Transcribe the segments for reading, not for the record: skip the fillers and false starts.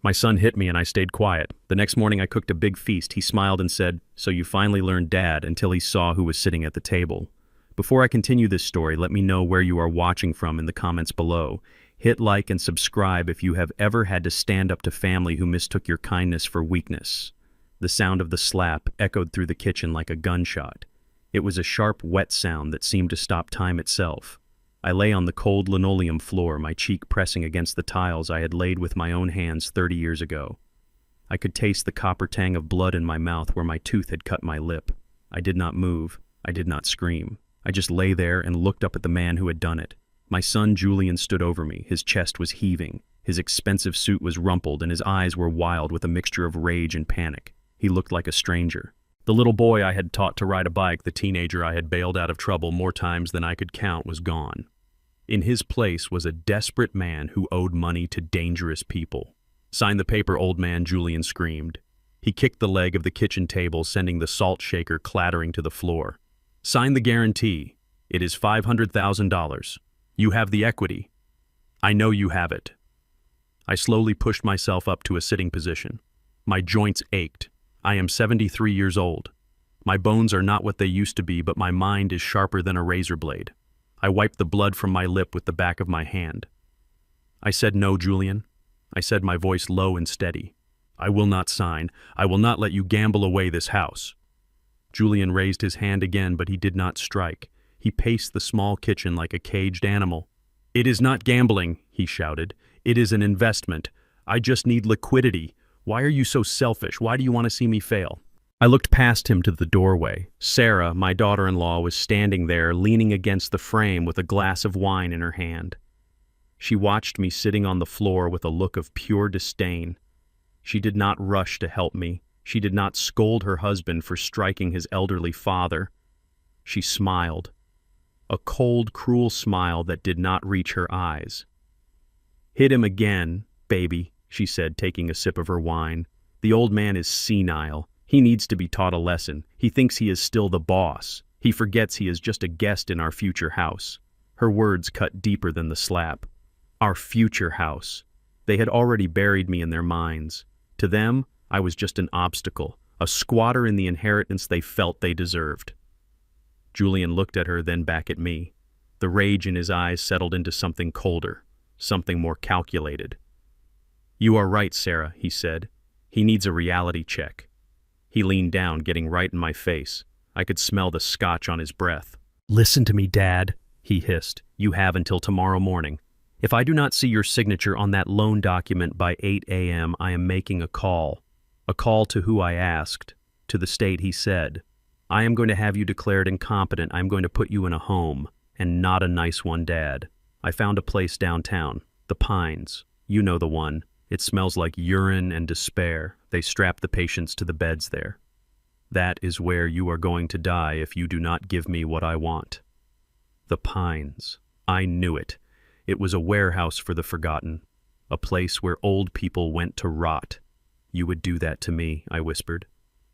My son hit me and I stayed quiet. The next morning I cooked a big feast. He smiled and said, "So you finally learned Dad," until he saw who was sitting at the table. Before I continue this story, let me know where you are watching from in the comments below. Hit like and subscribe if you have ever had to stand up to family who mistook your kindness for weakness. The sound of the slap echoed through the kitchen like a gunshot. It was a sharp, wet sound that seemed to stop time itself. I lay on the cold linoleum floor, my cheek pressing against the tiles I had laid with my own hands 30 years ago. I could taste the copper tang of blood in my mouth where my tooth had cut my lip. I did not move. I did not scream. I just lay there and looked up at the man who had done it. My son Julian stood over me. His chest was heaving. His expensive suit was rumpled and his eyes were wild with a mixture of rage and panic. He looked like a stranger. The little boy I had taught to ride a bike, the teenager I had bailed out of trouble more times than I could count, was gone. In his place was a desperate man who owed money to dangerous people. "Sign the paper, old man," Julian screamed. He kicked the leg of the kitchen table, sending the salt shaker clattering to the floor. "Sign the guarantee. It is $500,000. You have the equity. I know you have it." I slowly pushed myself up to a sitting position. My joints ached. I am 73 years old. My bones are not what they used to be, but my mind is sharper than a razor blade. I wiped the blood from my lip with the back of my hand. "I said no, Julian." I said, my voice low and steady. "I will not sign. I will not let you gamble away this house." Julian raised his hand again, but he did not strike. He paced the small kitchen like a caged animal. "It is not gambling," he shouted. "It is an investment. I just need liquidity. Why are you so selfish? Why do you want to see me fail?" I looked past him to the doorway. Sarah, my daughter-in-law, was standing there, leaning against the frame with a glass of wine in her hand. She watched me sitting on the floor with a look of pure disdain. She did not rush to help me. She did not scold her husband for striking his elderly father. She smiled. A cold, cruel smile that did not reach her eyes. "Hit him again, baby," she said, taking a sip of her wine. "The old man is senile. He needs to be taught a lesson. He thinks he is still the boss. He forgets he is just a guest in our future house." Her words cut deeper than the slap. Our future house. They had already buried me in their minds. To them, I was just an obstacle, a squatter in the inheritance they felt they deserved. Julian looked at her, then back at me. The rage in his eyes settled into something colder, something more calculated. "You are right, Sarah," he said. "He needs a reality check." He leaned down, getting right in my face. I could smell the scotch on his breath. "Listen to me, Dad," he hissed. "You have until tomorrow morning. If I do not see your signature on that loan document by 8 a.m., I am making a call. A call to who I asked, to the state he said. I am going to have you declared incompetent. I am going to put you in a home, and not a nice one, Dad. I found a place downtown, the Pines. You know the one. It smells like urine and despair. They strap the patients to the beds there. That is where you are going to die if you do not give me what I want." The Pines. I knew it. It was a warehouse for the forgotten, a place where old people went to rot. "You would do that to me," I whispered.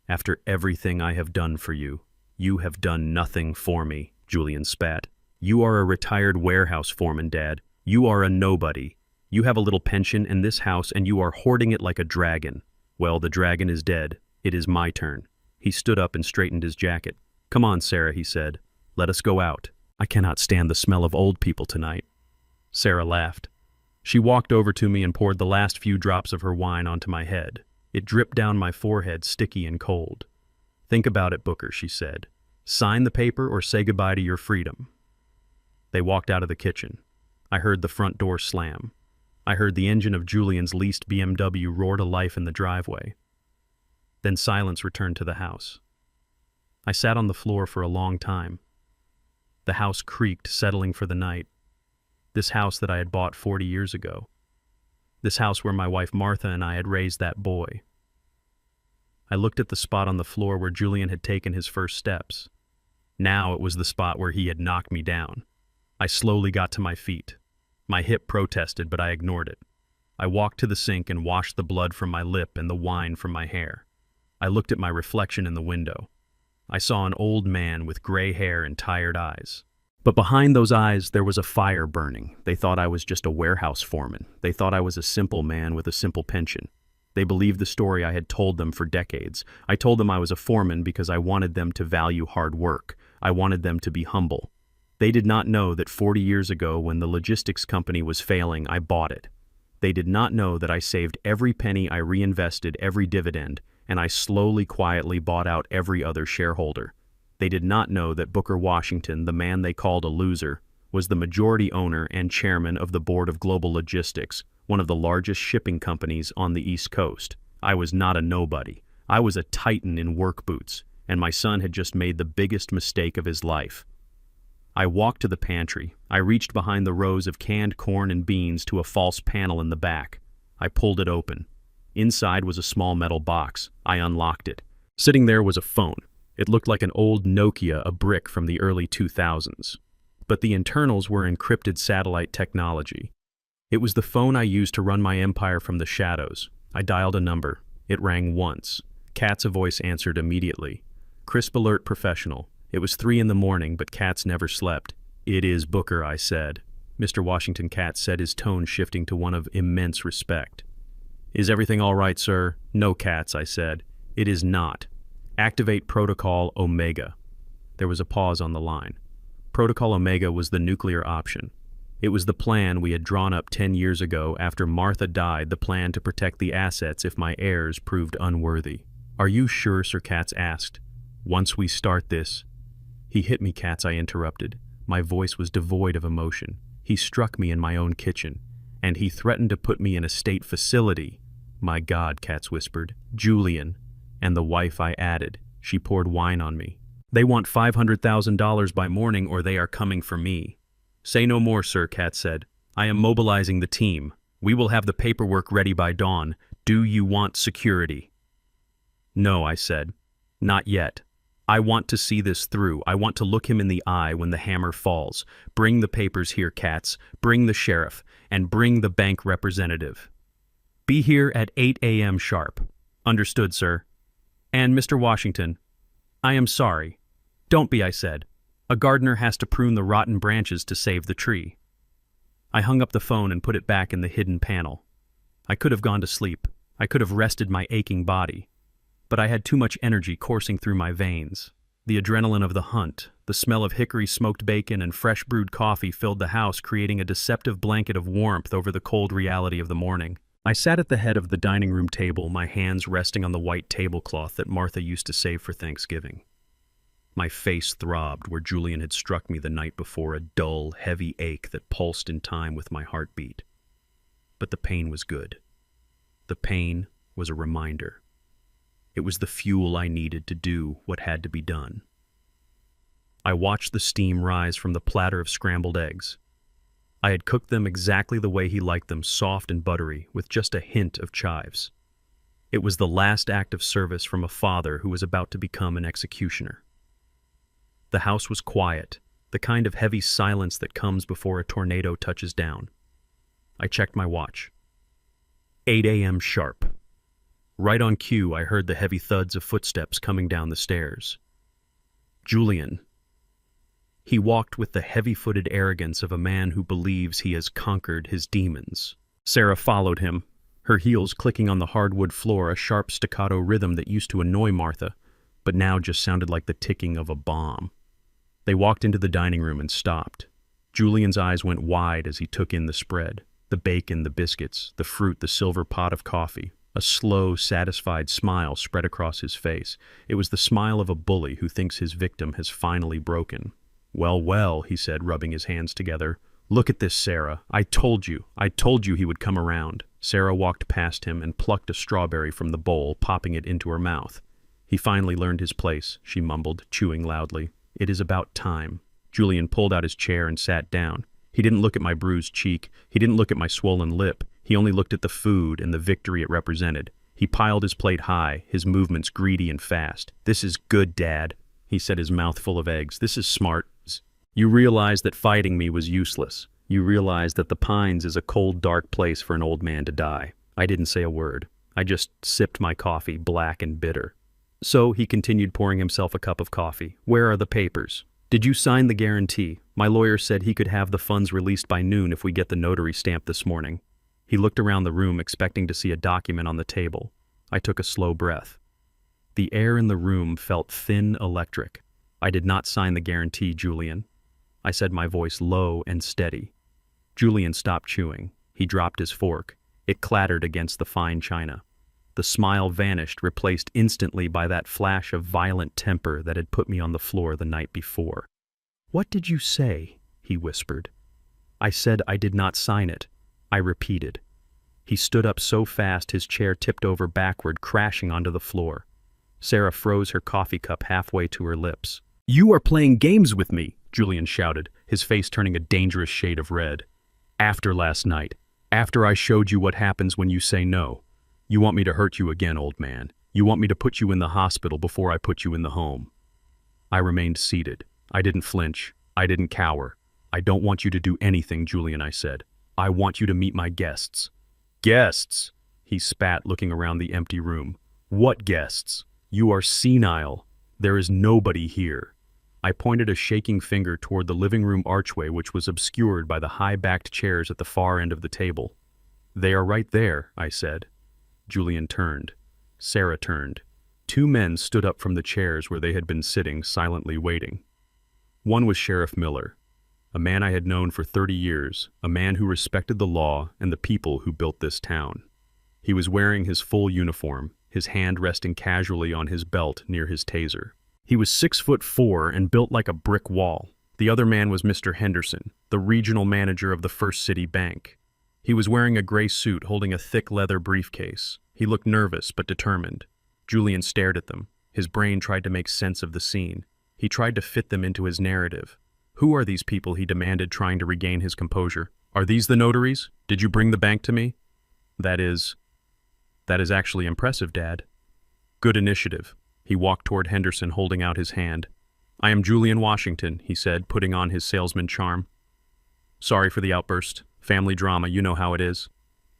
"After everything I have done for you. You have done nothing for me," Julian spat. "You are a retired warehouse foreman, Dad. You are a nobody. You have a little pension in this house and you are hoarding it like a dragon. Well, the dragon is dead. It is my turn." He stood up and straightened his jacket. "Come on, Sarah," he said. "Let us go out. I cannot stand the smell of old people tonight." Sarah laughed. She walked over to me and poured the last few drops of her wine onto my head. It dripped down my forehead, sticky and cold. "Think about it, Booker," she said. "Sign the paper or say goodbye to your freedom." They walked out of the kitchen. I heard the front door slam. I heard the engine of Julian's leased BMW roar to life in the driveway. Then silence returned to the house. I sat on the floor for a long time. The house creaked, settling for the night. This house that I had bought 40 years ago. This house where my wife Martha and I had raised that boy. I looked at the spot on the floor where Julian had taken his first steps. Now it was the spot where he had knocked me down. I slowly got to my feet. My hip protested, but I ignored it. I walked to the sink and washed the blood from my lip and the wine from my hair. I looked at my reflection in the window. I saw an old man with gray hair and tired eyes. But behind those eyes, there was a fire burning. They thought I was just a warehouse foreman. They thought I was a simple man with a simple pension. They believed the story I had told them for decades. I told them I was a foreman because I wanted them to value hard work. I wanted them to be humble. They did not know that 40 years ago, when the logistics company was failing, I bought it. They did not know that I saved every penny, I reinvested every dividend, and I slowly, quietly bought out every other shareholder. They did not know that Booker Washington, the man they called a loser, was the majority owner and chairman of the board of Global Logistics, one of the largest shipping companies on the East Coast. I was not a nobody. I was a titan in work boots, and my son had just made the biggest mistake of his life. I walked to the pantry. I reached behind the rows of canned corn and beans to a false panel in the back. I pulled it open. Inside was a small metal box. I unlocked it. Sitting there was a phone. It looked like an old Nokia, a brick from the early 2000s. But the internals were encrypted satellite technology. It was the phone I used to run my empire from the shadows. I dialed a number. It rang once. Kat's voice answered immediately. Crisp alert, professional. It was 3 a.m, but Katz never slept. "It is Booker," I said. Mr. Washington, Katz said, his tone shifting to one of immense respect. "Is everything all right, sir?" "No, Katz," I said. "It is not. Activate Protocol Omega." There was a pause on the line. Protocol Omega was the nuclear option. It was the plan we had drawn up 10 years ago after Martha died, the plan to protect the assets if my heirs proved unworthy. "Are you sure?" Sir Katz asked. "Once we start this—" "He hit me, Katz," I interrupted. My voice was devoid of emotion. "He struck me in my own kitchen, and he threatened to put me in a state facility." "My God," Katz whispered. "Julian." "And the wife," I added. She poured wine on me. "They want $500,000 by morning, or they are coming for me." "Say no more, sir," Katz said. "I am mobilizing the team. We will have the paperwork ready by dawn. Do you want security?" "No," I said. "Not yet. I want to see this through. I want to look him in the eye when the hammer falls. Bring the papers here, Katz. Bring the sheriff. And bring the bank representative. Be here at 8 a.m. sharp." "Understood, sir." "And, Mr. Washington, I am sorry." "Don't be," I said. "A gardener has to prune the rotten branches to save the tree." I hung up the phone and put it back in the hidden panel. I could have gone to sleep. I could have rested my aching body. But I had too much energy coursing through my veins. The adrenaline of the hunt, the smell of hickory smoked bacon and fresh brewed coffee filled the house, creating a deceptive blanket of warmth over the cold reality of the morning. I sat at the head of the dining room table, my hands resting on the white tablecloth that Martha used to save for Thanksgiving. My face throbbed where Julian had struck me the night before, a dull, heavy ache that pulsed in time with my heartbeat. But the pain was good. The pain was a reminder. It was the fuel I needed to do what had to be done. I watched the steam rise from the platter of scrambled eggs. I had cooked them exactly the way he liked them, soft and buttery, with just a hint of chives. It was the last act of service from a father who was about to become an executioner. The house was quiet, the kind of heavy silence that comes before a tornado touches down. I checked my watch. 8 a.m. sharp. Right on cue, I heard the heavy thuds of footsteps coming down the stairs. Julian. He walked with the heavy-footed arrogance of a man who believes he has conquered his demons. Sarah followed him, her heels clicking on the hardwood floor, a sharp staccato rhythm that used to annoy Martha, but now just sounded like the ticking of a bomb. They walked into the dining room and stopped. Julian's eyes went wide as he took in the spread, the bacon, the biscuits, the fruit, the silver pot of coffee. A slow, satisfied smile spread across his face. It was the smile of a bully who thinks his victim has finally broken. "Well, well," he said, rubbing his hands together. "Look at this, Sarah. I told you he would come around." Sarah walked past him and plucked a strawberry from the bowl, popping it into her mouth. "He finally learned his place," she mumbled, chewing loudly. "It is about time." Julian pulled out his chair and sat down. He didn't look at my bruised cheek. He didn't look at my swollen lip. He only looked at the food and the victory it represented. He piled his plate high, his movements greedy and fast. "This is good, Dad," he said, his mouth full of eggs. "This is smart. You realize that fighting me was useless. You realize that the Pines is a cold, dark place for an old man to die." I didn't say a word. I just sipped my coffee, black and bitter. "So," he continued, pouring himself a cup of coffee, "where are the papers? Did you sign the guarantee? My lawyer said he could have the funds released by noon if we get the notary stamp this morning." He looked around the room expecting to see a document on the table. I took a slow breath. The air in the room felt thin electric. I did not sign the guarantee, Julian. I said, my voice low and steady. Julian stopped chewing. He dropped his fork. It clattered against the fine china. The smile vanished, replaced instantly by that flash of violent temper that had put me on the floor the night before. "What did you say?" he whispered. I said I did not sign it. I repeated. He stood up so fast his chair tipped over backward, crashing onto the floor. Sarah froze her coffee cup halfway to her lips. "You are playing games with me," Julian shouted, his face turning a dangerous shade of red. "After last night, after I showed you what happens when you say no. You want me to hurt you again, old man. You want me to put you in the hospital before I put you in the home." I remained seated. I didn't flinch. I didn't cower. "I don't want you to do anything, Julian," I said. "I want you to meet my guests." "Guests?" he spat, looking around the empty room. "What guests? You are senile. There is nobody here." I pointed a shaking finger toward the living room archway, which was obscured by the high-backed chairs at the far end of the table. "They are right there," I said. Julian turned. Sarah turned. Two men stood up from the chairs where they had been sitting, silently waiting. One was Sheriff Miller, a man I had known for 30 years, a man who respected the law and the people who built this town. He was wearing his full uniform, his hand resting casually on his belt near his taser. He was 6'4" and built like a brick wall. The other man was Mr. Henderson, the regional manager of the First City Bank. He was wearing a gray suit holding a thick leather briefcase. He looked nervous but determined. Julian stared at them. His brain tried to make sense of the scene. He tried to fit them into his narrative. "Who are these people?" he demanded, trying to regain his composure. "Are these the notaries? Did you bring the bank to me?" That is actually impressive, Dad." "Good initiative." He walked toward Henderson, holding out his hand. "I am Julian Washington," he said, putting on his salesman charm. "Sorry for the outburst. Family drama, you know how it is.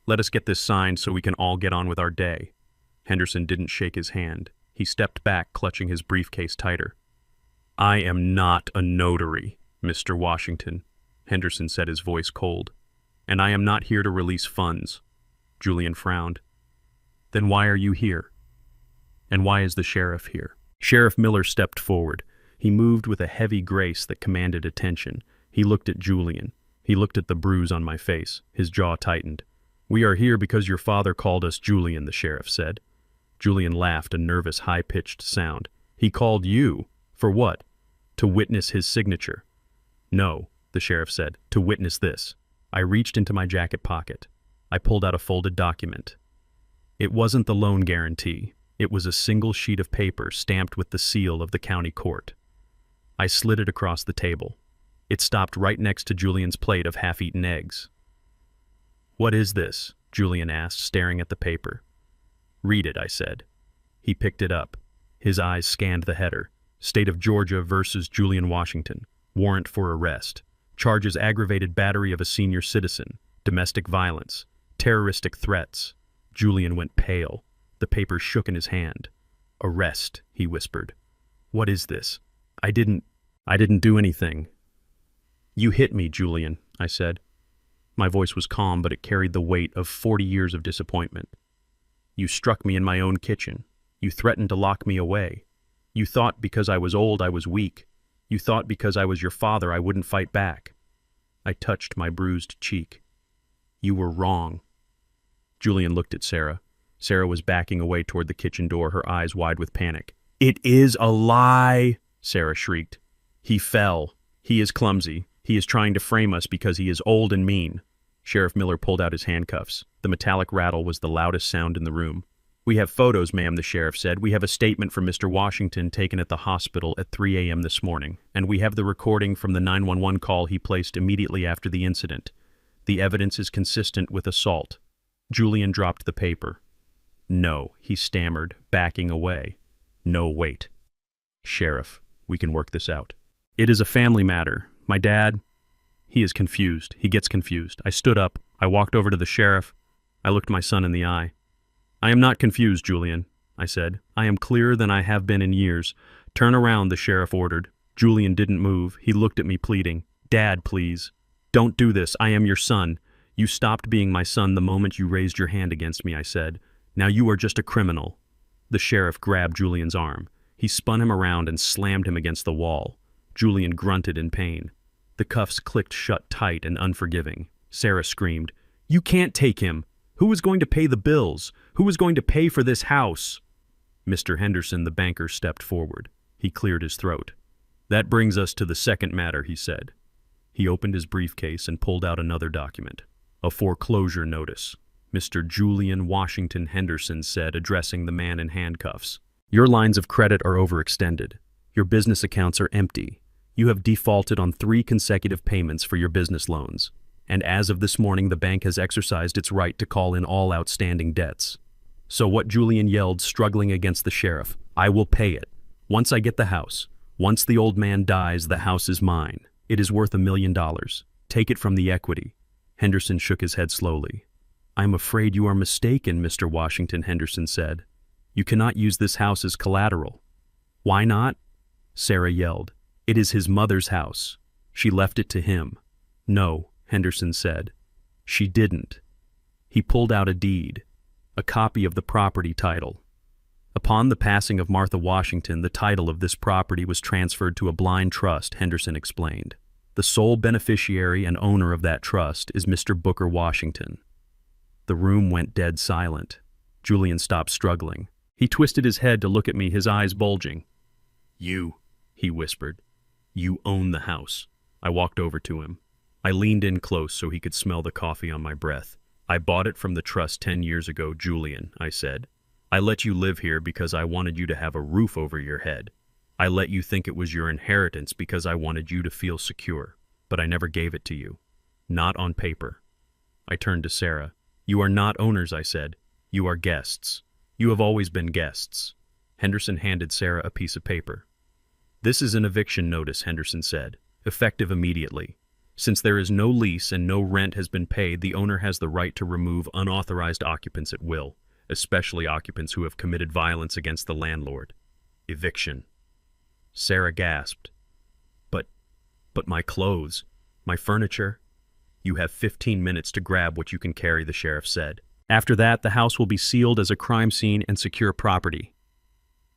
Let us get this signed so we can all get on with our day." Henderson didn't shake his hand. He stepped back, clutching his briefcase tighter. "I am not a notary, Mr. Washington," Henderson said, his voice cold. "And I am not here to release funds." Julian frowned. "Then why are you here? And why is the sheriff here?" Sheriff Miller stepped forward. He moved with a heavy grace that commanded attention. He looked at Julian. He looked at the bruise on my face. His jaw tightened. "We are here because your father called us Julian," the sheriff said. Julian laughed, a nervous, high-pitched sound. "He called you? For what? To witness his signature?" "No," the sheriff said, "to witness this." I reached into my jacket pocket. I pulled out a folded document. It wasn't the loan guarantee. It was a single sheet of paper stamped with the seal of the county court. I slid it across the table. It stopped right next to Julian's plate of half-eaten eggs. "What is this?" Julian asked, staring at the paper. "Read it," I said. He picked it up. His eyes scanned the header. State of Georgia versus Julian Washington. Warrant for arrest. Charges aggravated battery of a senior citizen. Domestic violence. Terroristic threats. Julian went pale. The paper shook in his hand. "Arrest," he whispered. "What is this?" I didn't do anything." "You hit me, Julian," I said. My voice was calm, but it carried the weight of 40 years of disappointment. "You struck me in my own kitchen. You threatened to lock me away. You thought because I was old I was weak. You thought because I was your father I wouldn't fight back." I touched my bruised cheek. "You were wrong." Julian looked at Sarah. Sarah was backing away toward the kitchen door, her eyes wide with panic. "It is a lie!" Sarah shrieked. "He fell. He is clumsy. He is trying to frame us because he is old and mean." Sheriff Miller pulled out his handcuffs. The metallic rattle was the loudest sound in the room. "We have photos, ma'am," the sheriff said. "We have a statement from Mr. Washington taken at the hospital at 3 a.m. this morning, and we have the recording from the 911 call he placed immediately after the incident. The evidence is consistent with assault." Julian dropped the paper. "No," he stammered, backing away. "No, wait. Sheriff, we can work this out. It is a family matter. My dad, he is confused. He gets confused." I stood up. I walked over to the sheriff. I looked my son in the eye. "I am not confused, Julian," I said. "I am clearer than I have been in years." "Turn around," the sheriff ordered. Julian didn't move. He looked at me pleading. "Dad, please. Don't do this. I am your son. You stopped being my son the moment you raised your hand against me, I said. Now you are just a criminal. The sheriff grabbed Julian's arm. He spun him around and slammed him against the wall. Julian grunted in pain. The cuffs clicked shut tight and unforgiving. Sarah screamed, "You can't take him! Who is going to pay the bills? Who is going to pay for this house?" Mr. Henderson, the banker, stepped forward. He cleared his throat. "That brings us to the second matter," he said. He opened his briefcase and pulled out another document. A foreclosure notice. Mr. Julian Washington Henderson said, addressing the man in handcuffs. "Your lines of credit are overextended. Your business accounts are empty. You have defaulted on 3 consecutive payments for your business loans. And as of this morning, the bank has exercised its right to call in all outstanding debts." So what? Julian yelled, struggling against the sheriff. "I will pay it. Once I get the house. Once the old man dies, the house is mine. It is worth $1 million. Take it from the equity." Henderson shook his head slowly. "I'm afraid you are mistaken," Mr. Washington Henderson said. "You cannot use this house as collateral." "Why not?" Sarah yelled. "It is his mother's house. She left it to him." "No," Henderson said. "She didn't." He pulled out a deed, a copy of the property title. "Upon the passing of Martha Washington, the title of this property was transferred to a blind trust," Henderson explained. "The sole beneficiary and owner of that trust is Mr. Booker Washington." The room went dead silent. Julian stopped struggling. He twisted his head to look at me, his eyes bulging. "You," he whispered. "You own the house." I walked over to him. I leaned in close so he could smell the coffee on my breath. "I bought it from the trust 10 years ago, Julian," I said. "I let you live here because I wanted you to have a roof over your head. I let you think it was your inheritance because I wanted you to feel secure. But I never gave it to you. Not on paper." I turned to Sarah. "You are not owners," I said. "You are guests. You have always been guests." Henderson handed Sarah a piece of paper. "This is an eviction notice," Henderson said, "effective immediately. Since there is no lease and no rent has been paid, the owner has the right to remove unauthorized occupants at will, especially occupants who have committed violence against the landlord. Eviction." Sarah gasped. But my clothes, my furniture?" "You have 15 minutes to grab what you can carry," the sheriff said. "After that, the house will be sealed as a crime scene and secure property."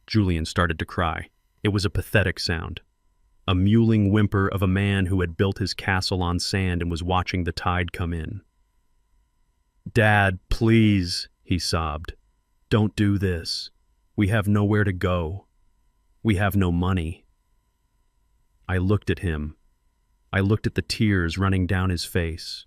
Julian started to cry. It was a pathetic sound. A mewling whimper of a man who had built his castle on sand and was watching the tide come in. "Dad, please," he sobbed. "Don't do this. We have nowhere to go. We have no money." I looked at him. I looked at the tears running down his face.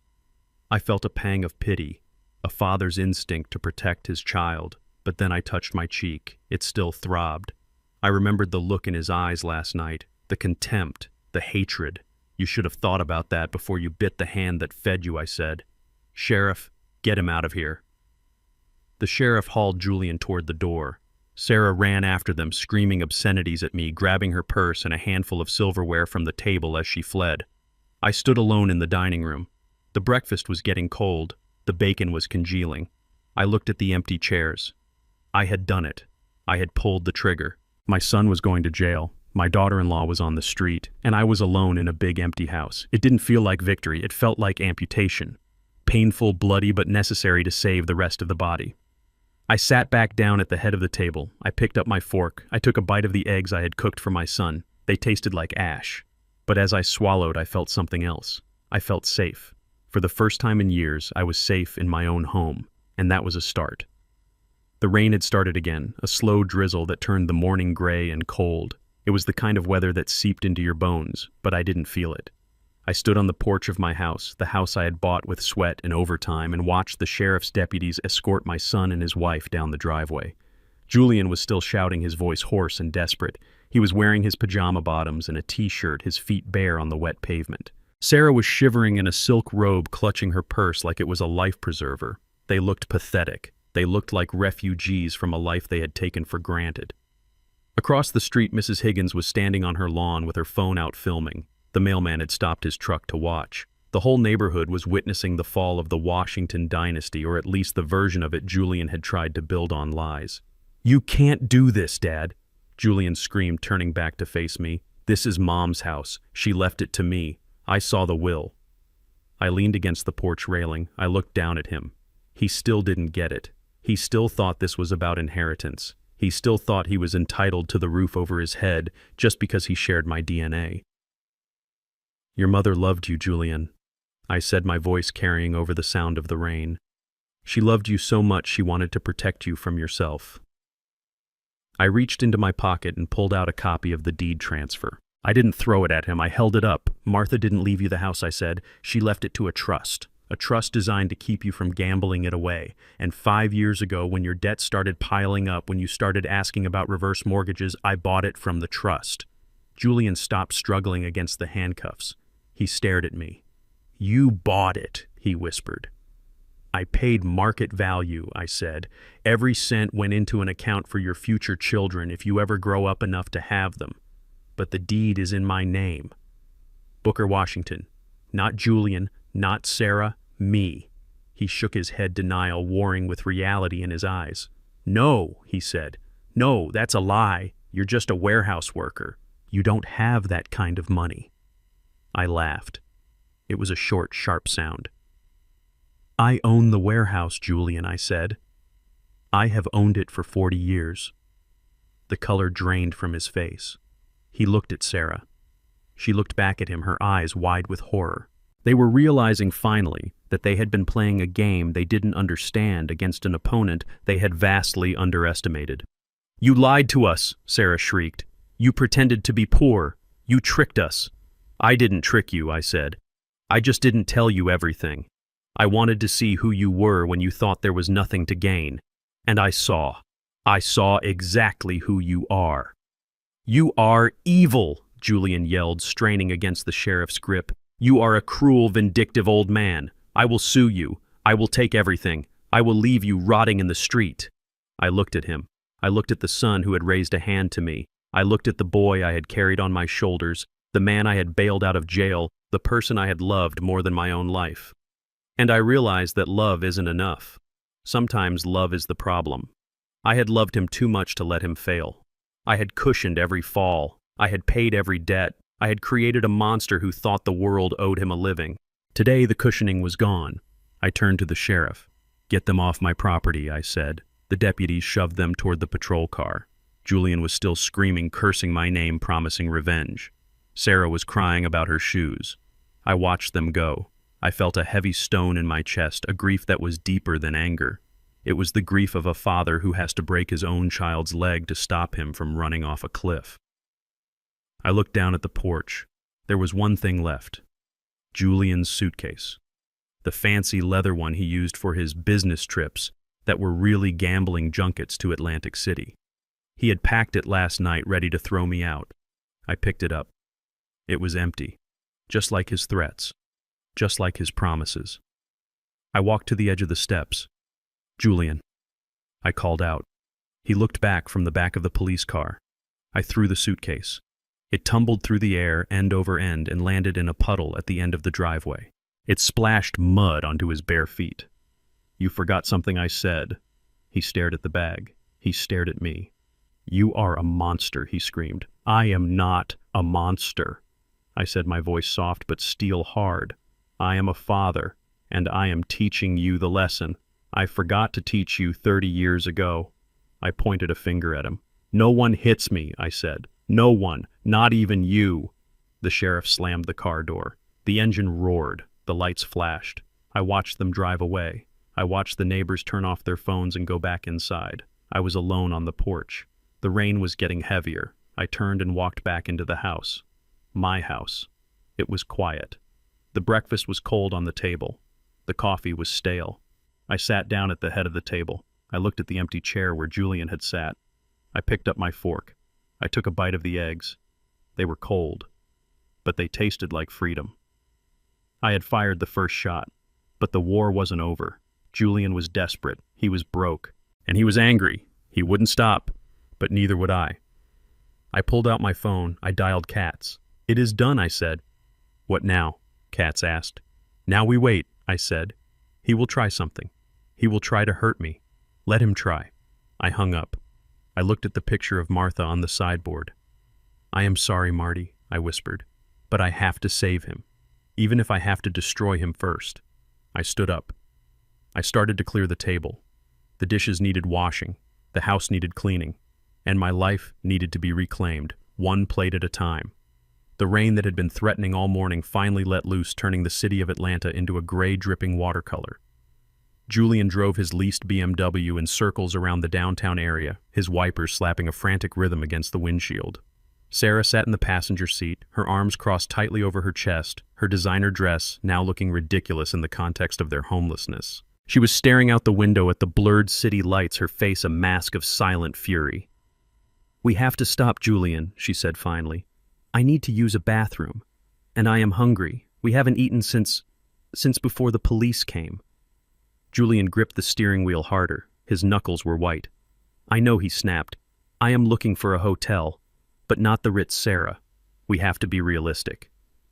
I felt a pang of pity, a father's instinct to protect his child, but then I touched my cheek. It still throbbed. I remembered the look in his eyes last night, the contempt, the hatred. "You should have thought about that before you bit the hand that fed you," I said. "Sheriff, get him out of here." The sheriff hauled Julian toward the door. Sarah ran after them, screaming obscenities at me, grabbing her purse and a handful of silverware from the table as she fled. I stood alone in the dining room. The breakfast was getting cold. The bacon was congealing. I looked at the empty chairs. I had done it. I had pulled the trigger. My son was going to jail. My daughter-in-law was on the street, and I was alone in a big empty house. It didn't feel like victory. It felt like amputation. Painful, bloody, but necessary to save the rest of the body. I sat back down at the head of the table. I picked up my fork. I took a bite of the eggs I had cooked for my son. They tasted like ash. But as I swallowed, I felt something else. I felt safe. For the first time in years, I was safe in my own home, and that was a start. The rain had started again, a slow drizzle that turned the morning gray and cold. It was the kind of weather that seeped into your bones, but I didn't feel it. I stood on the porch of my house, the house I had bought with sweat and overtime, and watched the sheriff's deputies escort my son and his wife down the driveway. Julian was still shouting, his voice hoarse and desperate. He was wearing his pajama bottoms and a t-shirt, his feet bare on the wet pavement. Sarah was shivering in a silk robe, clutching her purse like it was a life preserver. They looked pathetic. They looked like refugees from a life they had taken for granted. Across the street, Mrs. Higgins was standing on her lawn with her phone out filming. The mailman had stopped his truck to watch. The whole neighborhood was witnessing the fall of the Washington dynasty, or at least the version of it Julian had tried to build on lies. "You can't do this, Dad," Julian screamed, turning back to face me. "This is Mom's house. She left it to me. I saw the will." I leaned against the porch railing. I looked down at him. He still didn't get it. He still thought this was about inheritance. He still thought he was entitled to the roof over his head just because he shared my DNA. "Your mother loved you, Julian," I said, my voice carrying over the sound of the rain. "She loved you so much she wanted to protect you from yourself." I reached into my pocket and pulled out a copy of the deed transfer. I didn't throw it at him, I held it up. "Martha didn't leave you the house," I said. "She left it to a trust designed to keep you from gambling it away. And 5 years ago, when your debt started piling up, when you started asking about reverse mortgages, I bought it from the trust." Julian stopped struggling against the handcuffs. He stared at me. "You bought it," he whispered. "I paid market value," I said. "Every cent went into an account for your future children if you ever grow up enough to have them. But the deed is in my name. Booker Washington. Not Julian, not Sarah, me." He shook his head, denial warring with reality in his eyes. "No," he said. "No, that's a lie. You're just a warehouse worker. You don't have that kind of money." I laughed. It was a short, sharp sound. "I own the warehouse, Julian," I said. "I have owned it for 40 years. The color drained from his face. He looked at Sarah. She looked back at him, her eyes wide with horror. They were realizing finally that they had been playing a game they didn't understand against an opponent they had vastly underestimated. "You lied to us," Sarah shrieked. "You pretended to be poor. You tricked us." "I didn't trick you," I said. "I just didn't tell you everything. I wanted to see who you were when you thought there was nothing to gain. And I saw. I saw exactly who you are." "You are evil," Julian yelled, straining against the sheriff's grip. "You are a cruel, vindictive old man. I will sue you. I will take everything. I will leave you rotting in the street." I looked at him. I looked at the son who had raised a hand to me. I looked at the boy I had carried on my shoulders, the man I had bailed out of jail, the person I had loved more than my own life. And I realized that love isn't enough. Sometimes love is the problem. I had loved him too much to let him fail. I had cushioned every fall. I had paid every debt. I had created a monster who thought the world owed him a living. Today the cushioning was gone. I turned to the sheriff. "Get them off my property," I said. The deputies shoved them toward the patrol car. Julian was still screaming, cursing my name, promising revenge. Sarah was crying about her shoes. I watched them go. I felt a heavy stone in my chest, a grief that was deeper than anger. It was the grief of a father who has to break his own child's leg to stop him from running off a cliff. I looked down at the porch. There was one thing left. Julian's suitcase. The fancy leather one he used for his business trips that were really gambling junkets to Atlantic City. He had packed it last night, ready to throw me out. I picked it up. It was empty, just like his threats, just like his promises. I walked to the edge of the steps. "Julian," I called out. He looked back from the back of the police car. I threw the suitcase. It tumbled through the air end over end and landed in a puddle at the end of the driveway. It splashed mud onto his bare feet. "You forgot something I said." He stared at the bag. He stared at me. "You are a monster," he screamed. "I am not a monster." I said, my voice soft but steel hard. "I am a father, and I am teaching you the lesson I forgot to teach you 30 years ago." I pointed a finger at him. "No one hits me," I said. "No one, not even you." The sheriff slammed the car door. The engine roared. The lights flashed. I watched them drive away. I watched the neighbors turn off their phones and go back inside. I was alone on the porch. The rain was getting heavier. I turned and walked back into the house. My house. It was quiet. The breakfast was cold on the table. The coffee was stale. I sat down at the head of the table. I looked at the empty chair where Julian had sat. I picked up my fork. I took a bite of the eggs. They were cold, but they tasted like freedom. I had fired the first shot, but the war wasn't over. Julian was desperate. He was broke, and he was angry. He wouldn't stop, but neither would I. I pulled out my phone. I dialed Katz. "It is done," I said. "What now?" Katz asked. "Now we wait," I said. "He will try something. He will try to hurt me. Let him try." I hung up. I looked at the picture of Martha on the sideboard. "I am sorry, Marty," I whispered, "but I have to save him. even if I have to destroy him first. I stood up. I started to clear the table. The dishes needed washing, the house needed cleaning, and my life needed to be reclaimed, one plate at a time. The rain that had been threatening all morning finally let loose, turning the city of Atlanta into a gray, dripping watercolor. Julian drove his leased BMW in circles around the downtown area, his wipers slapping a frantic rhythm against the windshield. Sarah sat in the passenger seat, her arms crossed tightly over her chest, her designer dress now looking ridiculous in the context of their homelessness. She was staring out the window at the blurred city lights, her face a mask of silent fury. "We have to stop, Julian," she said finally. "I need to use a bathroom. And I am hungry. We haven't eaten since before the police came." Julian gripped the steering wheel harder. His knuckles were white. "I know," he snapped. "I am looking for a hotel, but not the Ritz, Sarah. We have to be realistic."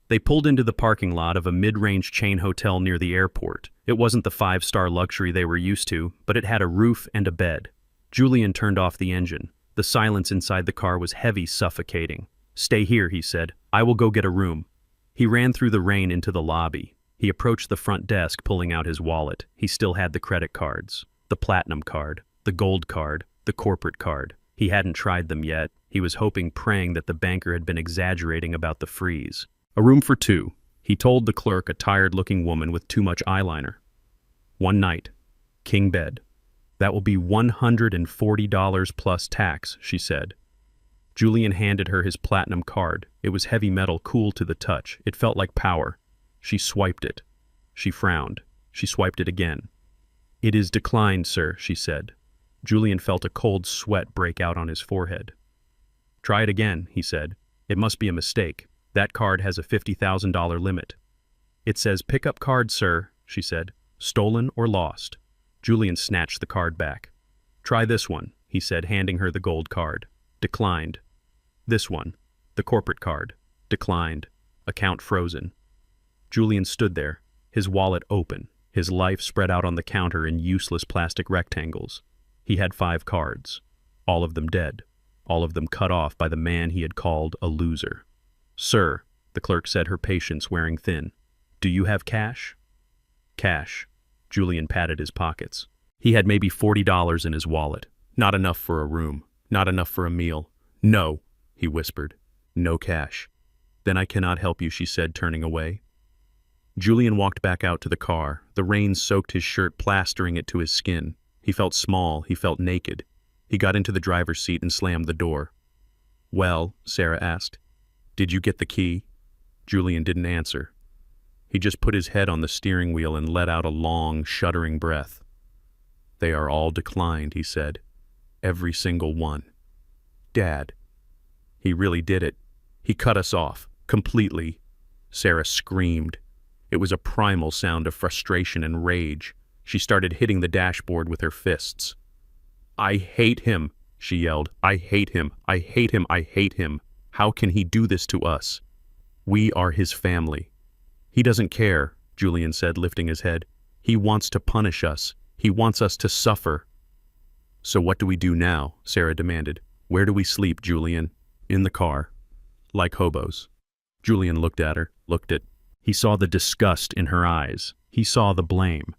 They pulled into the parking lot of a mid-range chain hotel near the airport. It wasn't the five-star luxury they were used to, but it had a roof and a bed. Julian turned off the engine. The silence inside the car was heavy, suffocating. "Stay here," he said. "I will go get a room." He ran through the rain into the lobby. He approached the front desk, pulling out his wallet. He still had the credit cards. The platinum card, the gold card, the corporate card. He hadn't tried them yet. He was hoping, praying that the banker had been exaggerating about the freeze. "A room for two," he told the clerk, a tired-looking woman with too much eyeliner. "One night. King bed. That will be $140 plus tax," she said. Julian handed her his platinum card. It was heavy metal, cool to the touch. It felt like power. She swiped it. She frowned. She swiped it again. "It is declined, sir," she said. Julian felt a cold sweat break out on his forehead. "Try it again," he said. "It must be a mistake. That card has a $50,000 limit." "It says pickup card, sir," she said. "Stolen or lost." Julian snatched the card back. "Try this one," he said, handing her the gold card. "Declined." "This one, the corporate card." "Declined." Account frozen. Julian stood there, his wallet open, his life spread out on the counter in useless plastic rectangles. He had 5 cards, all of them dead, all of them cut off by the man he had called a loser. "Sir," the clerk said, her patience wearing thin, "do you have cash?" "Cash." Julian patted his pockets. He had maybe $40 in his wallet. Not enough for a room, not enough for a meal. "No," he whispered. "No cash." "Then I cannot help you," she said, turning away. Julian walked back out to the car. The rain soaked his shirt, plastering it to his skin. He felt small, he felt naked. He got into the driver's seat and slammed the door. "Well," Sarah asked, "did you get the key?" Julian didn't answer. He just put his head on the steering wheel and let out a long, shuddering breath. "They are all declined," he said. "Every single one. Dad. He really did it. He cut us off. Completely." Sarah screamed. It was a primal sound of frustration and rage. She started hitting the dashboard with her fists. "I hate him," she yelled. "I hate him. I hate him. I hate him. How can he do this to us? We are his family." "He doesn't care," Julian said, lifting his head. "He wants to punish us. He wants us to suffer." "So what do we do now?" Sarah demanded. "Where do we sleep, Julian?" "In the car. Like hobos." Julian looked at her, He saw the disgust in her eyes. He saw the blame.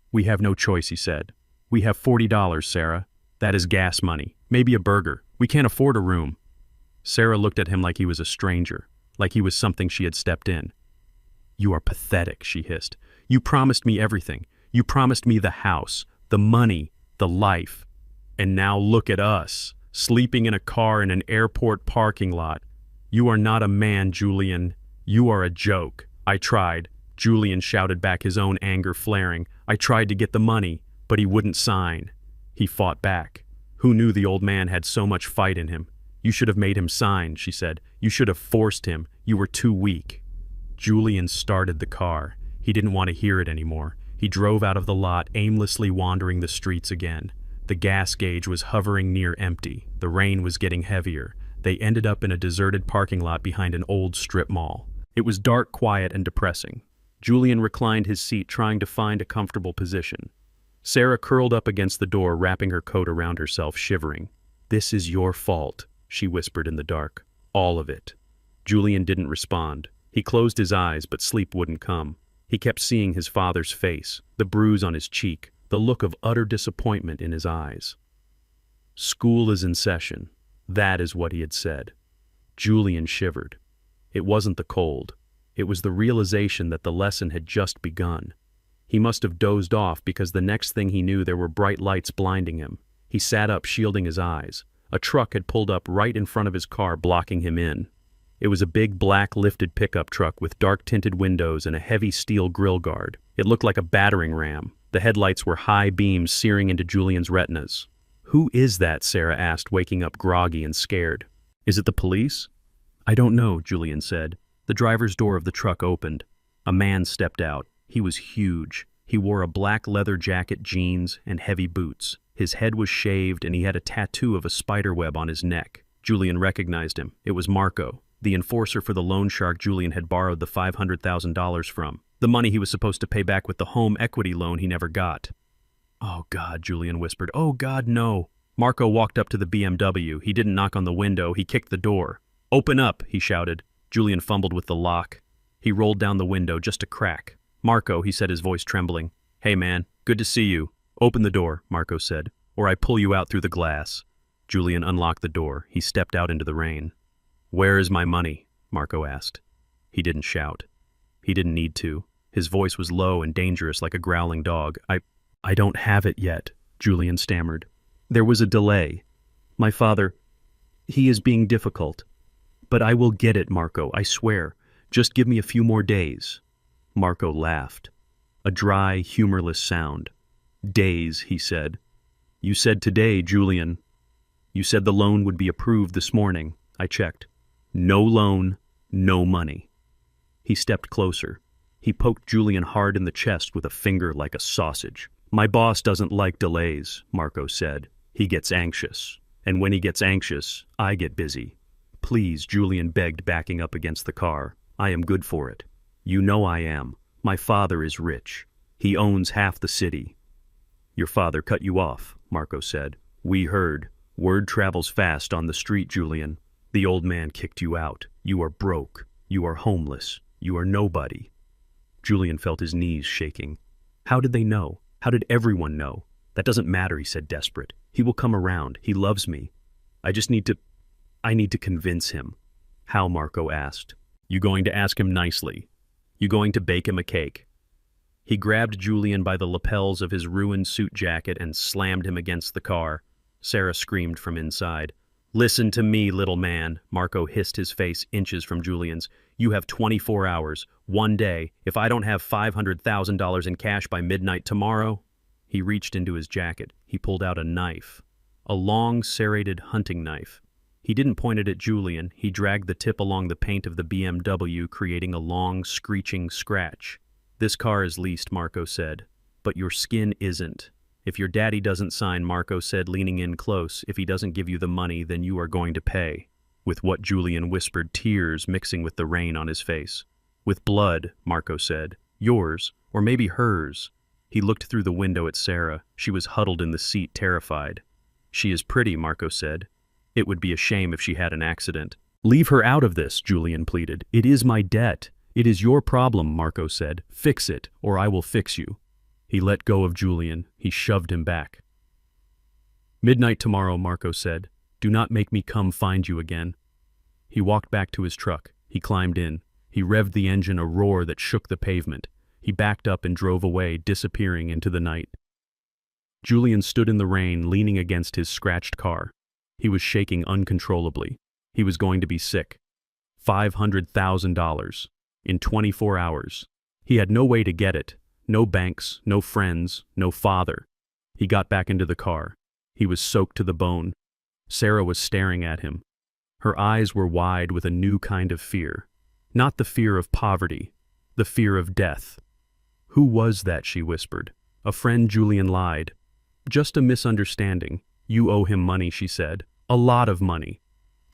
"We have no choice," he said. "We have $40, Sarah. That is gas money. Maybe a burger. We can't afford a room." Sarah looked at him like he was a stranger, like he was something she had stepped in. "You are pathetic," she hissed. "You promised me everything. You promised me the house, the money, the life. And now look at us, sleeping in a car in an airport parking lot. You are not a man, Julian. You are a joke." "I tried," Julian shouted back, his own anger flaring. "I tried to get the money, but he wouldn't sign." He fought back. Who knew the old man had so much fight in him? "You should have made him sign," she said. "You should have forced him. You were too weak." Julian started the car. He didn't want to hear it anymore. He drove out of the lot, aimlessly wandering the streets again. The gas gauge was hovering near empty. The rain was getting heavier. They ended up in a deserted parking lot behind an old strip mall. It was dark, quiet, and depressing. Julian reclined his seat, trying to find a comfortable position. Sarah curled up against the door, wrapping her coat around herself, shivering. "This is your fault," she whispered in the dark. "All of it." Julian didn't respond. He closed his eyes, but sleep wouldn't come. He kept seeing his father's face, the bruise on his cheek, the look of utter disappointment in his eyes. School is in session. That is what he had said. Julian shivered. It wasn't the cold. It was the realization that the lesson had just begun. He must have dozed off because the next thing he knew there were bright lights blinding him. He sat up, shielding his eyes. A truck had pulled up right in front of his car, blocking him in. It was a big black lifted pickup truck with dark-tinted windows and a heavy steel grill guard. It looked like a battering ram. The headlights were high beams searing into Julian's retinas. "Who is that?" Sarah asked, waking up groggy and scared. "Is it the police?" "I don't know," Julian said. The driver's door of the truck opened. A man stepped out. He was huge. He wore a black leather jacket, jeans, and heavy boots. His head was shaved and he had a tattoo of a spiderweb on his neck. Julian recognized him. It was Marco, the enforcer for the loan shark Julian had borrowed the $500,000 from. The money he was supposed to pay back with the home equity loan he never got. "Oh God," Julian whispered. "Oh God, no." Marco walked up to the BMW. He didn't knock on the window. He kicked the door. "Open up," he shouted. Julian fumbled with the lock. He rolled down the window, just a crack. "Marco," he said, his voice trembling. "Hey man, good to see you." "Open the door," Marco said, "or I pull you out through the glass." Julian unlocked the door. He stepped out into the rain. "Where is my money?" Marco asked. He didn't shout. He didn't need to. His voice was low and dangerous, like a growling dog. I don't have it yet," Julian stammered. "There was a delay. My father, he is being difficult. But I will get it, Marco, I swear. Just give me a few more days." Marco laughed. A dry, humorless sound. "Days," he said. "You said today, Julian. You said the loan would be approved this morning. I checked. No loan, no money." He stepped closer. He poked Julian hard in the chest with a finger like a sausage. "My boss doesn't like delays," Marco said. "He gets anxious. And when he gets anxious, I get busy." "Please," Julian begged, backing up against the car. "I am good for it. You know I am. My father is rich. He owns half the city." "Your father cut you off," Marco said. "We heard. Word travels fast on the street, Julian. The old man kicked you out. You are broke. You are homeless. You are nobody." Julian felt his knees shaking. How did they know? How did everyone know? "That doesn't matter," he said, desperate. "He will come around. He loves me. I need to convince him." "How?" Marco asked. "You going to ask him nicely? You going to bake him a cake?" He grabbed Julian by the lapels of his ruined suit jacket and slammed him against the car. Sarah screamed from inside. "Listen to me, little man," Marco hissed, his face inches from Julian's. "You have 24 hours, one day. If I don't have $500,000 in cash by midnight tomorrow..." He reached into his jacket. He pulled out a knife. A long, serrated hunting knife. He didn't point it at Julian. He dragged the tip along the paint of the BMW, creating a long, screeching scratch. "This car is leased," Marco said. "But your skin isn't. If your daddy doesn't sign," Marco said, leaning in close, "if he doesn't give you the money, then you are going to pay." With what Julian whispered, tears mixing with the rain on his face. "With blood," Marco said. "Yours, or maybe hers." He looked through the window at Sarah. She was huddled in the seat, terrified. "She is pretty," Marco said. "It would be a shame if she had an accident." "Leave her out of this," Julian pleaded. "It is my debt. It is your problem," Marco said. "Fix it, or I will fix you." He let go of Julian. He shoved him back. "Midnight tomorrow," Marco said. "Do not make me come find you again." He walked back to his truck. He climbed in. He revved the engine, a roar that shook the pavement. He backed up and drove away, disappearing into the night. Julian stood in the rain, leaning against his scratched car. He was shaking uncontrollably. He was going to be sick. $500,000. In 24 hours. He had no way to get it. No banks, no friends, no father. He got back into the car. He was soaked to the bone. Sarah was staring at him. Her eyes were wide with a new kind of fear. Not the fear of poverty, the fear of death. "Who was that?" she whispered. "A friend," Julian lied. "Just a misunderstanding. You owe him money," she said. "A lot of money."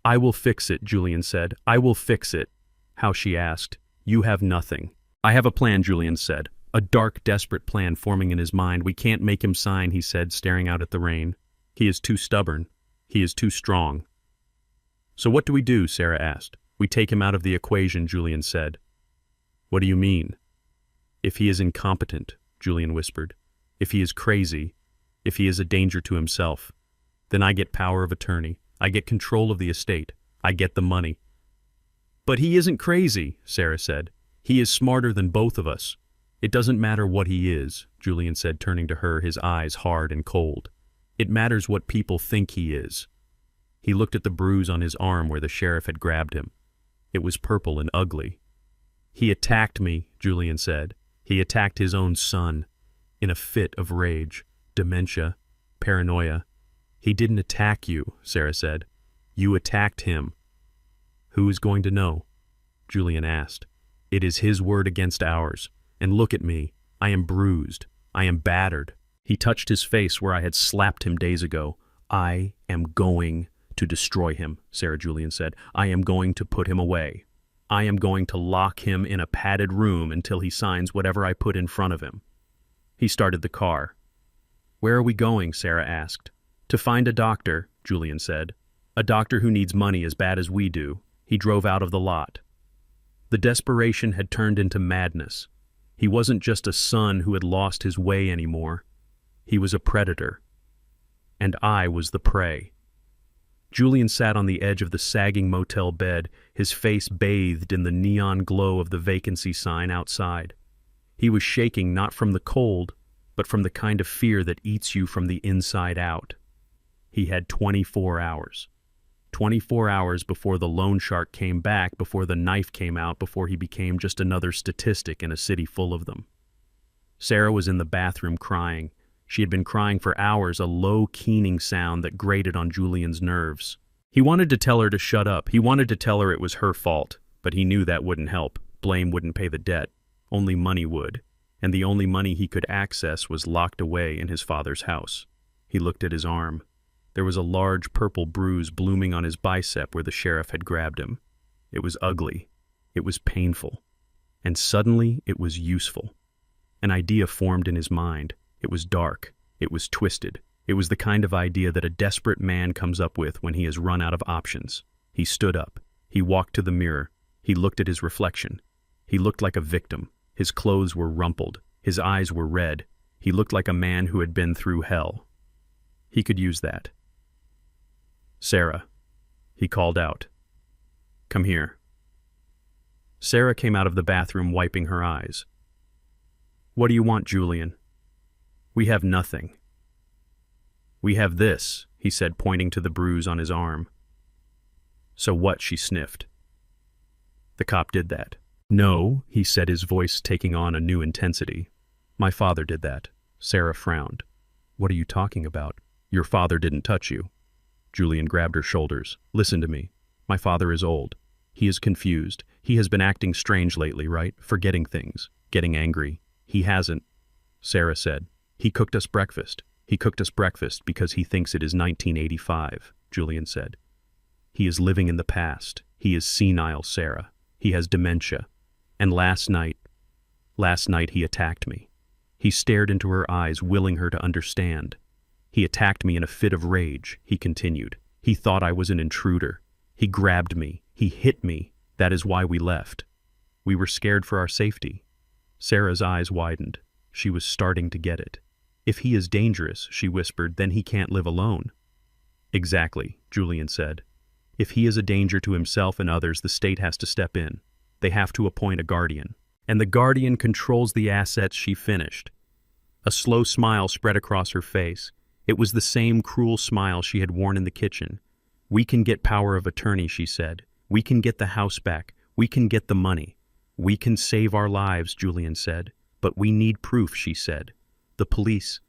"I will fix it," Julian said. "I will fix it." "How?" she asked. "You have nothing." "I have a plan," Julian said. A dark, desperate plan forming in his mind. "We can't make him sign," he said, staring out at the rain. "He is too stubborn. He is too strong." "So what do we do?" Sarah asked. "We take him out of the equation," Julian said. What do you mean? If he is incompetent, Julian whispered. If he is crazy, if he is a danger to himself, then I get power of attorney. I get control of the estate. I get the money. But he isn't crazy, Sarah said. He is smarter than both of us. It doesn't matter what he is, Julian said, turning to her, his eyes hard and cold. It matters what people think he is. He looked at the bruise on his arm where the sheriff had grabbed him. It was purple and ugly. He attacked me, Julian said. He attacked his own son. In a fit of rage, dementia, paranoia. He didn't attack you, Sarah said. You attacked him. Who is going to know? Julian asked. It is his word against ours. And look at me. I am bruised. I am battered. He touched his face where I had slapped him days ago. I am going to destroy him, Sarah Julian said. I am going to put him away. I am going to lock him in a padded room until he signs whatever I put in front of him. He started the car. Where are we going? Sarah asked. To find a doctor, Julian said. A doctor who needs money as bad as we do. He drove out of the lot. The desperation had turned into madness. He wasn't just a son who had lost his way anymore. He was a predator. And I was the prey. Julian sat on the edge of the sagging motel bed, his face bathed in the neon glow of the vacancy sign outside. He was shaking not from the cold, but from the kind of fear that eats you from the inside out. He had 24 hours. 24 hours before the loan shark came back, before the knife came out, before he became just another statistic in a city full of them. Sarah was in the bathroom crying. She had been crying for hours, a low, keening sound that grated on Julian's nerves. He wanted to tell her to shut up. He wanted to tell her it was her fault, but he knew that wouldn't help. Blame wouldn't pay the debt. Only money would. And the only money he could access was locked away in his father's house. He looked at his arm. There was a large purple bruise blooming on his bicep where the sheriff had grabbed him. It was ugly. It was painful. And suddenly it was useful. An idea formed in his mind. It was dark. It was twisted. It was the kind of idea that a desperate man comes up with when he has run out of options. He stood up. He walked to the mirror. He looked at his reflection. He looked like a victim. His clothes were rumpled. His eyes were red. He looked like a man who had been through hell. He could use that. Sarah, he called out. Come here. Sarah came out of the bathroom wiping her eyes. What do you want, Julian? We have nothing. We have this, he said, pointing to the bruise on his arm. So what? She sniffed. The cop did that. No, he said, his voice taking on a new intensity. My father did that. Sarah frowned. What are you talking about? Your father didn't touch you. Julian grabbed her shoulders. Listen to me. My father is old. He is confused. He has been acting strange lately, right? Forgetting things. Getting angry. He hasn't. Sarah said. He cooked us breakfast. He cooked us breakfast because he thinks it is 1985, Julian said. He is living in the past. He is senile, Sarah. He has dementia. And last night he attacked me. He stared into her eyes, willing her to understand. He attacked me in a fit of rage, he continued. He thought I was an intruder. He grabbed me. He hit me. That is why we left. We were scared for our safety. Sarah's eyes widened. She was starting to get it. If he is dangerous, she whispered, then he can't live alone. Exactly, Julian said. If he is a danger to himself and others, the state has to step in. They have to appoint a guardian. And the guardian controls the assets, she finished. A slow smile spread across her face. It was the same cruel smile she had worn in the kitchen. We can get power of attorney, she said. We can get the house back. We can get the money. We can save our lives, Julian said. But we need proof, she said. The police.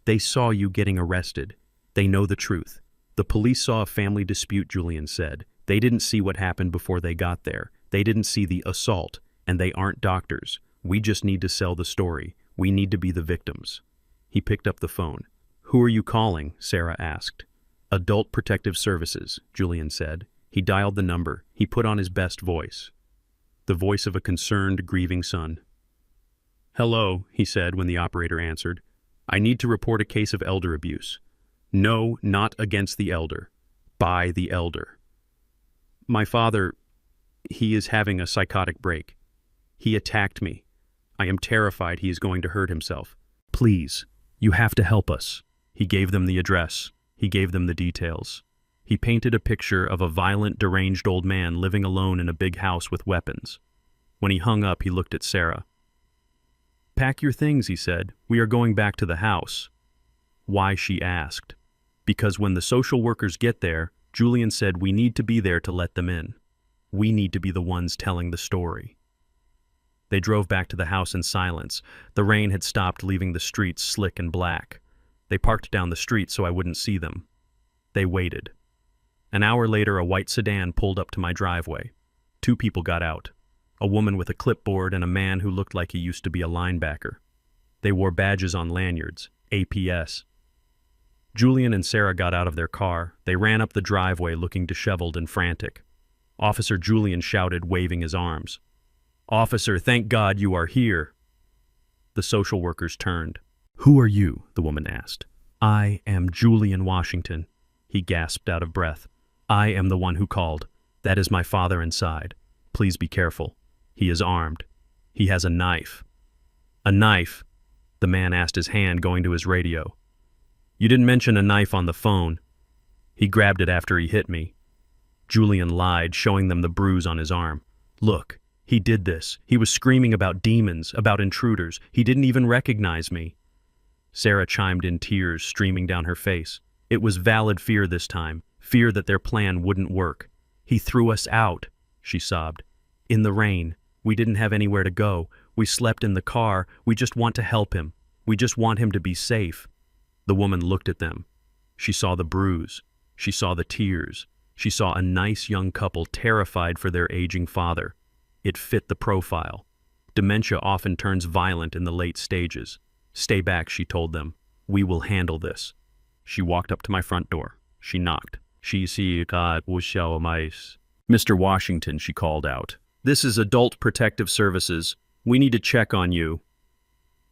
They saw you getting arrested. They know the truth. The police saw a family dispute, Julian said. They didn't see what happened before they got there. They didn't see the assault. And they aren't doctors. We just need to sell the story. We need to be the victims. He picked up the phone. Who are you calling? Sarah asked. Adult Protective Services, Julian said. He dialed the number. He put on his best voice. The voice of a concerned, grieving son. Hello, he said when the operator answered. I need to report a case of elder abuse. No, not against the elder. By the elder. My father, he is having a psychotic break. He attacked me. I am terrified he is going to hurt himself. Please, you have to help us. He gave them the address. He gave them the details. He painted a picture of a violent, deranged old man living alone in a big house with weapons. When he hung up, he looked at Sarah. Pack your things, he said. We are going back to the house. Why, she asked. Because when the social workers get there, Julian said we need to be there to let them in. We need to be the ones telling the story. They drove back to the house in silence. The rain had stopped, leaving the streets slick and black. They parked down the street so I wouldn't see them. They waited. An hour later, a white sedan pulled up to my driveway. 2 people got out. A woman with a clipboard and a man who looked like he used to be a linebacker. They wore badges on lanyards, APS. Julian and Sarah got out of their car. They ran up the driveway looking disheveled and frantic. Officer Julian shouted, waving his arms. Officer, thank God you are here. The social workers turned. Who are you? The woman asked. I am Julian Washington. He gasped out of breath. I am the one who called. That is my father inside. Please be careful. He is armed. He has a knife. A knife? The man asked, his hand going to his radio. You didn't mention a knife on the phone. He grabbed it after he hit me. Julian lied, showing them the bruise on his arm. Look, he did this. He was screaming about demons, about intruders. He didn't even recognize me. Sarah chimed in, tears streaming down her face. It was valid fear this time, fear that their plan wouldn't work. He threw us out, she sobbed. In the rain. We didn't have anywhere to go. We slept in the car. We just want to help him. We just want him to be safe. The woman looked at them. She saw the bruise. She saw the tears. She saw a nice young couple terrified for their aging father. It fit the profile. Dementia often turns violent in the late stages. Stay back, she told them. We will handle this. She walked up to my front door. She knocked. Mr. Washington, she called out. This is Adult Protective Services. We need to check on you.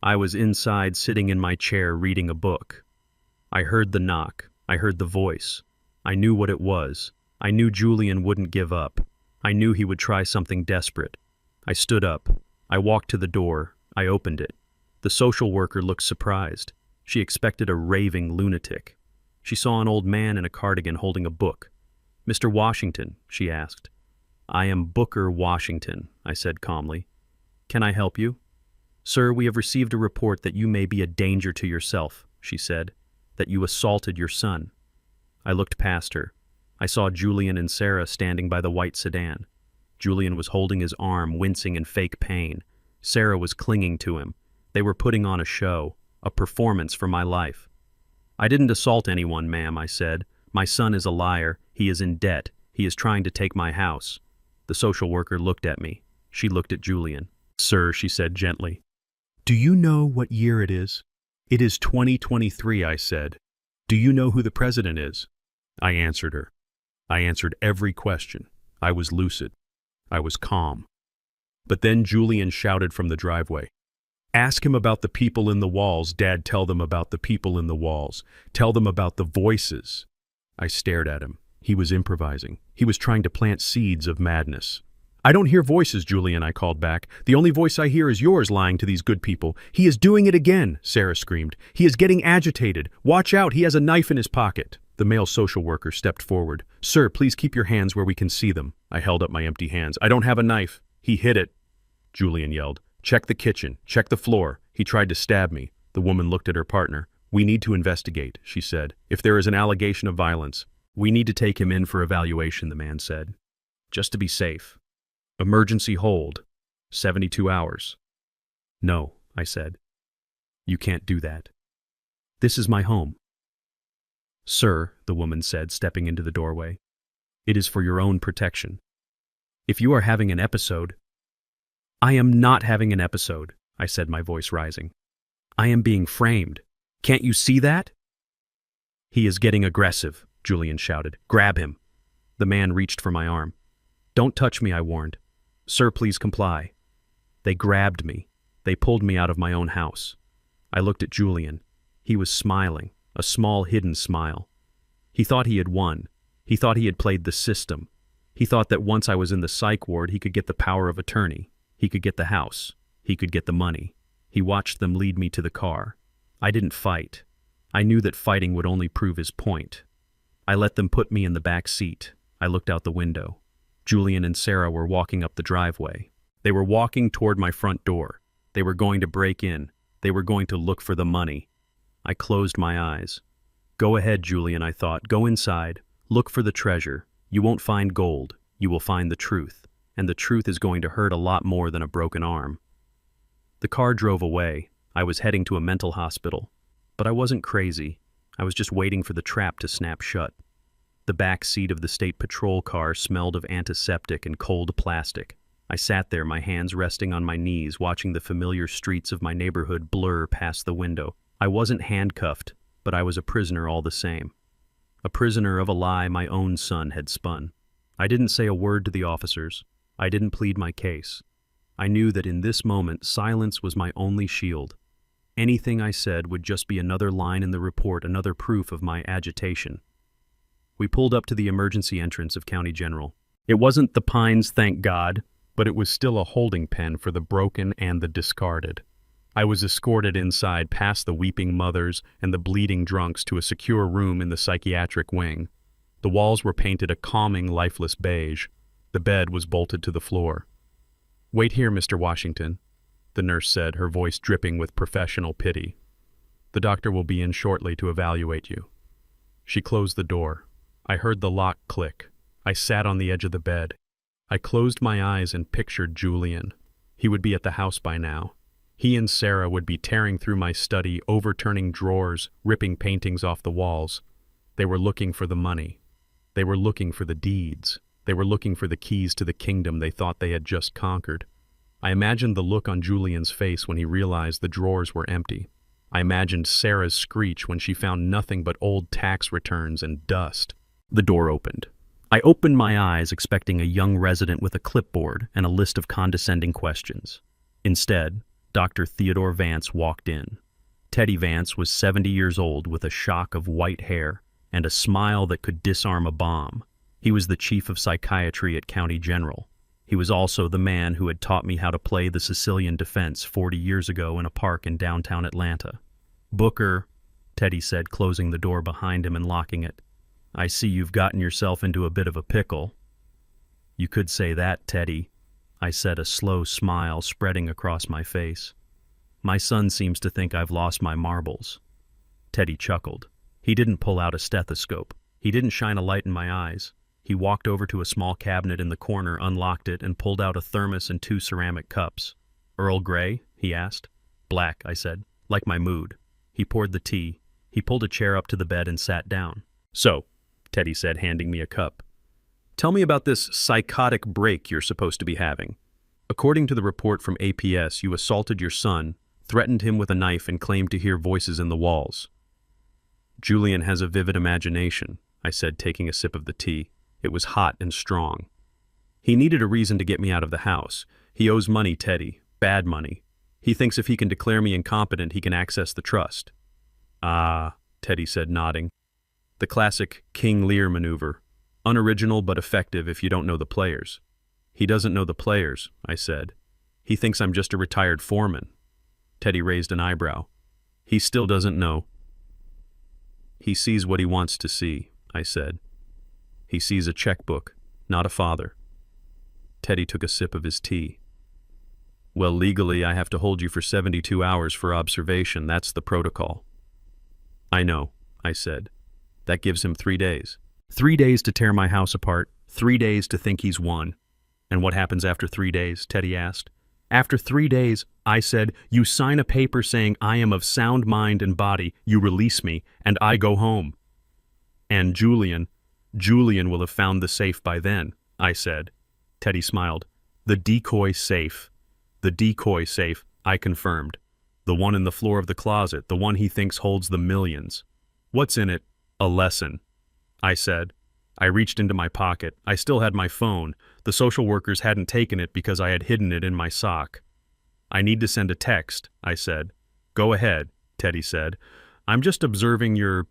I was inside, sitting in my chair, reading a book. I heard the knock. I heard the voice. I knew what it was. I knew Julian wouldn't give up. I knew he would try something desperate. I stood up. I walked to the door. I opened it. The social worker looked surprised. She expected a raving lunatic. She saw an old man in a cardigan holding a book. Mr. Washington, she asked. I am Booker Washington, I said calmly. Can I help you? Sir, we have received a report that you may be a danger to yourself, she said, that you assaulted your son. I looked past her. I saw Julian and Sarah standing by the white sedan. Julian was holding his arm, wincing in fake pain. Sarah was clinging to him. They were putting on a show, a performance for my life. I didn't assault anyone, ma'am, I said. My son is a liar. He is in debt. He is trying to take my house. The social worker looked at me. She looked at Julian. Sir, she said gently. Do you know what year it is? It is 2023, I said. Do you know who the president is? I answered her. I answered every question. I was lucid. I was calm. But then Julian shouted from the driveway. Ask him about the people in the walls, Dad. Tell them about the people in the walls. Tell them about the voices. I stared at him. He was improvising. He was trying to plant seeds of madness. I don't hear voices, Julian, I called back. The only voice I hear is yours lying to these good people. He is doing it again, Sarah screamed. He is getting agitated. Watch out, he has a knife in his pocket. The male social worker stepped forward. Sir, please keep your hands where we can see them. I held up my empty hands. I don't have a knife. He hid it. Julian yelled. Check the kitchen. Check the floor. He tried to stab me. The woman looked at her partner. We need to investigate, she said. If there is an allegation of violence, we need to take him in for evaluation, the man said. Just to be safe. Emergency hold. 72 hours. No, I said. You can't do that. This is my home. Sir, the woman said, stepping into the doorway, it is for your own protection. If you are having an episode... I am not having an episode, I said, my voice rising. I am being framed. Can't you see that? He is getting aggressive, Julian shouted. Grab him. The man reached for my arm. Don't touch me, I warned. Sir, please comply. They grabbed me. They pulled me out of my own house. I looked at Julian. He was smiling, a small hidden smile. He thought he had won. He thought he had played the system. He thought that once I was in the psych ward, he could get the power of attorney. He could get the house. He could get the money. He watched them lead me to the car. I didn't fight. I knew that fighting would only prove his point. I let them put me in the back seat. I looked out the window. Julian and Sarah were walking up the driveway. They were walking toward my front door. They were going to break in. They were going to look for the money. I closed my eyes. Go ahead, Julian, I thought. Go inside. Look for the treasure. You won't find gold. You will find the truth. And the truth is going to hurt a lot more than a broken arm. The car drove away. I was heading to a mental hospital. But I wasn't crazy. I was just waiting for the trap to snap shut. The back seat of the state patrol car smelled of antiseptic and cold plastic. I sat there, my hands resting on my knees, watching the familiar streets of my neighborhood blur past the window. I wasn't handcuffed, but I was a prisoner all the same. A prisoner of a lie my own son had spun. I didn't say a word to the officers. I didn't plead my case. I knew that in this moment, silence was my only shield. Anything I said would just be another line in the report, another proof of my agitation. We pulled up to the emergency entrance of County General. It wasn't the Pines, thank God, but it was still a holding pen for the broken and the discarded. I was escorted inside past the weeping mothers and the bleeding drunks to a secure room in the psychiatric wing. The walls were painted a calming, lifeless beige. The bed was bolted to the floor. "Wait here, Mr. Washington," the nurse said, her voice dripping with professional pity. "The doctor will be in shortly to evaluate you." She closed the door. I heard the lock click. I sat on the edge of the bed. I closed my eyes and pictured Julian. He would be at the house by now. He and Sarah would be tearing through my study, overturning drawers, ripping paintings off the walls. They were looking for the money. They were looking for the deeds. They were looking for the keys to the kingdom they thought they had just conquered. I imagined the look on Julian's face when he realized the drawers were empty. I imagined Sarah's screech when she found nothing but old tax returns and dust. The door opened. I opened my eyes expecting a young resident with a clipboard and a list of condescending questions. Instead, Dr. Theodore Vance walked in. Teddy Vance was 70 years old with a shock of white hair and a smile that could disarm a bomb. He was the chief of psychiatry at County General. He was also the man who had taught me how to play the Sicilian defense 40 years ago in a park in downtown Atlanta. "Booker," Teddy said, closing the door behind him and locking it. "I see you've gotten yourself into a bit of a pickle." "You could say that, Teddy," I said, a slow smile spreading across my face. "My son seems to think I've lost my marbles." Teddy chuckled. He didn't pull out a stethoscope. He didn't shine a light in my eyes. He walked over to a small cabinet in the corner, unlocked it, and pulled out a thermos and 2 ceramic cups. "Earl Grey?" he asked. "Black," I said, "like my mood." He poured the tea. He pulled a chair up to the bed and sat down. "So," Teddy said, handing me a cup, "tell me about this psychotic break you're supposed to be having. According to the report from APS, you assaulted your son, threatened him with a knife, and claimed to hear voices in the walls." "Julian has a vivid imagination," I said, taking a sip of the tea. It was hot and strong. "He needed a reason to get me out of the house. He owes money, Teddy. Bad money. He thinks if he can declare me incompetent, he can access the trust." "Ah," Teddy said, nodding. "The classic King Lear maneuver. Unoriginal but effective if you don't know the players." "He doesn't know the players," I said. "He thinks I'm just a retired foreman." Teddy raised an eyebrow. "He still doesn't know." "He sees what he wants to see," I said. "He sees a checkbook, not a father." Teddy took a sip of his tea. "Well, legally, I have to hold you for 72 hours for observation. That's the protocol." "I know," I said. "That gives him 3 days. 3 days to tear my house apart, 3 days to think he's won." "And what happens after 3 days?" Teddy asked. "After 3 days," I said, "you sign a paper saying I am of sound mind and body, you release me, and I go home." "And Julian will have found the safe by then," I said. Teddy smiled. "The decoy safe." "The decoy safe," I confirmed. "The one in the floor of the closet, the one he thinks holds the millions." "What's in it?" "A lesson," I said. I reached into my pocket. I still had my phone. The social workers hadn't taken it because I had hidden it in my sock. "I need to send a text," I said. "Go ahead," Teddy said. "I'm just observing your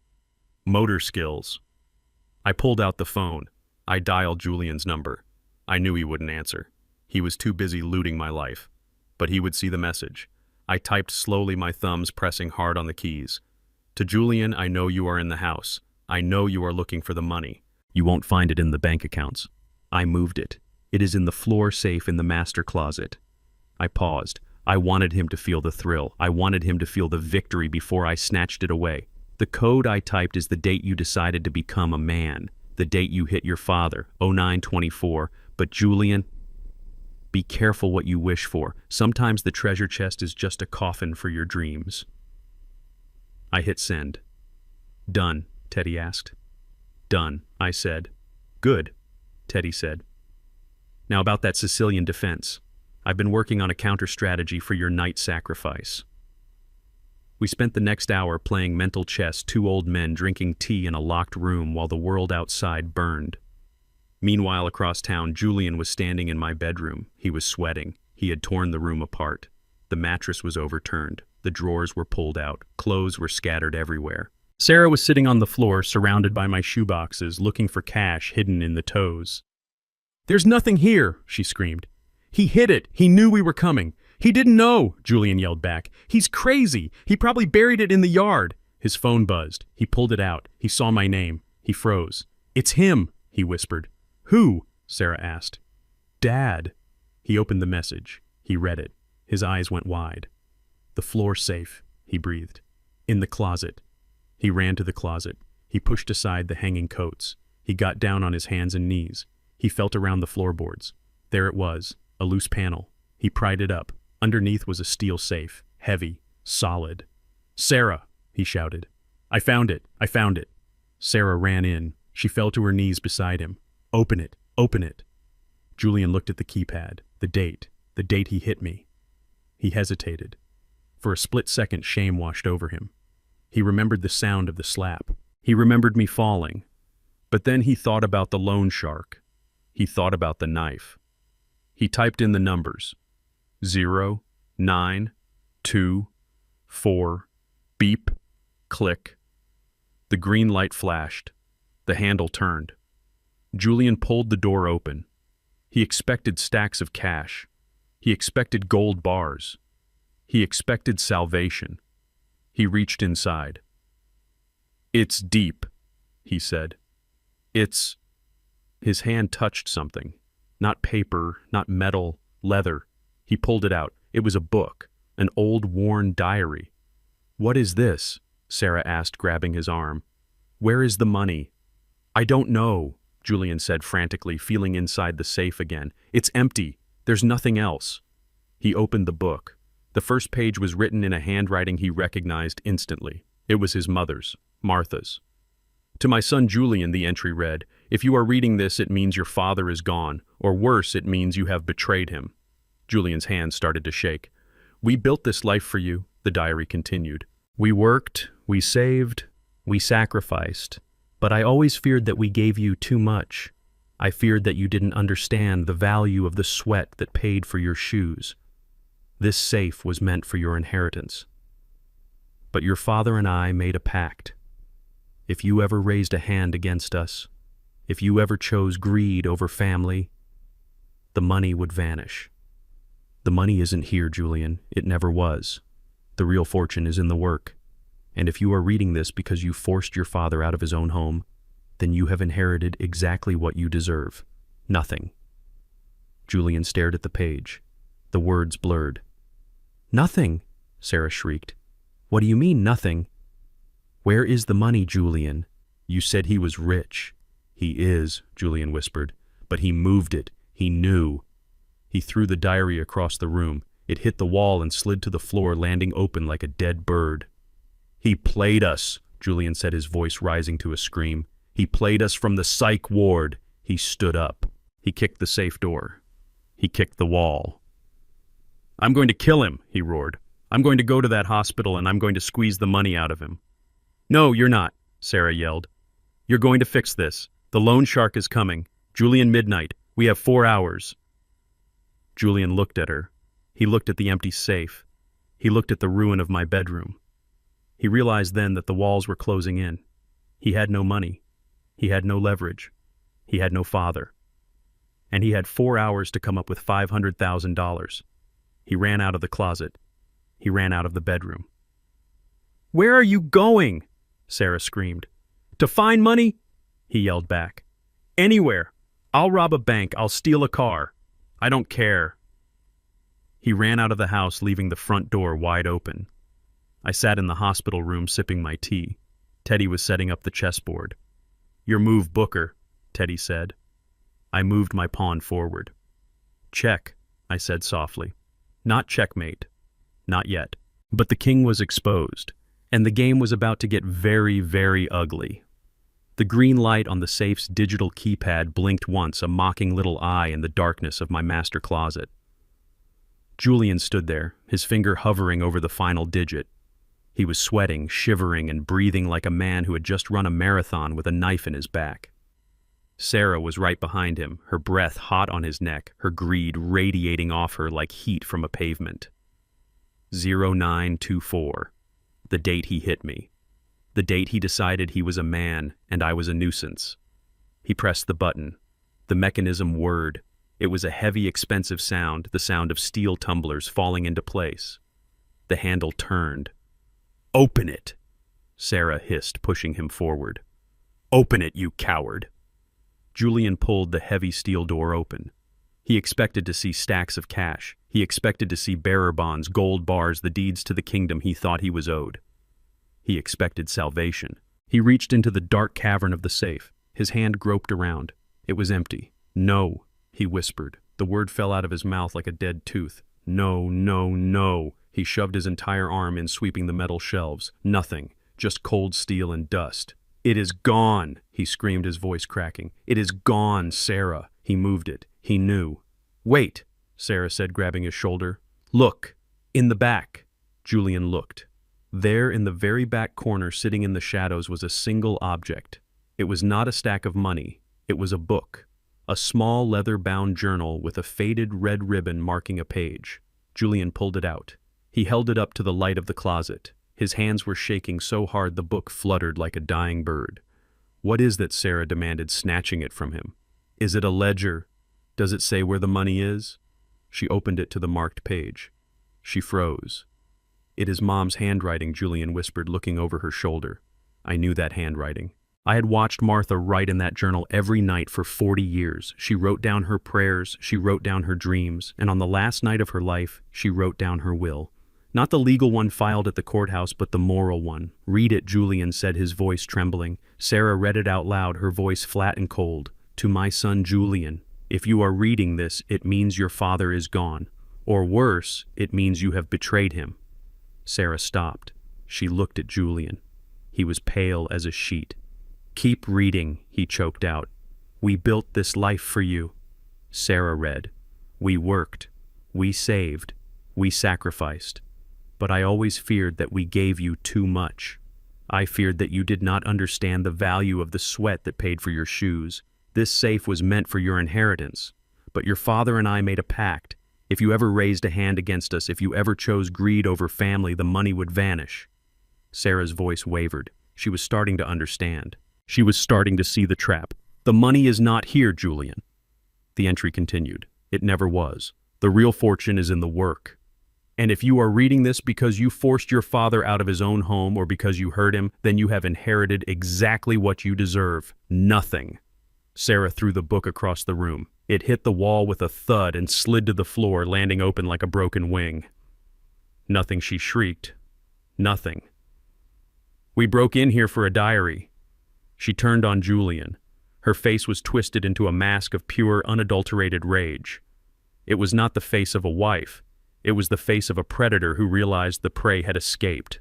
motor skills." I pulled out the phone. I dialed Julian's number. I knew he wouldn't answer. He was too busy looting my life. But he would see the message. I typed slowly, my thumbs pressing hard on the keys. To Julian, I know you are in the house. I know you are looking for the money. You won't find it in the bank accounts. I moved it. It is in the floor safe in the master closet. I paused. I wanted him to feel the thrill. I wanted him to feel the victory before I snatched it away. The code I typed is the date you decided to become a man. The date you hit your father, 0924. But Julian, be careful what you wish for. Sometimes the treasure chest is just a coffin for your dreams. I hit send. Done, Teddy asked. Done, I said. Good, Teddy said. Now about that Sicilian defense. I've been working on a counter-strategy for your night sacrifice. We spent the next hour playing mental chess, two old men drinking tea in a locked room while the world outside burned. Meanwhile, across town, Julian was standing in my bedroom. He was sweating. He had torn the room apart. The mattress was overturned. The drawers were pulled out. Clothes were scattered everywhere. Sarah was sitting on the floor, surrounded by my shoeboxes, looking for cash hidden in the toes. "There's nothing here," she screamed. "He hid it. He knew we were coming. He didn't know," Julian yelled back. "He's crazy. He probably buried it in the yard." His phone buzzed. He pulled it out. He saw my name. He froze. "It's him," he whispered. "Who?" Sarah asked. "Dad." He opened the message. He read it. His eyes went wide. "The floor safe," he breathed. "In the closet." He ran to the closet. He pushed aside the hanging coats. He got down on his hands and knees. He felt around the floorboards. There it was, a loose panel. He pried it up. Underneath was a steel safe, heavy, solid. "Sarah," he shouted. "I found it. I found it." Sarah ran in. She fell to her knees beside him. "Open it. Open it." Julian looked at the keypad. The date he hit me. He hesitated. For a split second, shame washed over him. He remembered the sound of the slap. He remembered me falling. But then he thought about the loan shark. He thought about the knife. He typed in the numbers. 0, 9, 2, 4, beep, click. The green light flashed. The handle turned. Julian pulled the door open. He expected stacks of cash. He expected gold bars. He expected salvation. He reached inside. "It's deep," he said. "It's..." His hand touched something. Not paper, not metal, leather. He pulled it out. It was a book, an old, worn diary. "What is this?" Sarah asked, grabbing his arm. "Where is the money?" "I don't know," Julian said frantically, feeling inside the safe again. "It's empty. There's nothing else." He opened the book. The first page was written in a handwriting he recognized instantly. It was his mother's, Martha's. "To my son Julian," the entry read, "if you are reading this, it means your father is gone, or worse, it means you have betrayed him." Julian's hands started to shake. "We built this life for you," the diary continued. "We worked, we saved, we sacrificed. But I always feared that we gave you too much. I feared that you didn't understand the value of the sweat that paid for your shoes. This safe was meant for your inheritance. But your father and I made a pact. If you ever raised a hand against us, if you ever chose greed over family, the money would vanish. The money isn't here, Julian. It never was. The real fortune is in the work. And if you are reading this because you forced your father out of his own home, then you have inherited exactly what you deserve. Nothing." Julian stared at the page. The words blurred. "Nothing," Sarah shrieked. "What do you mean, nothing?" "Where is the money, Julian? You said he was rich." "He is," Julian whispered. "But he moved it. He knew." He threw the diary across the room. It hit the wall and slid to the floor, landing open like a dead bird. "He played us," Julian said, his voice rising to a scream. "He played us from the psych ward." He stood up. He kicked the safe door. He kicked the wall. "I'm going to kill him," he roared. "I'm going to go to that hospital and I'm going to squeeze the money out of him." "No, you're not," Sarah yelled. "You're going to fix this. The loan shark is coming. Julian, midnight. We have 4 hours." Julian looked at her. He looked at the empty safe. He looked at the ruin of my bedroom. He realized then that the walls were closing in. He had no money. He had no leverage. He had no father. and he had 4 hours to come up with $500,000. He ran out of the closet. He ran out of the bedroom. "Where are you going?" Sarah screamed. "To find money?" He yelled back. "Anywhere. I'll rob a bank. I'll steal a car. I don't care." He ran out of the house, leaving the front door wide open. I sat in the hospital room sipping my tea. Teddy was setting up the chessboard. "Your move, Booker," Teddy said. I moved my pawn forward. "Check," I said softly. Not checkmate. Not yet. But the king was exposed, and the game was about to get very, very ugly. The green light on the safe's digital keypad blinked once, a mocking little eye in the darkness of my master closet. Julian stood there, his finger hovering over the final digit. He was sweating, shivering, and breathing like a man who had just run a marathon with a knife in his back. Sarah was right behind him, her breath hot on his neck, her greed radiating off her like heat from a pavement. 0924. The date he hit me. The date he decided he was a man and I was a nuisance. He pressed the button. The mechanism whirred. It was a heavy, expensive sound, the sound of steel tumblers falling into place. The handle turned. "Open it," Sarah hissed, pushing him forward. "Open it, you coward." Julian pulled the heavy steel door open. He expected to see stacks of cash. He expected to see bearer bonds, gold bars, the deeds to the kingdom he thought he was owed. He expected salvation. He reached into the dark cavern of the safe. His hand groped around. It was empty. "No," he whispered. The word fell out of his mouth like a dead tooth. "No, no, no." He shoved his entire arm in, sweeping the metal shelves. Nothing. Just cold steel and dust. "It is gone," he screamed, his voice cracking. "It is gone, Sarah." He moved it. He knew. "Wait," Sarah said, grabbing his shoulder. "Look. In the back." Julian looked. There in the very back corner, sitting in the shadows, was a single object. It was not a stack of money. It was a book. A small leather-bound journal with a faded red ribbon marking a page. Julian pulled it out. He held it up to the light of the closet. His hands were shaking so hard the book fluttered like a dying bird. "What is that?" Sarah demanded, snatching it from him. "Is it a ledger? Does it say where the money is?" She opened it to the marked page. She froze. "It is Mom's handwriting," Julian whispered, looking over her shoulder. I knew that handwriting. I had watched Martha write in that journal every night for 40 years. She wrote down her prayers, she wrote down her dreams, and on the last night of her life, she wrote down her will. Not the legal one filed at the courthouse, but the moral one. "Read it," Julian said, his voice trembling. Sarah read it out loud, her voice flat and cold. "To my son Julian, if you are reading this, it means your father is gone. Or worse, it means you have betrayed him." Sarah stopped. She looked at Julian. He was pale as a sheet. "Keep reading," he choked out. "We built this life for you." Sarah read. "We worked. We saved. We sacrificed. But I always feared that we gave you too much. I feared that you did not understand the value of the sweat that paid for your shoes. This safe was meant for your inheritance. But your father and I made a pact. If you ever raised a hand against us, if you ever chose greed over family, the money would vanish." Sarah's voice wavered. She was starting to understand. She was starting to see the trap. "The money is not here, Julian." The entry continued. "It never was. The real fortune is in the work. And if you are reading this because you forced your father out of his own home or because you hurt him, then you have inherited exactly what you deserve. Nothing." Sarah threw the book across the room. It hit the wall with a thud and slid to the floor, landing open like a broken wing. "Nothing," she shrieked. "Nothing. We broke in here for a diary." She turned on Julian. Her face was twisted into a mask of pure, unadulterated rage. It was not the face of a wife. It was the face of a predator who realized the prey had escaped.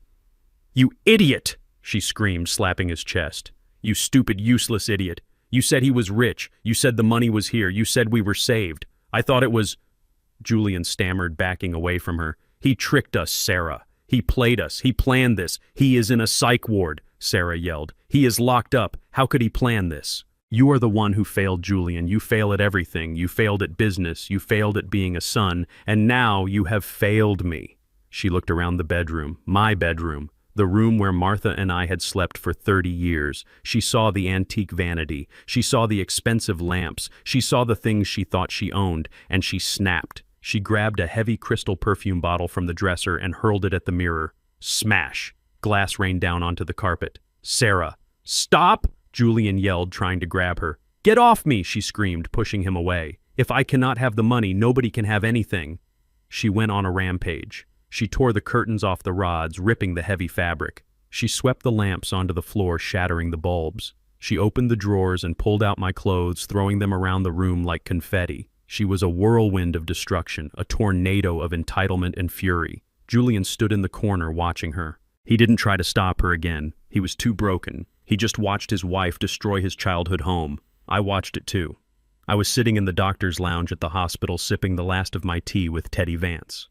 "You idiot!" she screamed, slapping his chest. "You stupid, useless idiot. You said he was rich. You said the money was here. You said we were saved. I thought it was—" Julian stammered, backing away from her. "He tricked us, Sarah. He played us. He planned this. He is in a psych ward," Sarah yelled. "He is locked up. How could he plan this?" "You are the one who failed, Julian. You fail at everything. You failed at business. You failed at being a son. And now you have failed me." She looked around the bedroom, my bedroom, The room where Martha and I had slept for 30 years. She saw the antique vanity. She saw the expensive lamps. She saw the things she thought she owned, and she snapped. She grabbed a heavy crystal perfume bottle from the dresser and hurled it at the mirror. Smash! Glass rained down onto the carpet. "Sarah, stop!" Julian yelled, trying to grab her. "Get off me!" she screamed, pushing him away. "If I cannot have the money, nobody can have anything." She went on a rampage. She tore the curtains off the rods, ripping the heavy fabric. She swept the lamps onto the floor, shattering the bulbs. She opened the drawers and pulled out my clothes, throwing them around the room like confetti. She was a whirlwind of destruction, a tornado of entitlement and fury. Julian stood in the corner watching her. He didn't try to stop her again. He was too broken. He just watched his wife destroy his childhood home. I watched it too. I was sitting in the doctor's lounge at the hospital sipping the last of my tea with Teddy Vance.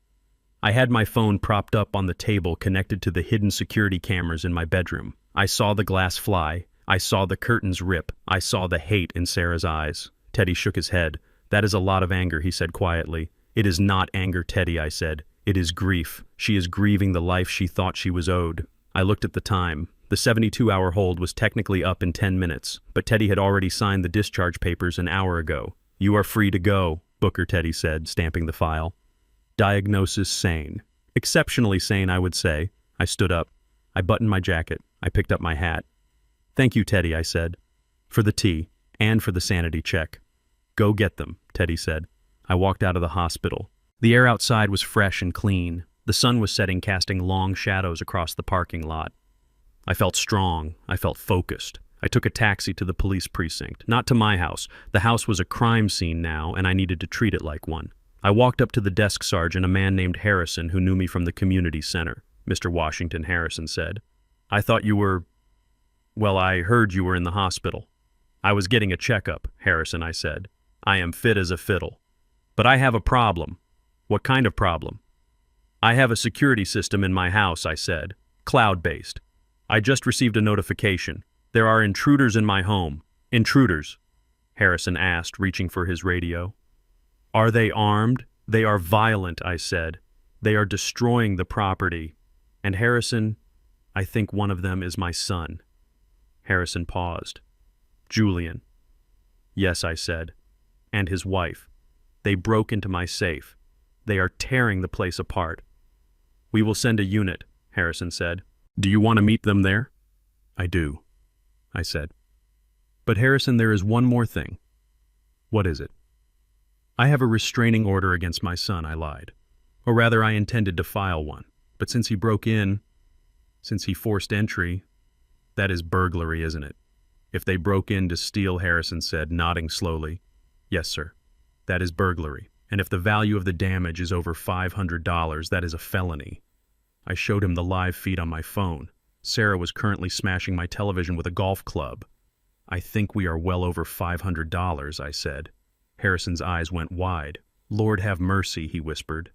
I had my phone propped up on the table connected to the hidden security cameras in my bedroom. I saw the glass fly. I saw the curtains rip. I saw the hate in Sarah's eyes. Teddy shook his head. "That is a lot of anger," he said quietly. "It is not anger, Teddy," I said. "It is grief. She is grieving the life she thought she was owed." I looked at the time. The 72-hour hold was technically up in 10 minutes, but Teddy had already signed the discharge papers an hour ago. "You are free to go," Booker, Teddy said, stamping the file. Diagnosis sane. Exceptionally sane, I would say. I stood up. I buttoned my jacket. I picked up my hat. "Thank you, Teddy," I said. "For the tea, and for the sanity check." "Go get them," Teddy said. I walked out of the hospital. The air outside was fresh and clean. The sun was setting, casting long shadows across the parking lot. I felt strong. I felt focused. I took a taxi to the police precinct. Not to my house. The house was a crime scene now, and I needed to treat it like one. I walked up to the desk sergeant, a man named Harrison, who knew me from the community center. "Mr. Washington," Harrison said. "I thought you were... Well, I heard you were in the hospital." "I was getting a checkup," Harrison, I said. "I am fit as a fiddle. But I have a problem." "What kind of problem?" "I have a security system in my house," I said. "Cloud-based. I just received a notification. There are intruders in my home." "Intruders?" Harrison asked, reaching for his radio. "Are they armed?" "They are violent," I said. "They are destroying the property. And Harrison, I think one of them is my son." Harrison paused. "Julian." "Yes," I said. "And his wife. They broke into my safe. They are tearing the place apart." "We will send a unit," Harrison said. "Do you want to meet them there?" "I do," I said. "But Harrison, there is one more thing." "What is it?" "I have a restraining order against my son," I lied. "Or rather, I intended to file one. But since he broke in, since he forced entry, that is burglary, isn't it?" "If they broke in to steal," Harrison said, nodding slowly. "Yes, sir. That is burglary. And if the value of the damage is over $500, that is a felony." I showed him the live feed on my phone. Sarah was currently smashing my television with a golf club. "I think we are well over $500, I said. Harrison's eyes went wide. "Lord have mercy," he whispered.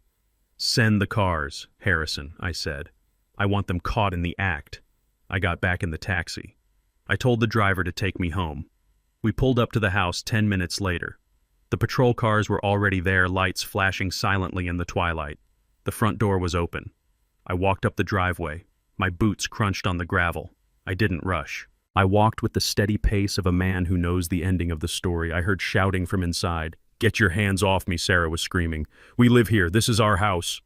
"Send the cars, Harrison," I said. "I want them caught in the act." I got back in the taxi. I told the driver to take me home. We pulled up to the house 10 minutes later. The patrol cars were already there, lights flashing silently in the twilight. The front door was open. I walked up the driveway. My boots crunched on the gravel. I didn't rush. I walked with the steady pace of a man who knows the ending of the story. I heard shouting from inside. "Get your hands off me," Sarah was screaming. "We live here. This is our house."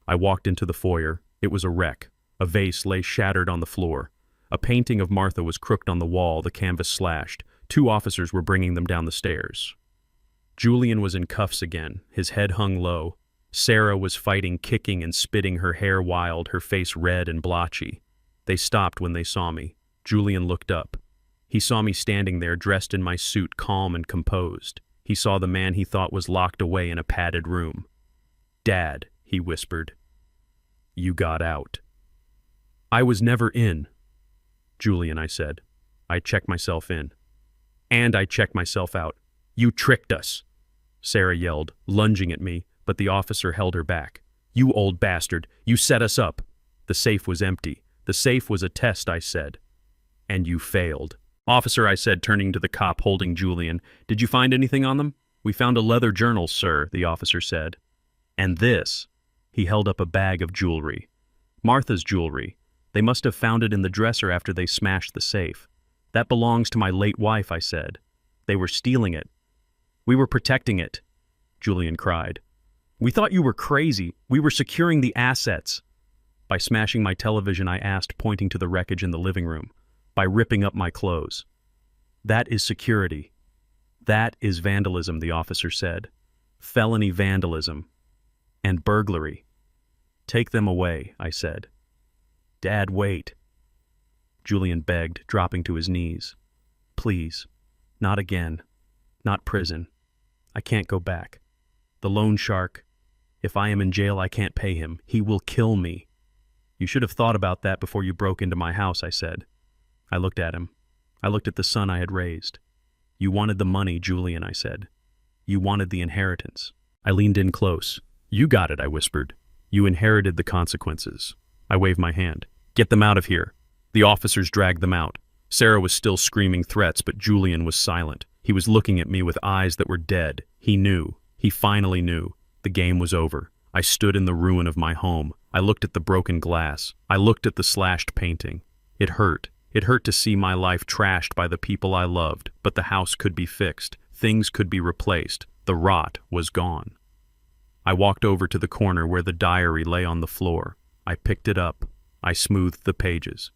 I walked into the foyer. It was a wreck. A vase lay shattered on the floor. A painting of Martha was crooked on the wall, the canvas slashed. 2 officers were bringing them down the stairs. Julian was in cuffs again. His head hung low. Sarah was fighting, kicking and spitting, her hair wild, her face red and blotchy. They stopped when they saw me. Julian looked up. He saw me standing there, dressed in my suit, calm and composed. He saw the man he thought was locked away in a padded room. "Dad," he whispered. "You got out." "I was never in." "Julian," I said. "I checked myself in. And I checked myself out." "You tricked us," Sarah yelled, lunging at me, but the officer held her back. "You old bastard, you set us up." The safe was empty. "The safe was a test," I said. "And you failed." "Officer," I said, turning to the cop holding Julian, "did you find anything on them?" "We found a leather journal, sir," the officer said. "And this." He held up a bag of jewelry. "Martha's jewelry. They must have found it in the dresser after they smashed the safe. That belongs to my late wife, I said. They were stealing it. We were protecting it, Julian cried. We thought you were crazy. We were securing the assets. By smashing my television, I asked, pointing to the wreckage in the living room. By ripping up my clothes. That is security. That is vandalism, the officer said. Felony vandalism. And burglary. Take them away, I said. Dad, wait. Julian begged, dropping to his knees. Please. Not again. Not prison. I can't go back. The loan shark. If I am in jail, I can't pay him. He will kill me. You should have thought about that before you broke into my house, I said. I looked at him. I looked at the son I had raised. You wanted the money, Julian, I said. You wanted the inheritance. I leaned in close. You got it, I whispered. You inherited the consequences. I waved my hand. Get them out of here. The officers dragged them out. Sarah was still screaming threats, but Julian was silent. He was looking at me with eyes that were dead. He knew. He finally knew. The game was over. I stood in the ruin of my home. I looked at the broken glass. I looked at the slashed painting. It hurt. It hurt to see my life trashed by the people I loved, but the house could be fixed. Things could be replaced. The rot was gone. I walked over to the corner where the diary lay on the floor. I picked it up. I smoothed the pages.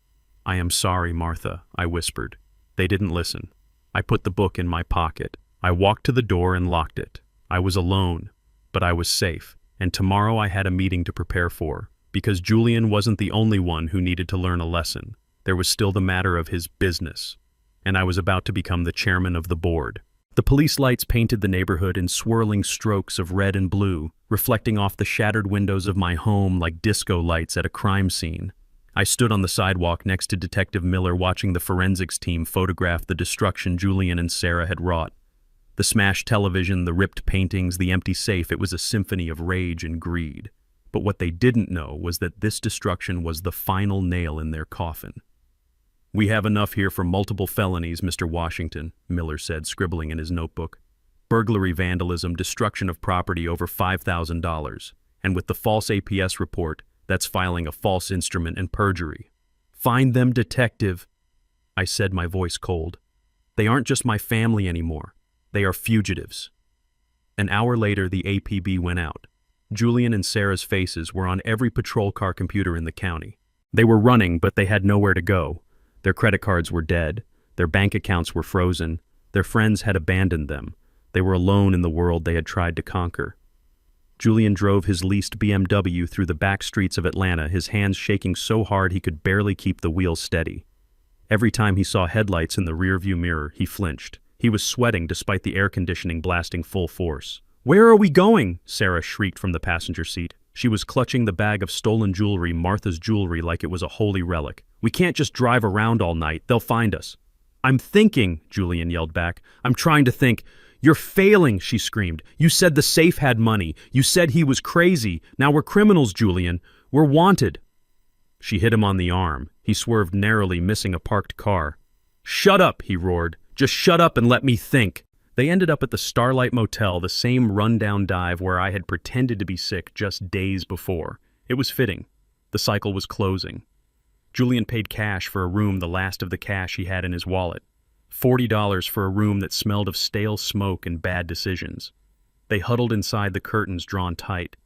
I am sorry, Martha, I whispered. They didn't listen. I put the book in my pocket. I walked to the door and locked it. I was alone, but I was safe, and tomorrow I had a meeting to prepare for, because Julian wasn't the only one who needed to learn a lesson. There was still the matter of his business, and I was about to become the chairman of the board. The police lights painted the neighborhood in swirling strokes of red and blue, reflecting off the shattered windows of my home like disco lights at a crime scene. I stood on the sidewalk next to Detective Miller watching the forensics team photograph the destruction Julian and Sarah had wrought. The smashed television, the ripped paintings, the empty safe, it was a symphony of rage and greed. But what they didn't know was that this destruction was the final nail in their coffin. We have enough here for multiple felonies, Mr. Washington, Miller said, scribbling in his notebook. Burglary, vandalism, destruction of property over $5,000. And with the false APS report, that's filing a false instrument and perjury. Find them, detective, I said, my voice cold. They aren't just my family anymore. They are fugitives. An hour later, the APB went out. Julian and Sarah's faces were on every patrol car computer in the county. They were running, but they had nowhere to go. Their credit cards were dead. Their bank accounts were frozen. Their friends had abandoned them. They were alone in the world they had tried to conquer. Julian drove his leased BMW through the back streets of Atlanta, his hands shaking so hard he could barely keep the wheel steady. Every time he saw headlights in the rearview mirror, he flinched. He was sweating despite the air conditioning blasting full force. "Where are we going?" Sarah shrieked from the passenger seat. She was clutching the bag of stolen jewelry, Martha's jewelry, like it was a holy relic. "We can't just drive around all night. They'll find us." "I'm thinking," Julian yelled back. "I'm trying to think." "You're failing," she screamed. "You said the safe had money. You said he was crazy. Now we're criminals, Julian. We're wanted." She hit him on the arm. He swerved narrowly, missing a parked car. "Shut up," he roared. "Just shut up and let me think." They ended up at the Starlight Motel, the same rundown dive where I had pretended to be sick just days before. It was fitting. The cycle was closing. Julian paid cash for a room, the last of the cash he had in his wallet. $40 for a room that smelled of stale smoke and bad decisions. They huddled inside, the curtains drawn tight.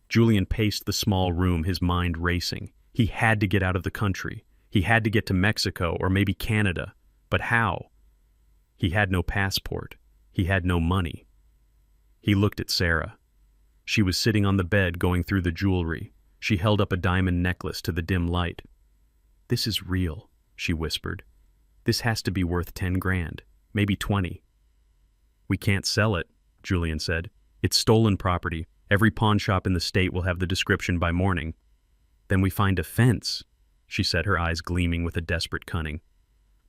Julian paced the small room, his mind racing. He had to get out of the country. He had to get to Mexico or maybe Canada. But how? He had no passport. He had no money. He looked at Sarah. She was sitting on the bed going through the jewelry. She held up a diamond necklace to the dim light. "This is real," she whispered. "This has to be worth 10 grand, maybe 20. "We can't sell it," Julian said. "It's stolen property. Every pawn shop in the state will have the description by morning." "Then we find a fence," she said, her eyes gleaming with a desperate cunning.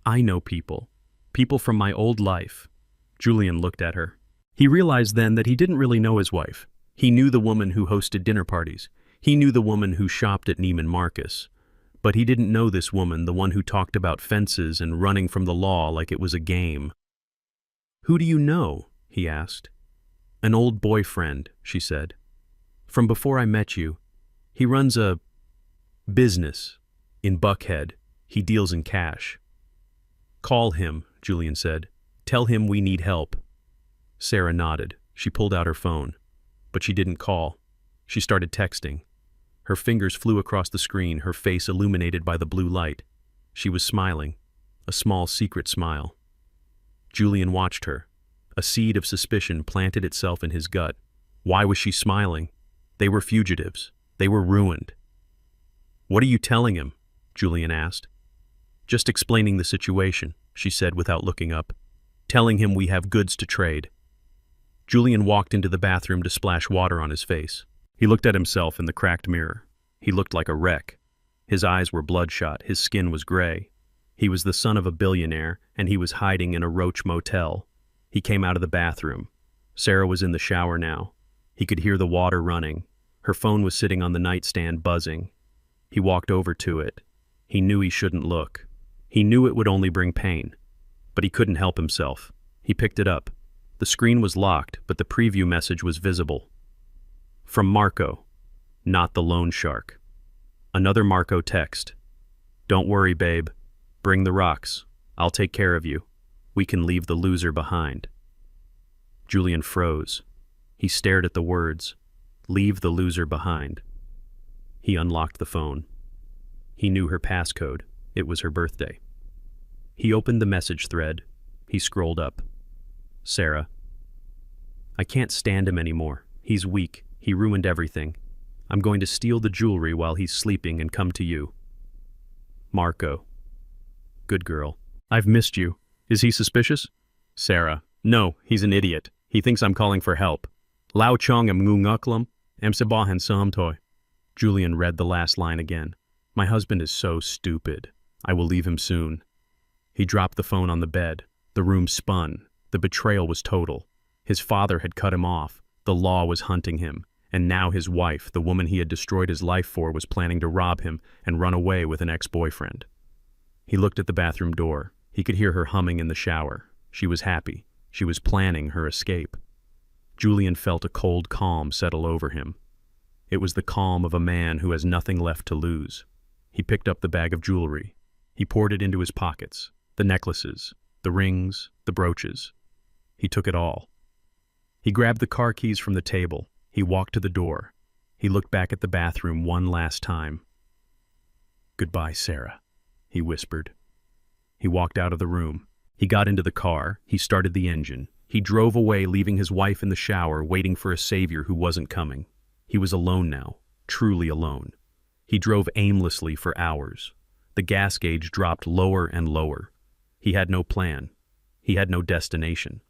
"I know people. People from my old life." Julian looked at her. He realized then that he didn't really know his wife. He knew the woman who hosted dinner parties. He knew the woman who shopped at Neiman Marcus. But he didn't know this woman, the one who talked about fences and running from the law like it was a game. "Who do you know?" he asked. "An old boyfriend," she said. "From before I met you. He runs a business. In Buckhead. He deals in cash. Call him, Julian said. Tell him we need help. Sarah nodded. She pulled out her phone. But she didn't call. She started texting. Her fingers flew across the screen, her face illuminated by the blue light. She was smiling, a small secret smile. Julian watched her. A seed of suspicion planted itself in his gut. Why was she smiling? They were fugitives. They were ruined. What are you telling him? Julian asked. Just explaining the situation, she said without looking up. Telling him we have goods to trade. Julian walked into the bathroom to splash water on his face. He looked at himself in the cracked mirror. He looked like a wreck. His eyes were bloodshot, his skin was gray. He was the son of a billionaire, and he was hiding in a roach motel. He came out of the bathroom. Sarah was in the shower now. He could hear the water running. Her phone was sitting on the nightstand buzzing. He walked over to it. He knew he shouldn't look. He knew it would only bring pain. But he couldn't help himself. He picked it up. The screen was locked, but the preview message was visible. From Marco, not the loan shark. Another Marco text. Don't worry, babe. Bring the rocks. I'll take care of you. We can leave the loser behind. Julian froze. He stared at the words. Leave the loser behind. He unlocked the phone. He knew her passcode. It was her birthday. He opened the message thread. He scrolled up. Sarah. I can't stand him anymore. He's weak. He ruined everything. I'm going to steal the jewelry while he's sleeping and come to you. Marco. Good girl. I've missed you. Is he suspicious? Sarah. No, he's an idiot. He thinks I'm calling for help. Lao Chong am ngunguklam, am sebahan samtoy. Julian read the last line again. My husband is so stupid. I will leave him soon. He dropped the phone on the bed. The room spun. The betrayal was total. His father had cut him off. The law was hunting him. And now his wife, the woman he had destroyed his life for, was planning to rob him and run away with an ex-boyfriend. He looked at the bathroom door. He could hear her humming in the shower. She was happy. She was planning her escape. Julian felt a cold calm settle over him. It was the calm of a man who has nothing left to lose. He picked up the bag of jewelry. He poured it into his pockets. The necklaces, the rings, the brooches. He took it all. He grabbed the car keys from the table. He walked to the door. He looked back at the bathroom one last time. Goodbye, Sarah, he whispered. He walked out of the room. He got into the car. He started the engine. He drove away, leaving his wife in the shower, waiting for a savior who wasn't coming. He was alone now, truly alone. He drove aimlessly for hours. The gas gauge dropped lower and lower. He had no plan. He had no destination.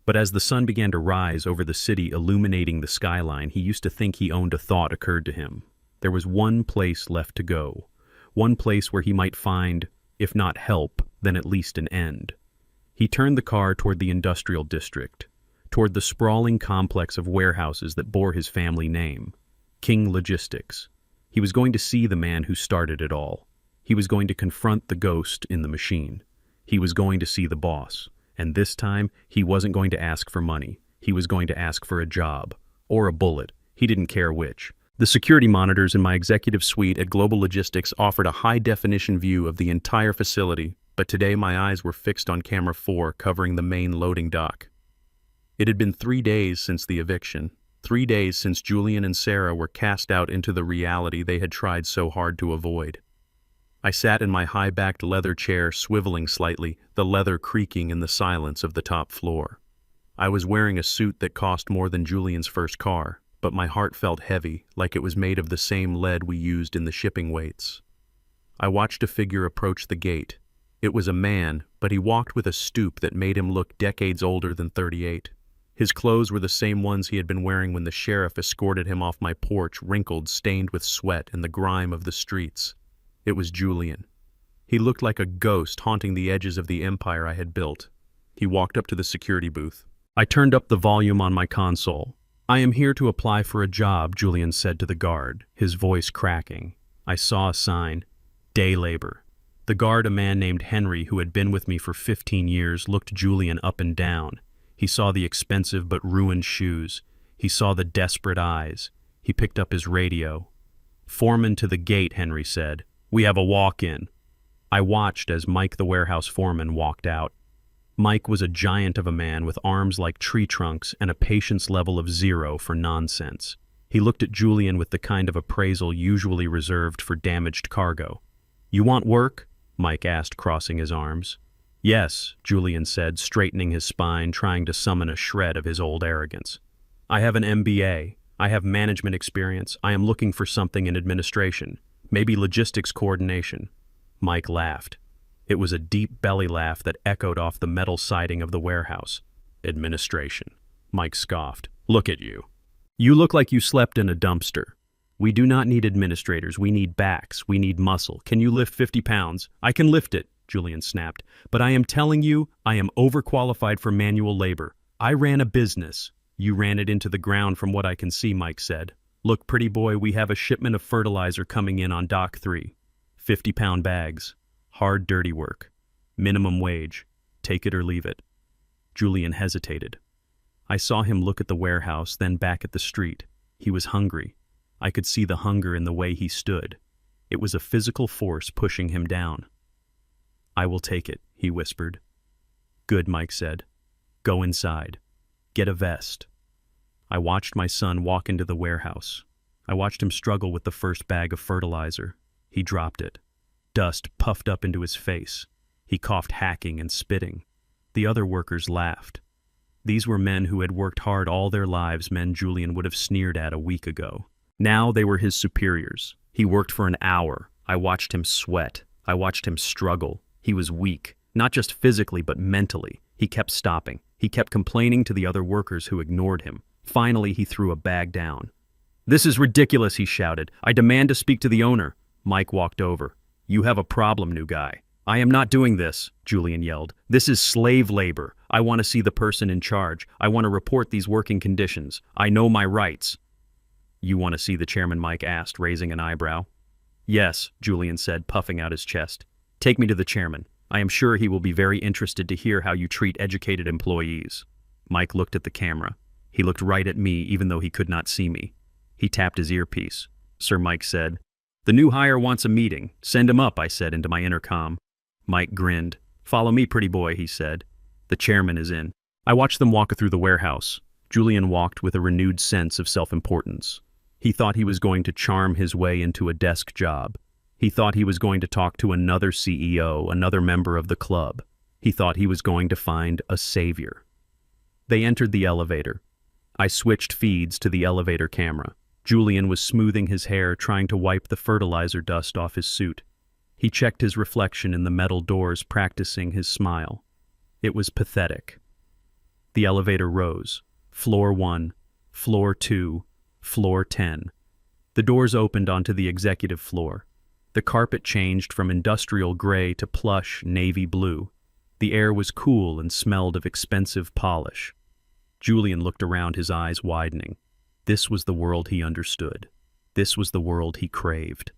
But as the sun began to rise over the city, illuminating the skyline, he used to think he owned a thought occurred to him. There was one place left to go. One place where he might find, if not help, then at least an end. He turned the car toward the industrial district, toward the sprawling complex of warehouses that bore his family name, King Logistics. He was going to see the man who started it all. He was going to confront the ghost in the machine. He was going to see the boss. And this time, he wasn't going to ask for money. He was going to ask for a job. Or a bullet. He didn't care which. The security monitors in my executive suite at Global Logistics offered a high-definition view of the entire facility, but today my eyes were fixed on camera 4 covering the main loading dock. It had been 3 days since the eviction. 3 days since Julian and Sarah were cast out into the reality they had tried so hard to avoid. I sat in my high-backed leather chair, swiveling slightly, the leather creaking in the silence of the top floor. I was wearing a suit that cost more than Julian's first car, but my heart felt heavy, like it was made of the same lead we used in the shipping weights. I watched a figure approach the gate. It was a man, but he walked with a stoop that made him look decades older than 38. His clothes were the same ones he had been wearing when the sheriff escorted him off my porch, wrinkled, stained with sweat and the grime of the streets. It was Julian. He looked like a ghost haunting the edges of the empire I had built. He walked up to the security booth. I turned up the volume on my console. I am here to apply for a job, Julian said to the guard, his voice cracking. I saw a sign, day labor. The guard, a man named Henry, who had been with me for 15 years, looked Julian up and down. He saw the expensive but ruined shoes. He saw the desperate eyes. He picked up his radio. Foreman to the gate, Henry said. We have a walk-in." I watched as Mike the warehouse foreman walked out. Mike was a giant of a man with arms like tree trunks and a patience level of 0 for nonsense. He looked at Julian with the kind of appraisal usually reserved for damaged cargo. "You want work?" Mike asked, crossing his arms. "Yes," Julian said, straightening his spine, trying to summon a shred of his old arrogance. "I have an MBA. I have management experience. I am looking for something in administration. Maybe logistics coordination." Mike laughed. It was a deep belly laugh that echoed off the metal siding of the warehouse. "Administration," Mike scoffed. "Look at you. You look like you slept in a dumpster. We do not need administrators. We need backs. We need muscle. Can you lift 50 pounds? I can lift it," Julian snapped. "But I am telling you, I am overqualified for manual labor. I ran a business." "You ran it into the ground from what I can see," Mike said. "Look, pretty boy, we have a shipment of fertilizer coming in on Dock 3. 50-pound bags. Hard, dirty work. Minimum wage. Take it or leave it." Julian hesitated. I saw him look at the warehouse, then back at the street. He was hungry. I could see the hunger in the way he stood. It was a physical force pushing him down. "I will take it," he whispered. "Good," Mike said. "Go inside. Get a vest." I watched my son walk into the warehouse. I watched him struggle with the first bag of fertilizer. He dropped it. Dust puffed up into his face. He coughed, hacking and spitting. The other workers laughed. These were men who had worked hard all their lives, men Julian would have sneered at a week ago. Now they were his superiors. He worked for an hour. I watched him sweat. I watched him struggle. He was weak, not just physically but mentally. He kept stopping. He kept complaining to the other workers who ignored him. Finally, he threw a bag down. "This is ridiculous," he shouted. "I demand to speak to the owner." Mike walked over. "You have a problem, new guy." "I am not doing this," Julian yelled. "This is slave labor. I want to see the person in charge. I want to report these working conditions. I know my rights." "You want to see the chairman?" Mike asked, raising an eyebrow. "Yes," Julian said, puffing out his chest. "Take me to the chairman. I am sure he will be very interested to hear how you treat educated employees." Mike looked at the camera. He looked right at me, even though he could not see me. He tapped his earpiece. "Sir," Mike said. "The new hire wants a meeting. Send him up," I said into my intercom. Mike grinned. "Follow me, pretty boy," he said. "The chairman is in." I watched them walk through the warehouse. Julian walked with a renewed sense of self-importance. He thought he was going to charm his way into a desk job. He thought he was going to talk to another CEO, another member of the club. He thought he was going to find a savior. They entered the elevator. I switched feeds to the elevator camera. Julian was smoothing his hair, trying to wipe the fertilizer dust off his suit. He checked his reflection in the metal doors, practicing his smile. It was pathetic. The elevator rose. Floor 1, floor 2, floor 10. The doors opened onto the executive floor. The carpet changed from industrial gray to plush navy blue. The air was cool and smelled of expensive polish. Julian looked around, his eyes widening. This was the world he understood. This was the world he craved.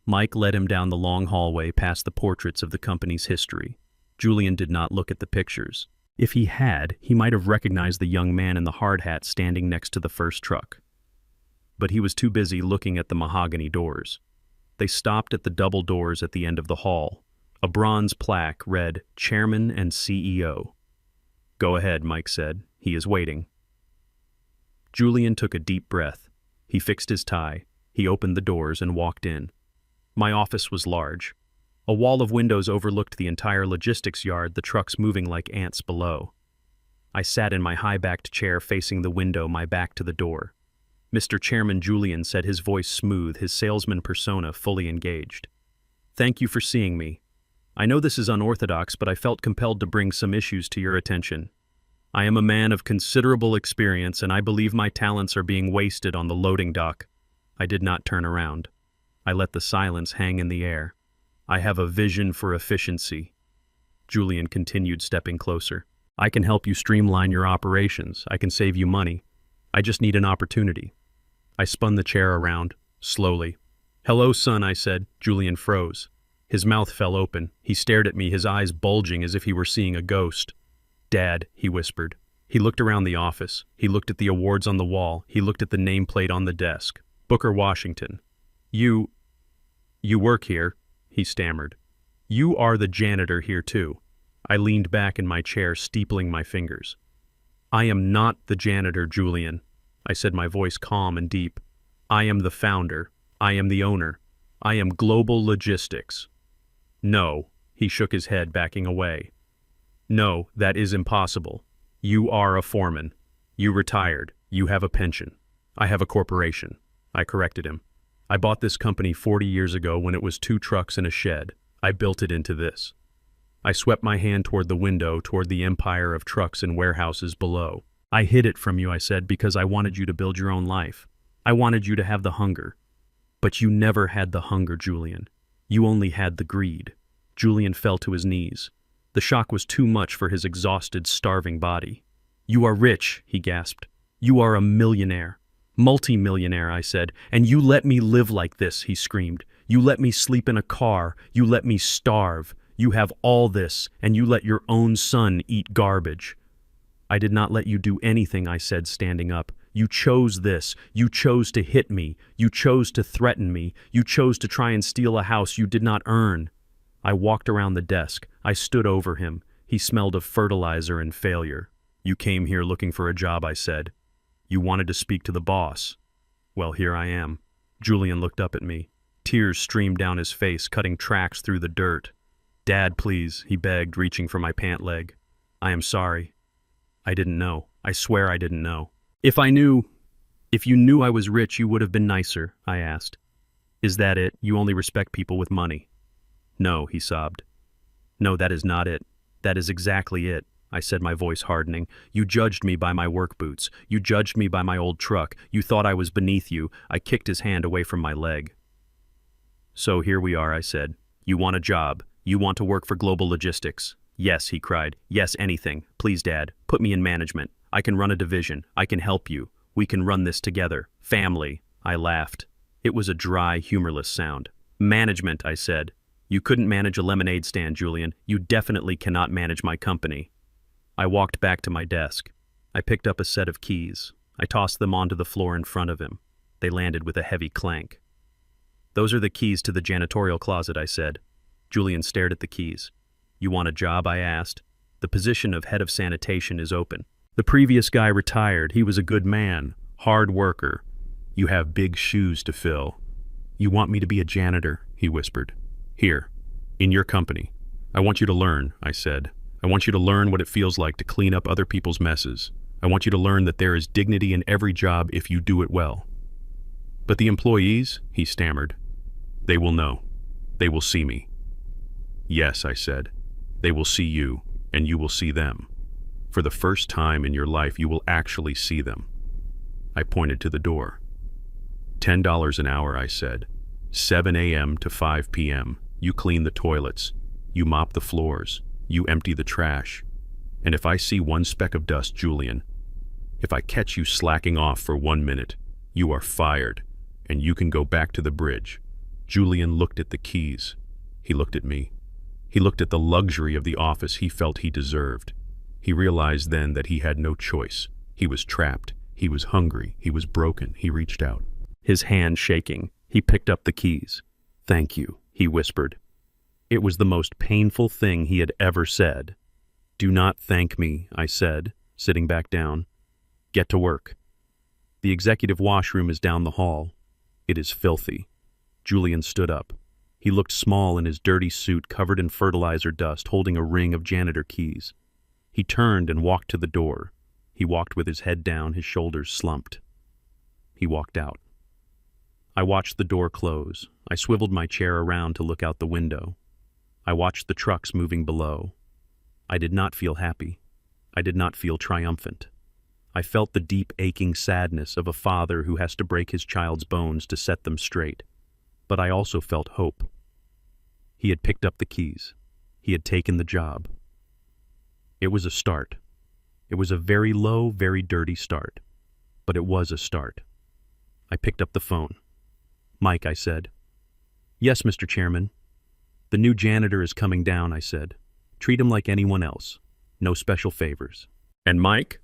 Mike led him down the long hallway past the portraits of the company's history. Julian did not look at the pictures. If he had, he might have recognized the young man in the hard hat standing next to the first truck. But he was too busy looking at the mahogany doors. They stopped at the double doors at the end of the hall. A bronze plaque read, "Chairman and CEO." "Go ahead," Mike said. "He is waiting." Julian took a deep breath. He fixed his tie. He opened the doors and walked in. My office was large. A wall of windows overlooked the entire logistics yard, the trucks moving like ants below. I sat in my high-backed chair facing the window, my back to the door. "Mr. Chairman," Julian said, his voice smooth, his salesman persona fully engaged. "Thank you for seeing me. I know this is unorthodox, but I felt compelled to bring some issues to your attention. I am a man of considerable experience, and I believe my talents are being wasted on the loading dock." I did not turn around. I let the silence hang in the air. "I have a vision for efficiency." Julian continued, stepping closer. "I can help you streamline your operations. I can save you money. I just need an opportunity." I spun the chair around, slowly. "Hello, son," I said. Julian froze. His mouth fell open. He stared at me, his eyes bulging as if he were seeing a ghost. "Dad," he whispered. He looked around the office. He looked at the awards on the wall. He looked at the nameplate on the desk. "Booker Washington. You..." You work here, he stammered. You are the janitor here too. I leaned back in my chair, steepling my fingers. I am not the janitor, Julian, I said, my voice calm and deep. I am the founder. I am the owner. I am Global Logistics. No, he shook his head, backing away. No, that is impossible. You are a foreman. You retired. You have a pension. I have a corporation. I corrected him. I bought this company 40 years ago when it was 2 trucks and a shed. I built it into this. I swept my hand toward the window, toward the empire of trucks and warehouses below. I hid it from you, I said, because I wanted you to build your own life. I wanted you to have the hunger. But you never had the hunger, Julian. You only had the greed. Julian fell to his knees. The shock was too much for his exhausted, starving body. You are rich, he gasped. You are a millionaire. Multi-millionaire, I said. And you let me live like this, he screamed. You let me sleep in a car. You let me starve. You have all this, and you let your own son eat garbage. I did not let you do anything, I said, standing up. You chose this. You chose to hit me. You chose to threaten me. You chose to try and steal a house you did not earn. I walked around the desk. I stood over him. He smelled of fertilizer and failure. You came here looking for a job, I said. You wanted to speak to the boss. Well, here I am. Julian looked up at me. Tears streamed down his face, cutting tracks through the dirt. Dad, please, he begged, reaching for my pant leg. I am sorry. I didn't know. I swear I didn't know. If you knew I was rich, you would have been nicer, I asked. Is that it? You only respect people with money? No, he sobbed. No, that is not it. That is exactly it, I said, my voice hardening. You judged me by my work boots. You judged me by my old truck. You thought I was beneath you. I kicked his hand away from my leg. So here we are, I said. You want a job. You want to work for Global Logistics. Yes, he cried. Yes, anything. Please, Dad, put me in management. I can run a division. I can help you. We can run this together. Family. I laughed. It was a dry, humorless sound. Management, I said. You couldn't manage a lemonade stand, Julian. You definitely cannot manage my company. I walked back to my desk. I picked up a set of keys. I tossed them onto the floor in front of him. They landed with a heavy clank. Those are the keys to the janitorial closet, I said. Julian stared at the keys. You want a job, I asked. The position of head of sanitation is open. The previous guy retired. He was a good man, hard worker. You have big shoes to fill. You want me to be a janitor, he whispered. Here, in your company. I want you to learn, I said. I want you to learn what it feels like to clean up other people's messes. I want you to learn that there is dignity in every job if you do it well. But the employees, he stammered. They will know. They will see me. Yes, I said. They will see you, and you will see them. For the first time in your life, you will actually see them. I pointed to the door. $10 an hour, I said. 7 a.m. to 5 p.m. You clean the toilets. You mop the floors. You empty the trash. And if I see one speck of dust, Julian, if I catch you slacking off for 1 minute, you are fired, and you can go back to the bridge. Julian looked at the keys. He looked at me. He looked at the luxury of the office he felt he deserved. He realized then that he had no choice. He was trapped. He was hungry. He was broken. He reached out. His hand shaking, he picked up the keys. Thank you, he whispered. It was the most painful thing he had ever said. Do not thank me, I said, sitting back down. Get to work. The executive washroom is down the hall. It is filthy. Julian stood up. He looked small in his dirty suit covered in fertilizer dust, holding a ring of janitor keys. He turned and walked to the door. He walked with his head down, his shoulders slumped. He walked out. I watched the door close. I swiveled my chair around to look out the window. I watched the trucks moving below. I did not feel happy. I did not feel triumphant. I felt the deep, aching sadness of a father who has to break his child's bones to set them straight. But I also felt hope. He had picked up the keys. He had taken the job. It was a start. It was a very low, very dirty start. But it was a start. I picked up the phone. Mike, I said. Yes, Mr. Chairman. The new janitor is coming down, I said. Treat him like anyone else. No special favors. And Mike?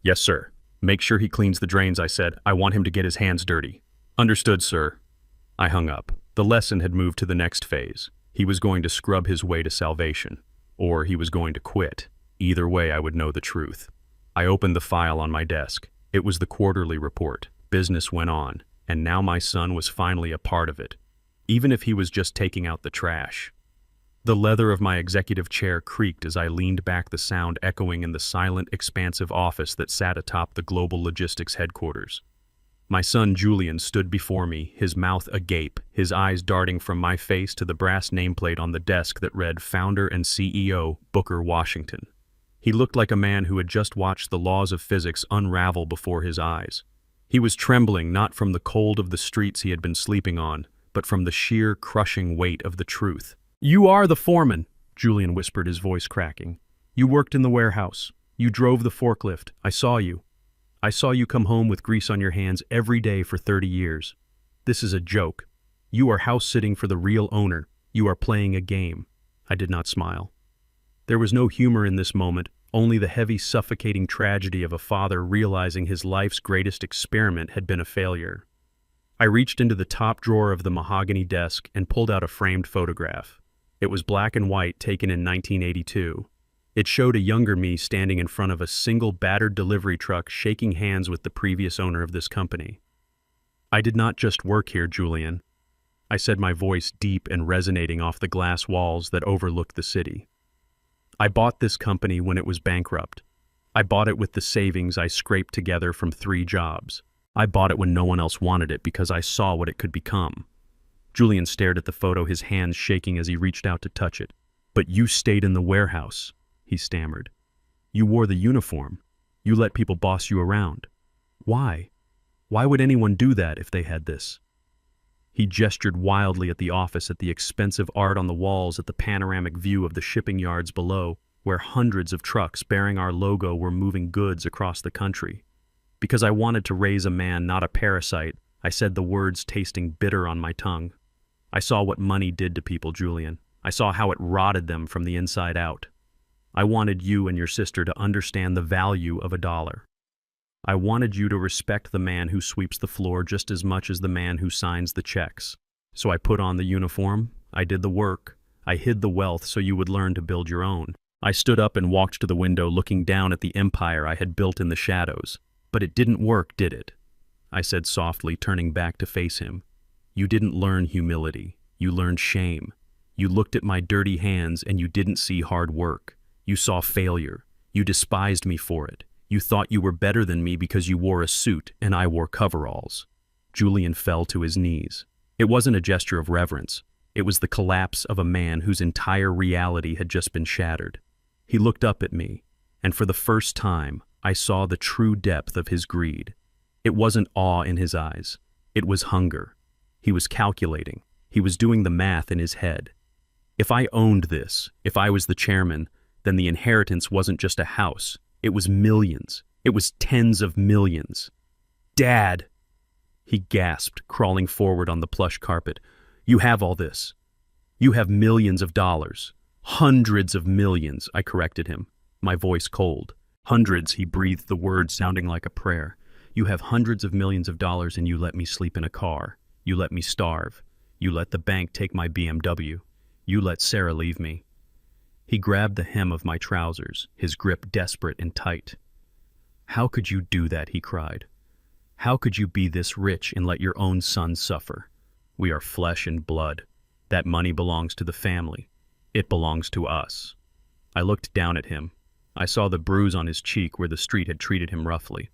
Yes, sir. Make sure he cleans the drains, I said. I want him to get his hands dirty. Understood, sir. I hung up. The lesson had moved to the next phase. He was going to scrub his way to salvation, or he was going to quit. Either way, I would know the truth. I opened the file on my desk. It was the quarterly report. Business went on, and now my son was finally a part of it, even if he was just taking out the trash. The leather of my executive chair creaked as I leaned back, the sound echoing in the silent, expansive office that sat atop the Global Logistics headquarters. My son Julian stood before me, his mouth agape, his eyes darting from my face to the brass nameplate on the desk that read Founder and CEO, Booker Washington. He looked like a man who had just watched the laws of physics unravel before his eyes. He was trembling not from the cold of the streets he had been sleeping on, but from the sheer, crushing weight of the truth. "You are the foreman," Julian whispered, his voice cracking. "You worked in the warehouse. You drove the forklift. I saw you. I saw you come home with grease on your hands every day for 30 years. This is a joke. You are house-sitting for the real owner. You are playing a game." I did not smile. There was no humor in this moment, only the heavy, suffocating tragedy of a father realizing his life's greatest experiment had been a failure. I reached into the top drawer of the mahogany desk and pulled out a framed photograph. It was black and white, taken in 1982. It showed a younger me standing in front of a single battered delivery truck, shaking hands with the previous owner of this company. "I did not just work here, Julian," I said, my voice deep and resonating off the glass walls that overlooked the city. "I bought this company when it was bankrupt. I bought it with the savings I scraped together from 3 jobs. I bought it when no one else wanted it because I saw what it could become." Julian stared at the photo, his hands shaking as he reached out to touch it. "But you stayed in the warehouse," he stammered. "You wore the uniform. You let people boss you around. Why? Why would anyone do that if they had this?" He gestured wildly at the office, at the expensive art on the walls, at the panoramic view of the shipping yards below, where hundreds of trucks bearing our logo were moving goods across the country. Because I wanted to raise a man, not a parasite, I said, the words tasting bitter on my tongue. "I saw what money did to people, Julian. I saw how it rotted them from the inside out. I wanted you and your sister to understand the value of $1. I wanted you to respect the man who sweeps the floor just as much as the man who signs the checks. So I put on the uniform, I did the work, I hid the wealth so you would learn to build your own. I stood up and walked to the window, looking down at the empire I had built in the shadows. But it didn't work, did it?" I said softly, turning back to face him. "You didn't learn humility. You learned shame. You looked at my dirty hands and you didn't see hard work. You saw failure. You despised me for it. You thought you were better than me because you wore a suit and I wore coveralls." Julian fell to his knees. It wasn't a gesture of reverence. It was the collapse of a man whose entire reality had just been shattered. He looked up at me, and for the first time, I saw the true depth of his greed. It wasn't awe in his eyes. It was hunger. He was calculating. He was doing the math in his head. If I owned this, if I was the chairman, then the inheritance wasn't just a house. It was millions. It was tens of millions. "Dad!" he gasped, crawling forward on the plush carpet. "You have all this. You have millions of dollars. Hundreds of millions," I corrected him, my voice cold. "Hundreds," he breathed the word sounding like a prayer. "You have hundreds of millions of dollars and you let me sleep in a car. You let me starve. You let the bank take my BMW. You let Sarah leave me." He grabbed the hem of my trousers, his grip desperate and tight. "How could you do that?" he cried. "How could you be this rich and let your own son suffer? We are flesh and blood. That money belongs to the family. It belongs to us." I looked down at him. I saw the bruise on his cheek where the street had treated him roughly.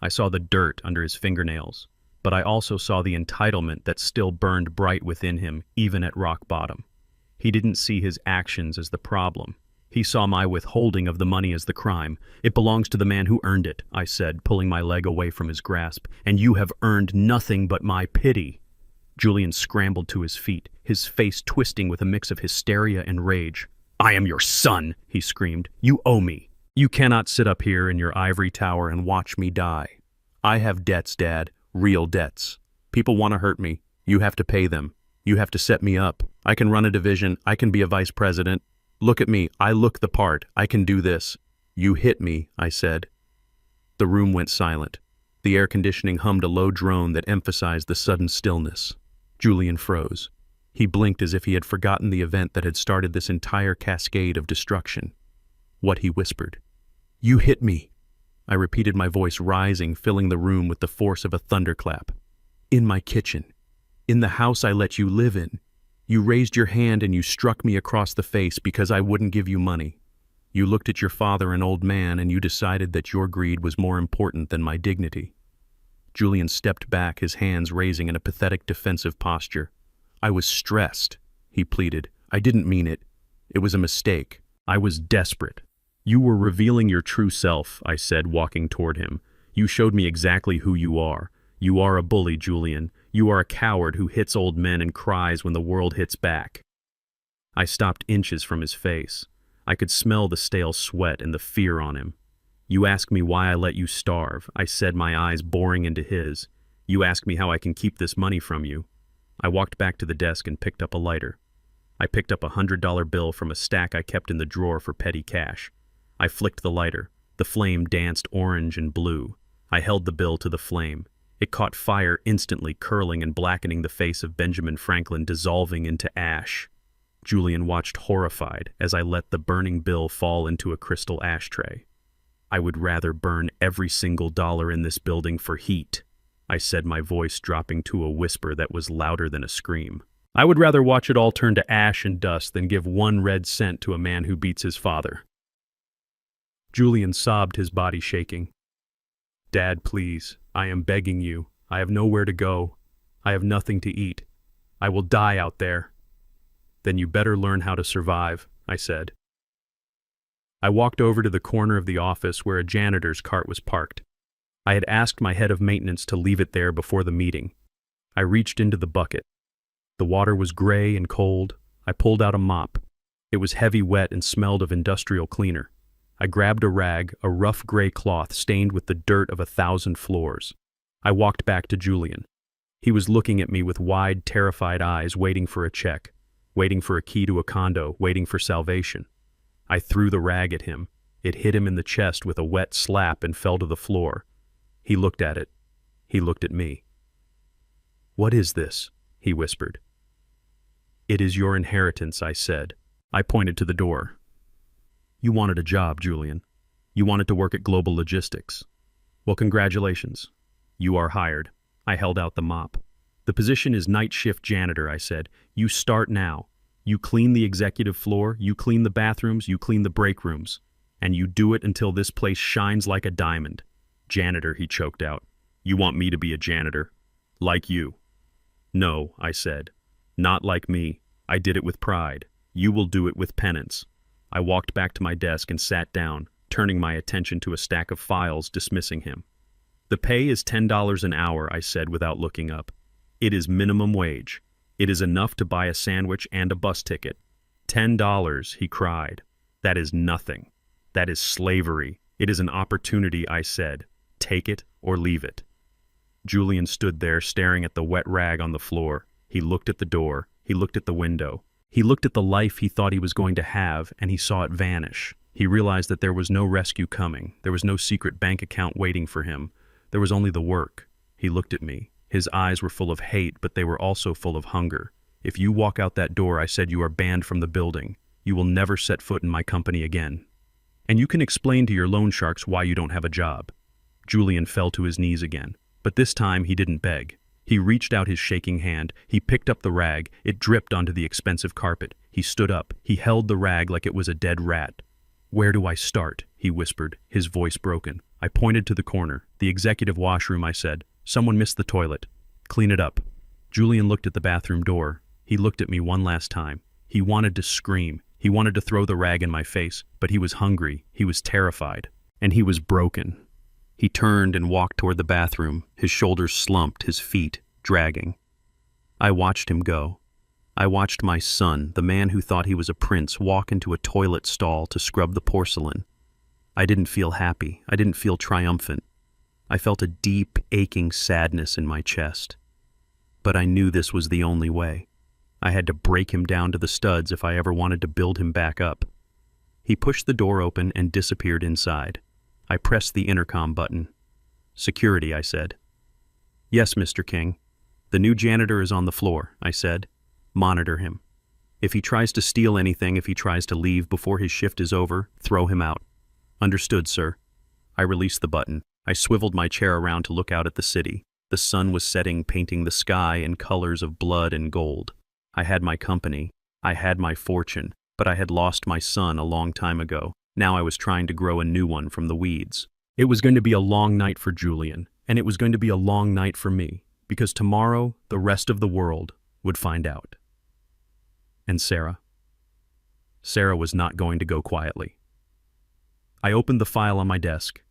I saw the dirt under his fingernails, but I also saw the entitlement that still burned bright within him, even at rock bottom. He didn't see his actions as the problem. He saw my withholding of the money as the crime. "It belongs to the man who earned it," I said, pulling my leg away from his grasp, "and you have earned nothing but my pity." Julian scrambled to his feet, his face twisting with a mix of hysteria and rage. "I am your son," he screamed. "You owe me. You cannot sit up here in your ivory tower and watch me die. I have debts, Dad, real debts. People want to hurt me. You have to pay them. You have to set me up. I can run a division. I can be a vice president. Look at me. I look the part. I can do this." "You hit me," I said. The room went silent. The air conditioning hummed a low drone that emphasized the sudden stillness. Julian froze. He blinked as if he had forgotten the event that had started this entire cascade of destruction. What he whispered. "You hit me." I repeated, my voice rising, filling the room with the force of a thunderclap. "In my kitchen. In the house I let you live in. You raised your hand and you struck me across the face because I wouldn't give you money. You looked at your father, an old man, and you decided that your greed was more important than my dignity." Julian stepped back, his hands raising in a pathetic defensive posture. "I was stressed," he pleaded. "I didn't mean it. It was a mistake. I was desperate." "You were revealing your true self," I said, walking toward him. "You showed me exactly who you are. You are a bully, Julian. You are a coward who hits old men and cries when the world hits back." I stopped inches from his face. I could smell the stale sweat and the fear on him. "You ask me why I let you starve," I said, my eyes boring into his. "You ask me how I can keep this money from you." I walked back to the desk and picked up a lighter. I picked up a $100 bill from a stack I kept in the drawer for petty cash. I flicked the lighter. The flame danced orange and blue. I held the bill to the flame. It caught fire instantly, curling and blackening the face of Benjamin Franklin, dissolving into ash. Julian watched horrified as I let the burning bill fall into a crystal ashtray. "I would rather burn every single dollar in this building for heat," I said, my voice dropping to a whisper that was louder than a scream. "I would rather watch it all turn to ash and dust than give 1 red cent to a man who beats his father." Julian sobbed, his body shaking. "Dad, please, I am begging you. I have nowhere to go. I have nothing to eat. I will die out there." "Then you better learn how to survive," I said. I walked over to the corner of the office where a janitor's cart was parked. I had asked my head of maintenance to leave it there before the meeting. I reached into the bucket. The water was gray and cold. I pulled out a mop. It was heavy, wet, and smelled of industrial cleaner. I grabbed a rag, a rough gray cloth stained with the dirt of 1,000 floors. I walked back to Julian. He was looking at me with wide, terrified eyes, waiting for a check, waiting for a key to a condo, waiting for salvation. I threw the rag at him. It hit him in the chest with a wet slap and fell to the floor. He looked at it. He looked at me. "What is this?" he whispered. "It is your inheritance," I said. I pointed to the door. "You wanted a job, Julian. You wanted to work at Global Logistics. Well, congratulations. You are hired." I held out the mop. "The position is night shift janitor," I said. "You start now. You clean the executive floor, you clean the bathrooms, you clean the break rooms. And you do it until this place shines like a diamond." "Janitor," he choked out. "You want me to be a janitor? Like you?" "No," I said. "Not like me. I did it with pride. You will do it with penance." I walked back to my desk and sat down, turning my attention to a stack of files, dismissing him. "The pay is $10 an hour," I said without looking up. "It is minimum wage. It is enough to buy a sandwich and a bus ticket." $10, he cried. "That is nothing. That is slavery. It is an opportunity," I said. "Take it or leave it." Julian stood there staring at the wet rag on the floor. He looked at the door. He looked at the window. He looked at the life he thought he was going to have, and he saw it vanish. He realized that there was no rescue coming. There was no secret bank account waiting for him. There was only the work. He looked at me. His eyes were full of hate, but they were also full of hunger. "If you walk out that door," I said, "you are banned from the building. You will never set foot in my company again. And you can explain to your loan sharks why you don't have a job." Julian fell to his knees again. But this time he didn't beg. He reached out his shaking hand. He picked up the rag. It dripped onto the expensive carpet. He stood up. He held the rag like it was a dead rat. "Where do I start?" he whispered, his voice broken. I pointed to the corner. "The executive washroom," I said. "Someone missed the toilet. Clean it up." Julian looked at the bathroom door. He looked at me one last time. He wanted to scream. He wanted to throw the rag in my face, but he was hungry. He was terrified. And he was broken. He turned and walked toward the bathroom, his shoulders slumped, his feet dragging. I watched him go. I watched my son, the man who thought he was a prince, walk into a toilet stall to scrub the porcelain. I didn't feel happy. I didn't feel triumphant. I felt a deep, aching sadness in my chest. But I knew this was the only way. I had to break him down to the studs if I ever wanted to build him back up. He pushed the door open and disappeared inside. I pressed the intercom button. "Security," I said. "Yes, Mr. King. The new janitor is on the floor," I said. Monitor him. If he tries to steal anything, if he tries to leave before his shift is over, throw him out. Understood, sir. I released the button. I swiveled my chair around to look out at the city. The sun was setting, painting the sky in colors of blood and gold. I had my company. I had my fortune, but I had lost my son a long time ago. Now I was trying to grow a new one from the weeds. It was going to be a long night for Julian, and it was going to be a long night for me, because tomorrow the rest of the world would find out. And Sarah? Sarah was not going to go quietly. I opened the file on my desk.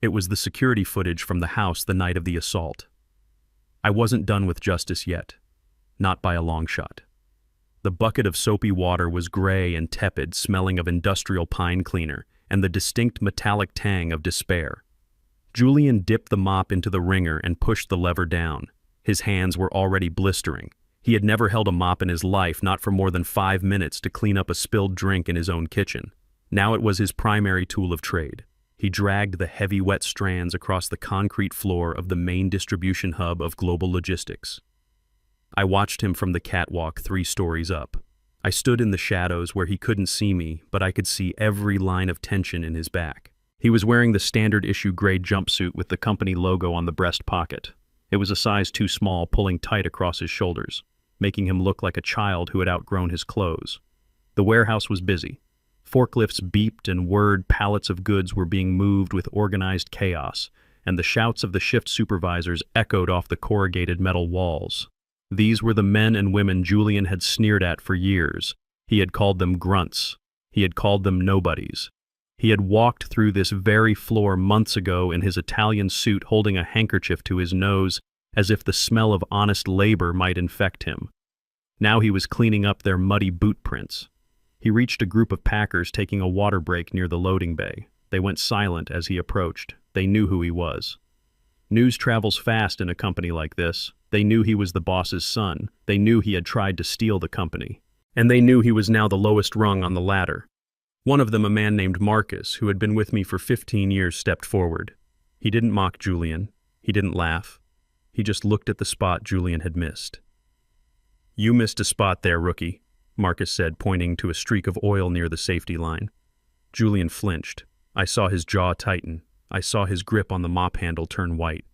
It was the security footage from the house the night of the assault. I wasn't done with justice yet. Not by a long shot. The bucket of soapy water was gray and tepid, smelling of industrial pine cleaner and the distinct metallic tang of despair. Julian dipped the mop into the wringer and pushed the lever down. His hands were already blistering. He had never held a mop in his life, not for more than 5 minutes, to clean up a spilled drink in his own kitchen. Now it was his primary tool of trade. He dragged the heavy, wet strands across the concrete floor of the main distribution hub of global logistics. I watched him from the catwalk 3 stories up. I stood in the shadows where he couldn't see me, but I could see every line of tension in his back. He was wearing the standard issue gray jumpsuit with the company logo on the breast pocket. It was a size too small, pulling tight across his shoulders, making him look like a child who had outgrown his clothes. The warehouse was busy. Forklifts beeped and whirred, pallets of goods were being moved with organized chaos, and the shouts of the shift supervisors echoed off the corrugated metal walls. These were the men and women Julian had sneered at for years. He had called them grunts. He had called them nobodies. He had walked through this very floor months ago in his Italian suit, holding a handkerchief to his nose, as if the smell of honest labor might infect him. Now he was cleaning up their muddy boot prints. He reached a group of packers taking a water break near the loading bay. They went silent as he approached. They knew who he was. News travels fast in a company like this. They knew he was the boss's son. They knew he had tried to steal the company. And they knew he was now the lowest rung on the ladder. One of them, a man named Marcus, who had been with me for 15 years, stepped forward. He didn't mock Julian. He didn't laugh. He just looked at the spot Julian had missed. "You missed a spot there, rookie," Marcus said, pointing to a streak of oil near the safety line. Julian flinched. I saw his jaw tighten. I saw his grip on the mop handle turn white.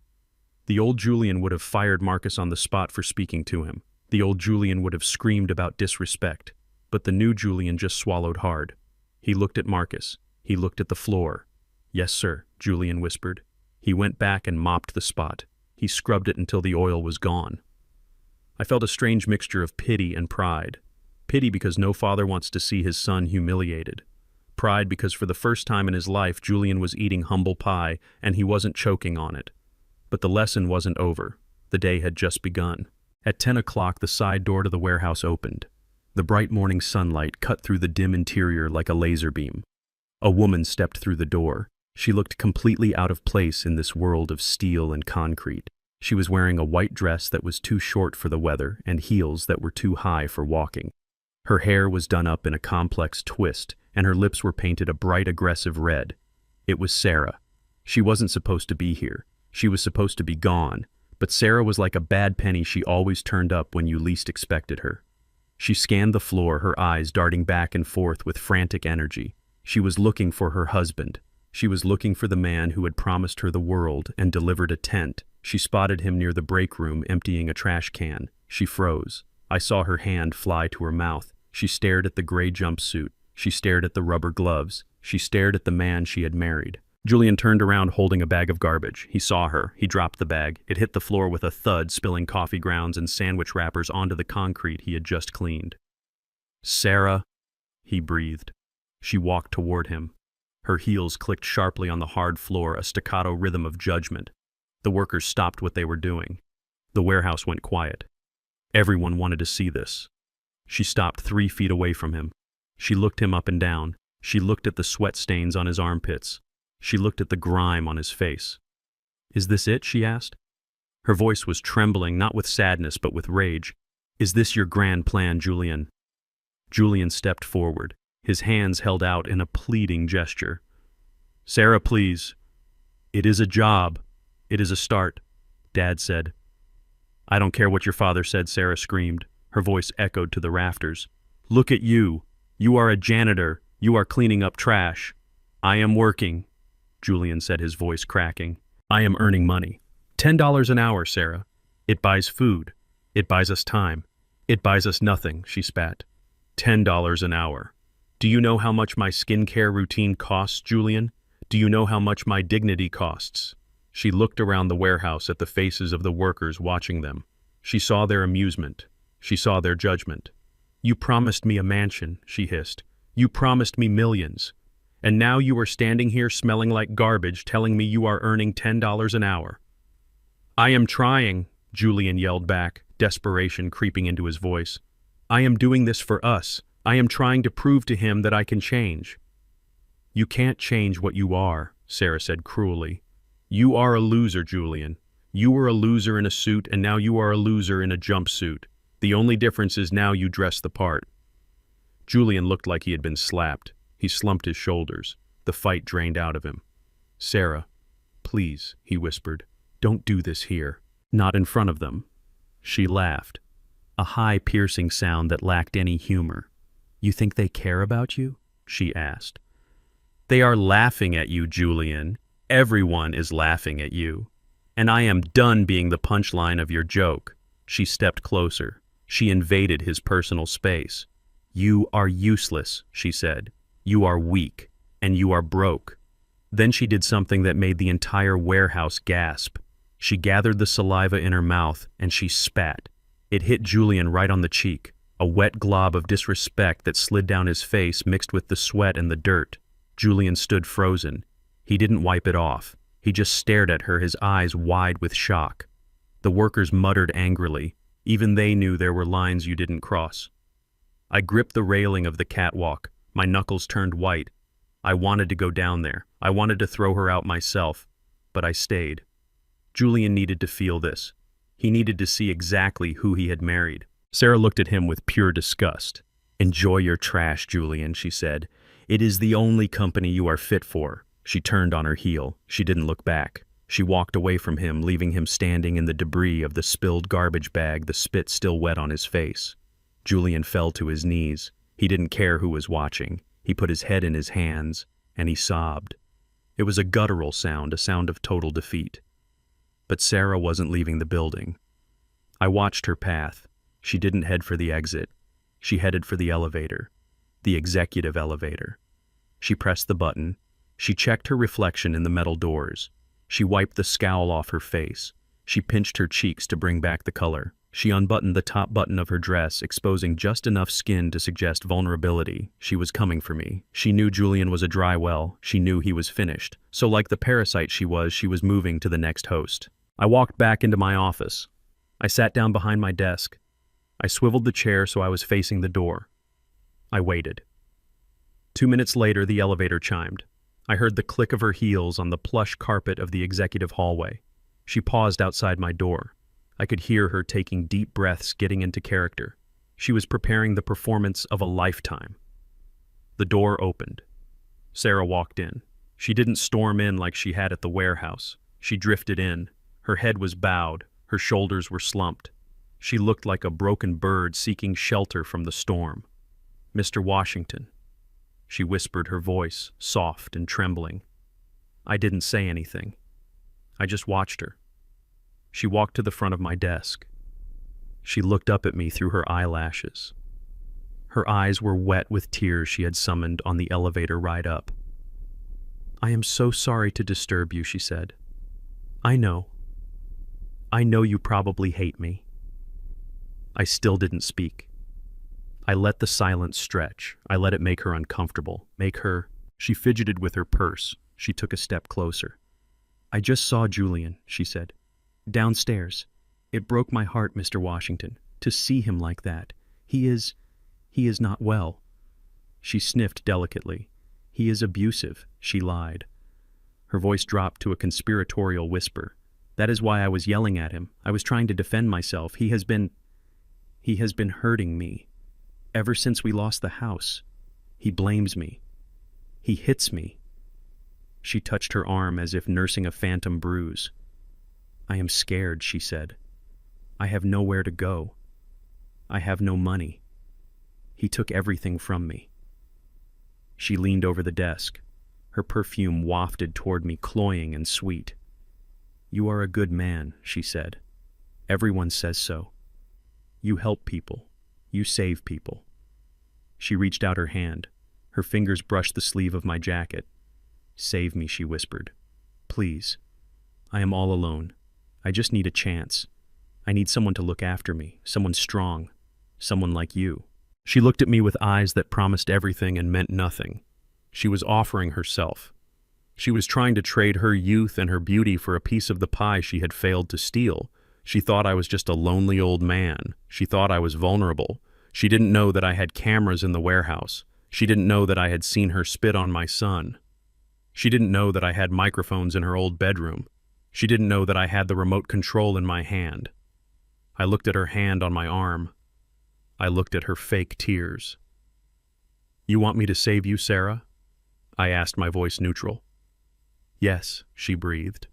The old Julian would have fired Marcus on the spot for speaking to him. The old Julian would have screamed about disrespect. But the new Julian just swallowed hard. He looked at Marcus. He looked at the floor. "Yes, sir," Julian whispered. He went back and mopped the spot. He scrubbed it until the oil was gone. I felt a strange mixture of pity and pride. Pity because no father wants to see his son humiliated. Pride because for the first time in his life, Julian was eating humble pie and he wasn't choking on it. But the lesson wasn't over. The day had just begun. At 10 o'clock, the side door to the warehouse opened. The bright morning sunlight cut through the dim interior like a laser beam. A woman stepped through the door. She looked completely out of place in this world of steel and concrete. She was wearing a white dress that was too short for the weather and heels that were too high for walking. Her hair was done up in a complex twist, and her lips were painted a bright, aggressive red. It was Sarah. She wasn't supposed to be here. She was supposed to be gone, but Sarah was like a bad penny. She always turned up when you least expected her. She scanned the floor, her eyes darting back and forth with frantic energy. She was looking for her husband. She was looking for the man who had promised her the world and delivered a tent. She spotted him near the break room, emptying a trash can. She froze. I saw her hand fly to her mouth. She stared at the gray jumpsuit. She stared at the rubber gloves. She stared at the man she had married. Julian turned around holding a bag of garbage. He saw her. He dropped the bag. It hit the floor with a thud, spilling coffee grounds and sandwich wrappers onto the concrete he had just cleaned. "Sarah," he breathed. She walked toward him. Her heels clicked sharply on the hard floor, a staccato rhythm of judgment. The workers stopped what they were doing. The warehouse went quiet. Everyone wanted to see this. She stopped 3 feet away from him. She looked him up and down. She looked at the sweat stains on his armpits. She looked at the grime on his face. "Is this it?" she asked. Her voice was trembling, not with sadness, but with rage. "Is this your grand plan, Julian?" Julian stepped forward, his hands held out in a pleading gesture. "Sarah, please. It is a job. It is a start," Dad said. "I don't care what your father said," Sarah screamed. Her voice echoed to the rafters. "Look at you. You are a janitor. You are cleaning up trash." "I am working," Julian said, his voice cracking. "I am earning money. $10 an hour, Sarah. It buys food. It buys us time. It buys us nothing," she spat. $10 an hour. "Do you know how much my skincare routine costs, Julian? Do you know how much my dignity costs?" She looked around the warehouse at the faces of the workers watching them. She saw their amusement. She saw their judgment. "You promised me a mansion," she hissed. "You promised me millions. And now you are standing here smelling like garbage telling me you are earning $10 an hour." "I am trying," Julian yelled back, desperation creeping into his voice. "I am doing this for us. I am trying to prove to him that I can change." "You can't change what you are," Sarah said cruelly. "You are a loser, Julian. You were a loser in a suit, and now you are a loser in a jumpsuit. The only difference is now you dress the part." Julian looked like he had been slapped. He slumped his shoulders. The fight drained out of him. "Sarah, please," he whispered, "don't do this here. Not in front of them." She laughed, a high, piercing sound that lacked any humor. "You think they care about you?" she asked. "They are laughing at you, Julian. Everyone is laughing at you. And I am done being the punchline of your joke." She stepped closer. She invaded his personal space. "You are useless," she said. "You are weak, and you are broke." Then she did something that made the entire warehouse gasp. She gathered the saliva in her mouth, and she spat. It hit Julian right on the cheek, a wet glob of disrespect that slid down his face mixed with the sweat and the dirt. Julian stood frozen. He didn't wipe it off. He just stared at her, his eyes wide with shock. The workers muttered angrily. Even they knew there were lines you didn't cross. I gripped the railing of the catwalk. My knuckles turned white. I wanted to go down there. I wanted to throw her out myself. But I stayed. Julian needed to feel this. He needed to see exactly who he had married. Sarah looked at him with pure disgust. "Enjoy your trash, Julian," she said. "It is the only company you are fit for." She turned on her heel. She didn't look back. She walked away from him, leaving him standing in the debris of the spilled garbage bag, the spit still wet on his face. Julian fell to his knees. He didn't care who was watching. He put his head in his hands, and he sobbed. It was a guttural sound, a sound of total defeat. But Sarah wasn't leaving the building. I watched her path. She didn't head for the exit. She headed for the elevator, the executive elevator. She pressed the button. She checked her reflection in the metal doors. She wiped the scowl off her face. She pinched her cheeks to bring back the color. She unbuttoned the top button of her dress, exposing just enough skin to suggest vulnerability. She was coming for me. She knew Julian was a dry well. She knew he was finished. So like the parasite she was moving to the next host. I walked back into my office. I sat down behind my desk. I swiveled the chair so I was facing the door. I waited. 2 minutes later, the elevator chimed. I heard the click of her heels on the plush carpet of the executive hallway. She paused outside my door. I could hear her taking deep breaths, getting into character. She was preparing the performance of a lifetime. The door opened. Sarah walked in. She didn't storm in like she had at the warehouse. She drifted in. Her head was bowed. Her shoulders were slumped. She looked like a broken bird seeking shelter from the storm. "Mr. Washington," she whispered, her voice soft and trembling. I didn't say anything. I just watched her. She walked to the front of my desk. She looked up at me through her eyelashes. Her eyes were wet with tears she had summoned on the elevator ride up. "I am so sorry to disturb you," she said. I know you probably hate me." I still didn't speak. I let the silence stretch. I let it make her uncomfortable. She fidgeted with her purse. She took a step closer. "I just saw Julian," she said. "Downstairs. It broke my heart, Mr. Washington, to see him like that. He is not well." She sniffed delicately. "He is abusive," she lied. Her voice dropped to a conspiratorial whisper. "That is why I was yelling at him. I was trying to defend myself. He has been hurting me. Ever since we lost the house. He blames me. He hits me." She touched her arm as if nursing a phantom bruise. "I am scared," she said. "I have nowhere to go." I have no money. He took everything from me." She leaned over the desk. Her perfume wafted toward me, cloying and sweet. "You are a good man," she said. "Everyone says so. You help people. You save people." She reached out her hand. Her fingers brushed the sleeve of my jacket. "Save me," she whispered. "Please. I am all alone. I just need a chance. I need someone to look after me, someone strong, someone like you." She looked at me with eyes that promised everything and meant nothing. She was offering herself. She was trying to trade her youth and her beauty for a piece of the pie she had failed to steal. She thought I was just a lonely old man. She thought I was vulnerable. She didn't know that I had cameras in the warehouse. She didn't know that I had seen her spit on my son. She didn't know that I had microphones in her old bedroom. She didn't know that I had the remote control in my hand. I looked at her hand on my arm. I looked at her fake tears. "You want me to save you, Sarah?" I asked, my voice neutral. "Yes," she breathed.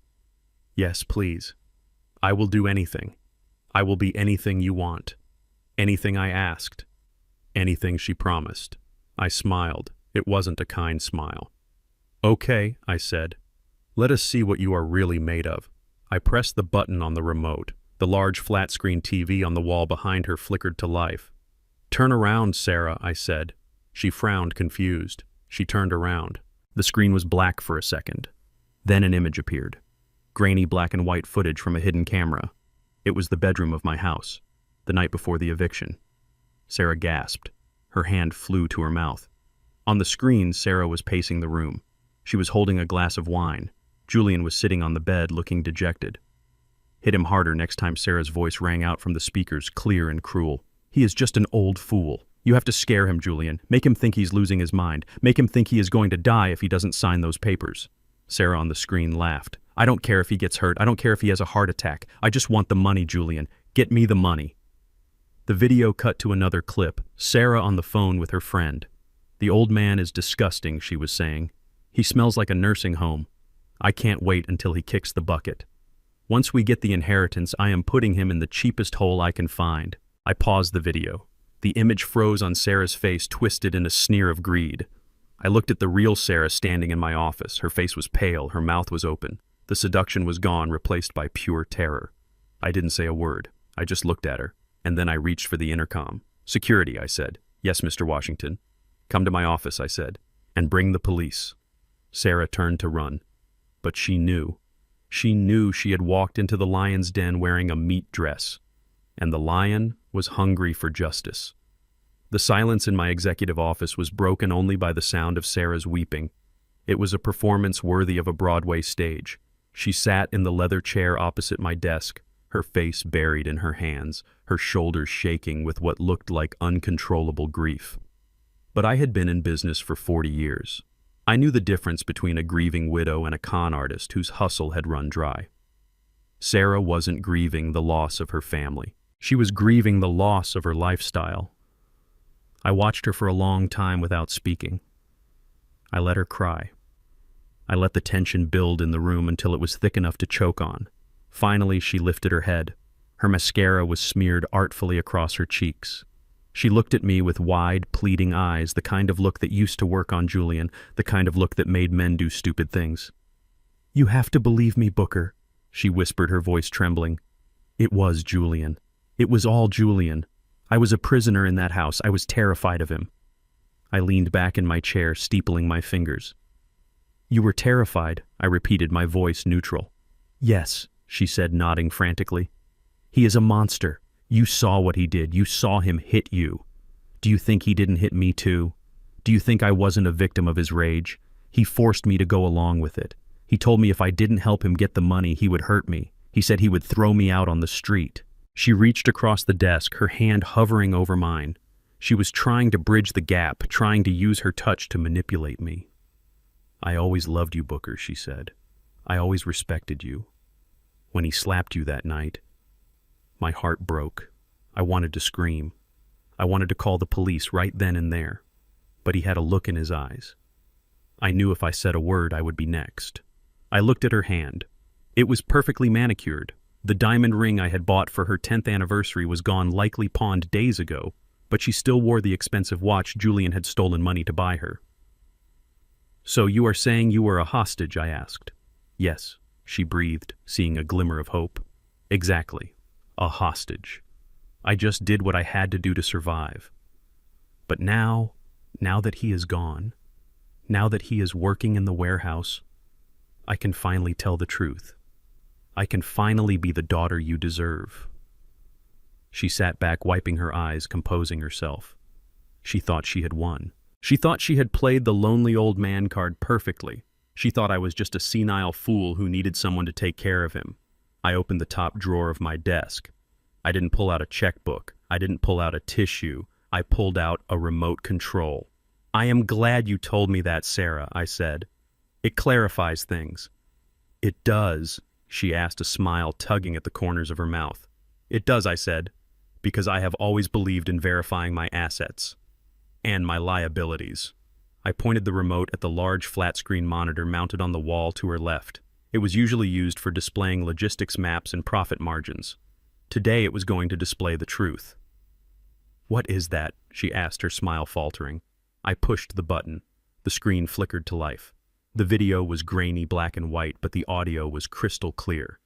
"Yes, please. I will do anything. I will be anything you want. Anything I asked. Anything she promised." I smiled. It wasn't a kind smile. "Okay," I said. "Let us see what you are really made of." I pressed the button on the remote. The large flat-screen TV on the wall behind her flickered to life. "Turn around, Sarah," I said. She frowned, confused. She turned around. The screen was black for a second. Then an image appeared. Grainy black and white footage from a hidden camera. It was the bedroom of my house, the night before the eviction. Sarah gasped. Her hand flew to her mouth. On the screen, Sarah was pacing the room. She was holding a glass of wine. Julian was sitting on the bed, looking dejected. Hit him harder next time Sarah's voice rang out from the speakers, clear and cruel. "He is just an old fool. You have to scare him, Julian. Make him think he's losing his mind. Make him think he is going to die if he doesn't sign those papers." Sarah on the screen laughed. "I don't care if he gets hurt. I don't care if he has a heart attack. I just want the money, Julian. Get me the money." The video cut to another clip, Sarah on the phone with her friend. "The old man is disgusting," she was saying. "He smells like a nursing home. I can't wait until he kicks the bucket. Once we get the inheritance, I am putting him in the cheapest hole I can find." I paused the video. The image froze on Sarah's face, twisted in a sneer of greed. I looked at the real Sarah standing in my office. Her face was pale, her mouth was open. The seduction was gone, replaced by pure terror. I didn't say a word. I just looked at her, and then I reached for the intercom. "Security," I said. "Yes, Mr. Washington." "Come to my office," I said, "and bring the police." Sarah turned to run. But she knew. She knew she had walked into the lion's den wearing a meat dress. And the lion was hungry for justice. The silence in my executive office was broken only by the sound of Sarah's weeping. It was a performance worthy of a Broadway stage. She sat in the leather chair opposite my desk, her face buried in her hands, her shoulders shaking with what looked like uncontrollable grief. But I had been in business for 40 years. I knew the difference between a grieving widow and a con artist whose hustle had run dry. Sarah wasn't grieving the loss of her family. She was grieving the loss of her lifestyle. I watched her for a long time without speaking. I let her cry. I let the tension build in the room until it was thick enough to choke on. Finally, she lifted her head. Her mascara was smeared artfully across her cheeks. She looked at me with wide, pleading eyes, the kind of look that used to work on Julian, the kind of look that made men do stupid things. "You have to believe me, Booker," she whispered, her voice trembling. It was Julian. It was all Julian. I was a prisoner in that house. I was terrified of him. I leaned back in my chair, steepling my fingers. "You were terrified," I repeated, my voice neutral. "Yes," she said, nodding frantically. "He is a monster. You saw what he did. You saw him hit you. Do you think he didn't hit me too? Do you think I wasn't a victim of his rage? He forced me to go along with it. He told me if I didn't help him get the money, he would hurt me. He said he would throw me out on the street." She reached across the desk, her hand hovering over mine. She was trying to bridge the gap, trying to use her touch to manipulate me. "I always loved you, Booker," she said. "I always respected you. When he slapped you that night, my heart broke. I wanted to scream. I wanted to call the police right then and there. But he had a look in his eyes. I knew if I said a word, I would be next." I looked at her hand. It was perfectly manicured. The diamond ring I had bought for her 10th anniversary was gone, likely pawned days ago, but she still wore the expensive watch Julian had stolen money to buy her. "So you are saying you were a hostage?" I asked. "Yes," she breathed, seeing a glimmer of hope. "Exactly. A hostage. I just did what I had to do to survive. But now that he is gone, now that he is working in the warehouse, I can finally tell the truth. I can finally be the daughter you deserve." She sat back, wiping her eyes, composing herself. She thought she had won. She thought she had played the lonely old man card perfectly. She thought I was just a senile fool who needed someone to take care of him. I opened the top drawer of my desk. I didn't pull out a checkbook. I didn't pull out a tissue. I pulled out a remote control. "I am glad you told me that, Sarah," I said. "It clarifies things." "It does?" she asked, a smile tugging at the corners of her mouth. "It does," I said, "because I have always believed in verifying my assets and my liabilities." I pointed the remote at the large flat-screen monitor mounted on the wall to her left. It was usually used for displaying logistics maps and profit margins. Today it was going to display the truth. "What is that?" she asked, her smile faltering. I pushed the button. The screen flickered to life. The video was grainy black and white, but the audio was crystal clear.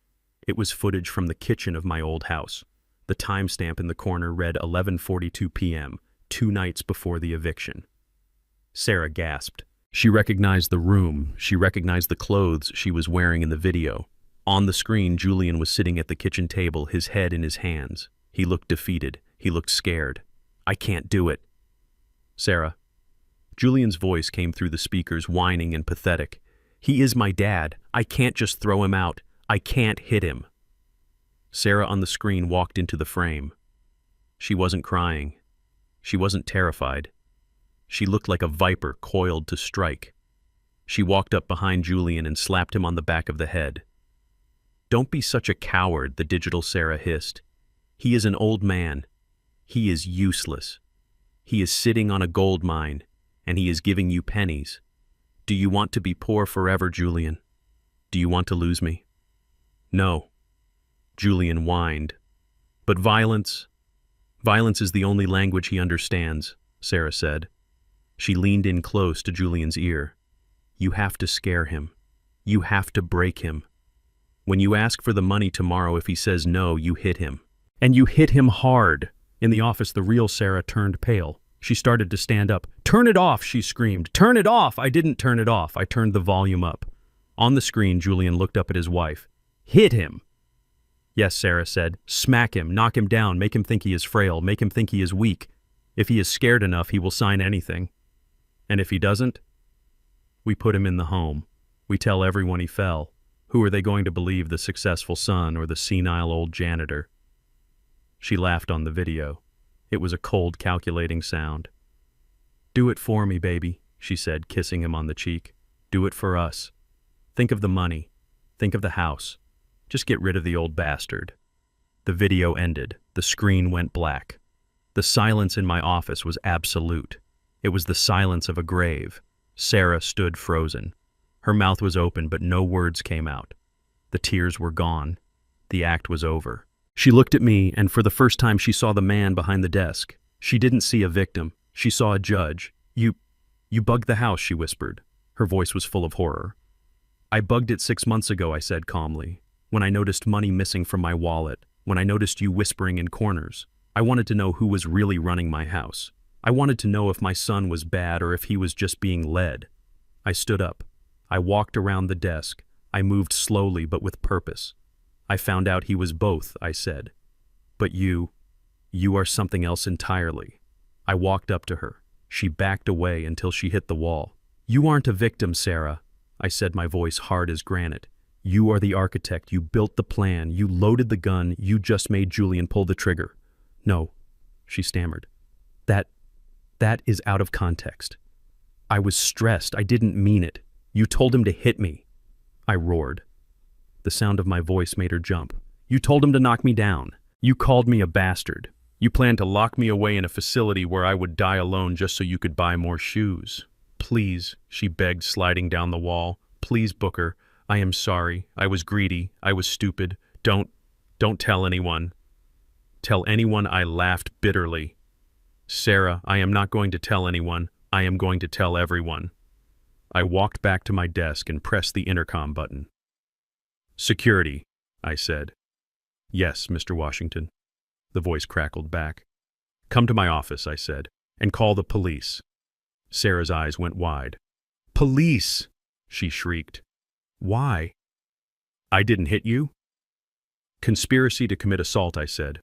It was footage from the kitchen of my old house. The timestamp in the corner read 11:42 p.m., 2 nights before the eviction. Sarah gasped. She recognized the room. She recognized the clothes she was wearing in the video. On the screen, Julian was sitting at the kitchen table, his head in his hands. He looked defeated. He looked scared. "I can't do it." "Sarah." Julian's voice came through the speakers, whining and pathetic. "He is my dad. I can't just throw him out. I can't hit him." Sarah on the screen walked into the frame. She wasn't crying. She wasn't terrified. She looked like a viper coiled to strike. She walked up behind Julian and slapped him on the back of the head. "Don't be such a coward," the digital Sarah hissed. "He is an old man. He is useless. He is sitting on a gold mine, and he is giving you pennies. Do you want to be poor forever, Julian? Do you want to lose me?" "No," Julian whined. "But violence is the only language he understands," Sarah said. She leaned in close to Julian's ear. "You have to scare him. You have to break him. When you ask for the money tomorrow, if he says no, you hit him. And you hit him hard." In the office, the real Sarah turned pale. She started to stand up. "Turn it off," she screamed. "Turn it off!" I didn't turn it off. I turned the volume up. On the screen, Julian looked up at his wife. "Hit him!" "Yes," Sarah said. "Smack him, knock him down, make him think he is frail, make him think he is weak. If he is scared enough, he will sign anything. And if he doesn't, we put him in the home. We tell everyone he fell. Who are they going to believe, the successful son or the senile old janitor?" She laughed on the video. It was a cold, calculating sound. "Do it for me, baby," she said, kissing him on the cheek. "Do it for us. Think of the money. Think of the house. Just get rid of the old bastard." The video ended. The screen went black. The silence in my office was absolute. It was the silence of a grave. Sarah stood frozen. Her mouth was open, but no words came out. The tears were gone. The act was over. She looked at me, and for the first time she saw the man behind the desk. She didn't see a victim. She saw a judge. You bugged the house," she whispered. Her voice was full of horror. "I bugged it 6 months ago," I said calmly, "when I noticed money missing from my wallet, when I noticed you whispering in corners. I wanted to know who was really running my house. I wanted to know if my son was bad or if he was just being led." I stood up. I walked around the desk. I moved slowly but with purpose. "I found out he was both," I said. "But you are something else entirely." I walked up to her. She backed away until she hit the wall. "You aren't a victim, Sarah," I said, my voice hard as granite. "You are the architect. You built the plan. You loaded the gun. You just made Julian pull the trigger." "No," she stammered. That is out of context. I was stressed. I didn't mean it. You told him to hit me." I roared. The sound of my voice made her jump. "You told him to knock me down. You called me a bastard. You planned to lock me away in a facility where I would die alone just so you could buy more shoes." "Please," she begged, sliding down the wall. "Please, Booker. I am sorry. I was greedy. I was stupid. Don't..." Don't tell anyone. Tell anyone I laughed bitterly. Sarah, I am not going to tell anyone. I am going to tell everyone. I walked back to my desk and pressed the intercom button. Security, I said. Yes, Mr. Washington. The voice crackled back. Come to my office, I said, and call the police. Sarah's eyes went wide. Police! She shrieked. Why? I didn't hit you? Conspiracy to commit assault, I said.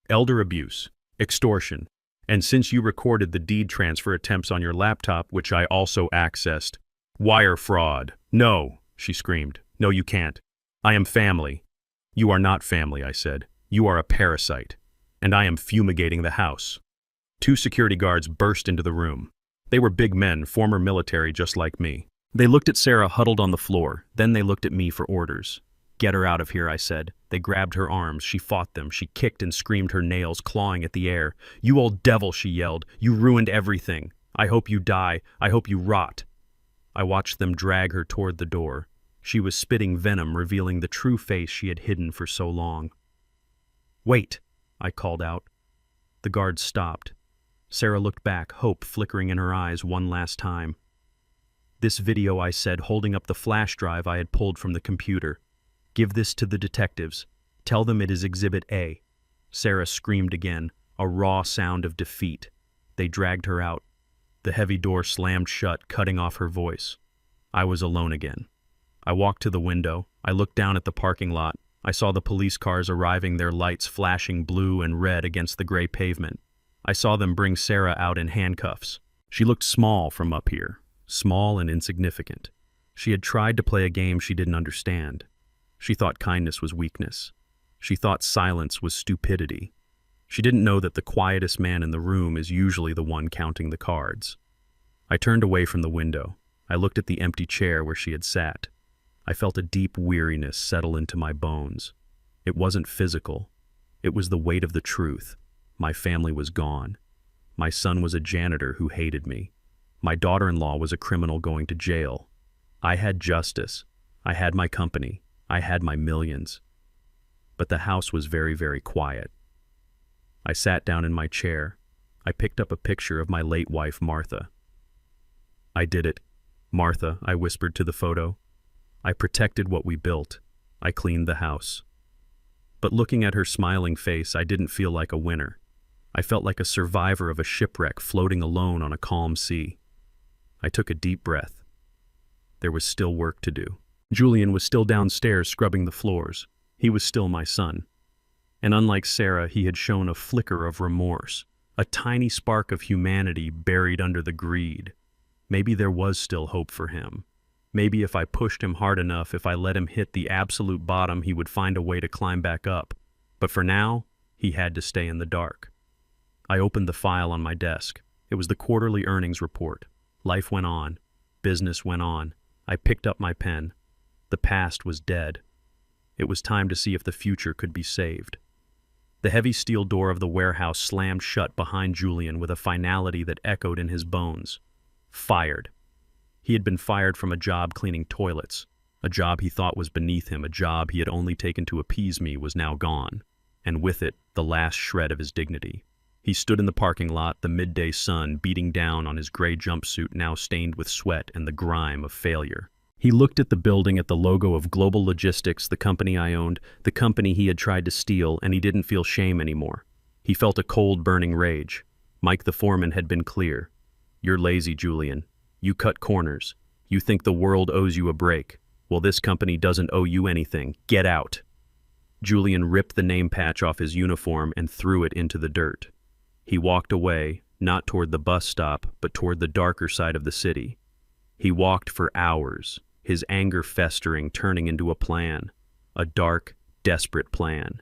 Elder abuse, extortion, and since you recorded the deed transfer attempts on your laptop, which I also accessed, wire fraud. No, she screamed. No, you can't. I am family. You are not family, I said. You are a parasite, and I am fumigating the house. 2 security guards burst into the room. They were big men, former military just like me. They looked at Sarah huddled on the floor, then they looked at me for orders. Get her out of here, I said. They grabbed her arms, she fought them, she kicked and screamed, her nails clawing at the air. You old devil, she yelled. You ruined everything. I hope you die. I hope you rot. I watched them drag her toward the door. She was spitting venom, revealing the true face she had hidden for so long. Wait, I called out. The guards stopped. Sarah looked back, hope flickering in her eyes one last time. This video, I said, holding up the flash drive I had pulled from the computer. Give this to the detectives. Tell them it is Exhibit A. Sarah screamed again, a raw sound of defeat. They dragged her out. The heavy door slammed shut, cutting off her voice. I was alone again. I walked to the window. I looked down at the parking lot. I saw the police cars arriving, their lights flashing blue and red against the gray pavement. I saw them bring Sarah out in handcuffs. She looked small from up here, small and insignificant. She had tried to play a game she didn't understand. She thought kindness was weakness. She thought silence was stupidity. She didn't know that the quietest man in the room is usually the one counting the cards. I turned away from the window. I looked at the empty chair where she had sat. I felt a deep weariness settle into my bones. It wasn't physical. It was the weight of the truth. My family was gone. My son was a janitor who hated me. My daughter-in-law was a criminal going to jail. I had justice. I had my company. I had my millions. But the house was very, very quiet. I sat down in my chair. I picked up a picture of my late wife, Martha. I did it. Martha, I whispered to the photo. I protected what we built. I cleaned the house. But looking at her smiling face, I didn't feel like a winner. I felt like a survivor of a shipwreck floating alone on a calm sea. I took a deep breath. There was still work to do. Julian was still downstairs scrubbing the floors. He was still my son. And unlike Sarah, he had shown a flicker of remorse, a tiny spark of humanity buried under the greed. Maybe there was still hope for him. Maybe if I pushed him hard enough, if I let him hit the absolute bottom, he would find a way to climb back up. But for now, he had to stay in the dark. I opened the file on my desk. It was the quarterly earnings report. Life went on. Business went on. I picked up my pen. The past was dead. It was time to see if the future could be saved. The heavy steel door of the warehouse slammed shut behind Julian with a finality that echoed in his bones. Fired. He had been fired from a job cleaning toilets. A job he thought was beneath him, a job he had only taken to appease me, was now gone. And with it, the last shred of his dignity. He stood in the parking lot, the midday sun beating down on his gray jumpsuit now stained with sweat and the grime of failure. He looked at the building, at the logo of Global Logistics, the company I owned, the company he had tried to steal, and he didn't feel shame anymore. He felt a cold, burning rage. Mike the foreman had been clear. You're lazy, Julian. You cut corners. You think the world owes you a break. Well, this company doesn't owe you anything. Get out. Julian ripped the name patch off his uniform and threw it into the dirt. He walked away, not toward the bus stop, but toward the darker side of the city. He walked for hours, his anger festering, turning into a plan. A dark, desperate plan.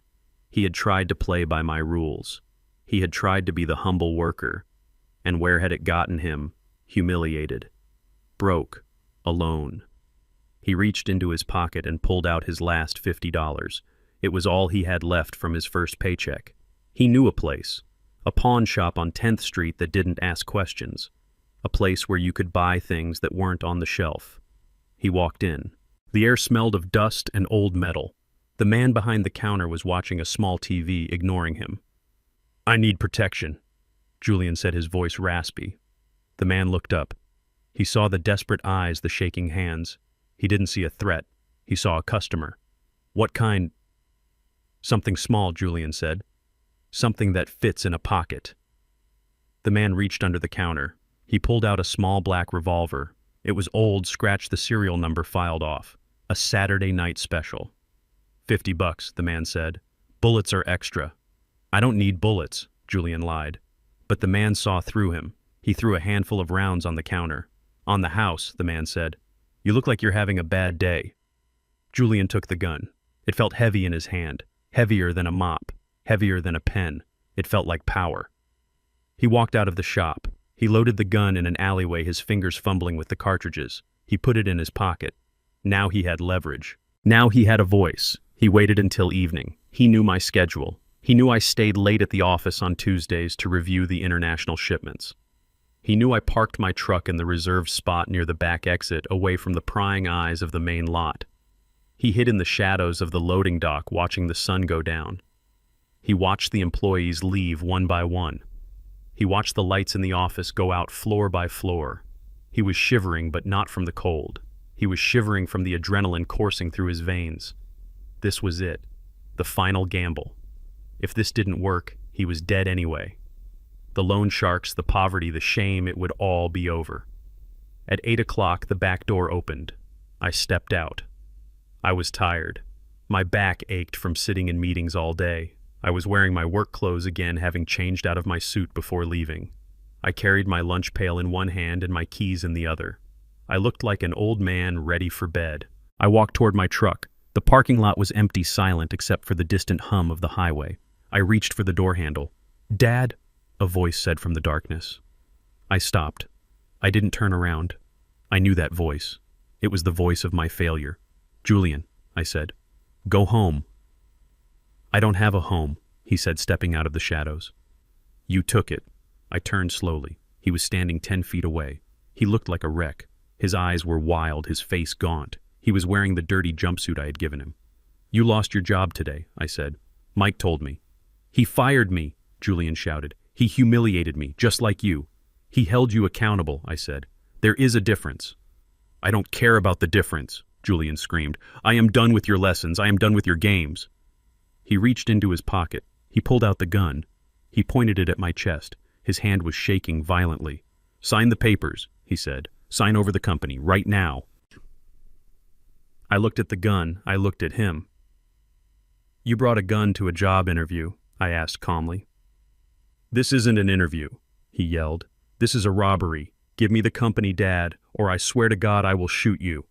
He had tried to play by my rules. He had tried to be the humble worker. And where had it gotten him? Humiliated. Broke. Alone. He reached into his pocket and pulled out his last $50. It was all he had left from his first paycheck. He knew a place. A pawn shop on 10th Street that didn't ask questions. A place where you could buy things that weren't on the shelf. He walked in. The air smelled of dust and old metal. The man behind the counter was watching a small TV, ignoring him. "I need protection," Julian said, his voice raspy. The man looked up. He saw the desperate eyes, the shaking hands. He didn't see a threat. He saw a customer. "What kind?" "Something small," Julian said. "Something that fits in a pocket." The man reached under the counter. He pulled out a small black revolver. It was old, scratched, the serial number filed off. A Saturday night special. $50, the man said. "Bullets are extra." "I don't need bullets," Julian lied. But the man saw through him. He threw a handful of rounds on the counter. "On the house," the man said. "You look like you're having a bad day." Julian took the gun. It felt heavy in his hand, heavier than a mop, heavier than a pen. It felt like power. He walked out of the shop. He loaded the gun in an alleyway, his fingers fumbling with the cartridges. He put it in his pocket. Now he had leverage. Now he had a voice. He waited until evening. He knew my schedule. He knew I stayed late at the office on Tuesdays to review the international shipments. He knew I parked my truck in the reserved spot near the back exit, away from the prying eyes of the main lot. He hid in the shadows of the loading dock, watching the sun go down. He watched the employees leave one by one. He watched the lights in the office go out floor by floor. He was shivering, but not from the cold. He was shivering from the adrenaline coursing through his veins. This was it, the final gamble. If this didn't work, he was dead anyway. The loan sharks, the poverty, the shame, it would all be over. At 8 o'clock, the back door opened. I stepped out. I was tired. My back ached from sitting in meetings all day. I was wearing my work clothes again, having changed out of my suit before leaving. I carried my lunch pail in one hand and my keys in the other. I looked like an old man ready for bed. I walked toward my truck. The parking lot was empty, silent, except for the distant hum of the highway. I reached for the door handle. "Dad," a voice said from the darkness. I stopped. I didn't turn around. I knew that voice. It was the voice of my failure. "Julian," I said, "go home." "I don't have a home," he said, stepping out of the shadows. "You took it." I turned slowly. He was standing 10 feet away. He looked like a wreck. His eyes were wild, his face gaunt. He was wearing the dirty jumpsuit I had given him. "You lost your job today," I said. "Mike told me." "He fired me," Julian shouted. "He humiliated me, just like you." "He held you accountable," I said. "There is a difference." "I don't care about the difference," Julian screamed. "I am done with your lessons. I am done with your games." He reached into his pocket. He pulled out the gun. He pointed it at my chest. His hand was shaking violently. "Sign the papers," he said. "Sign over the company, right now." I looked at the gun. I looked at him. "You brought a gun to a job interview?" I asked calmly. "This isn't an interview," he yelled. "This is a robbery. Give me the company, Dad, or I swear to God I will shoot you."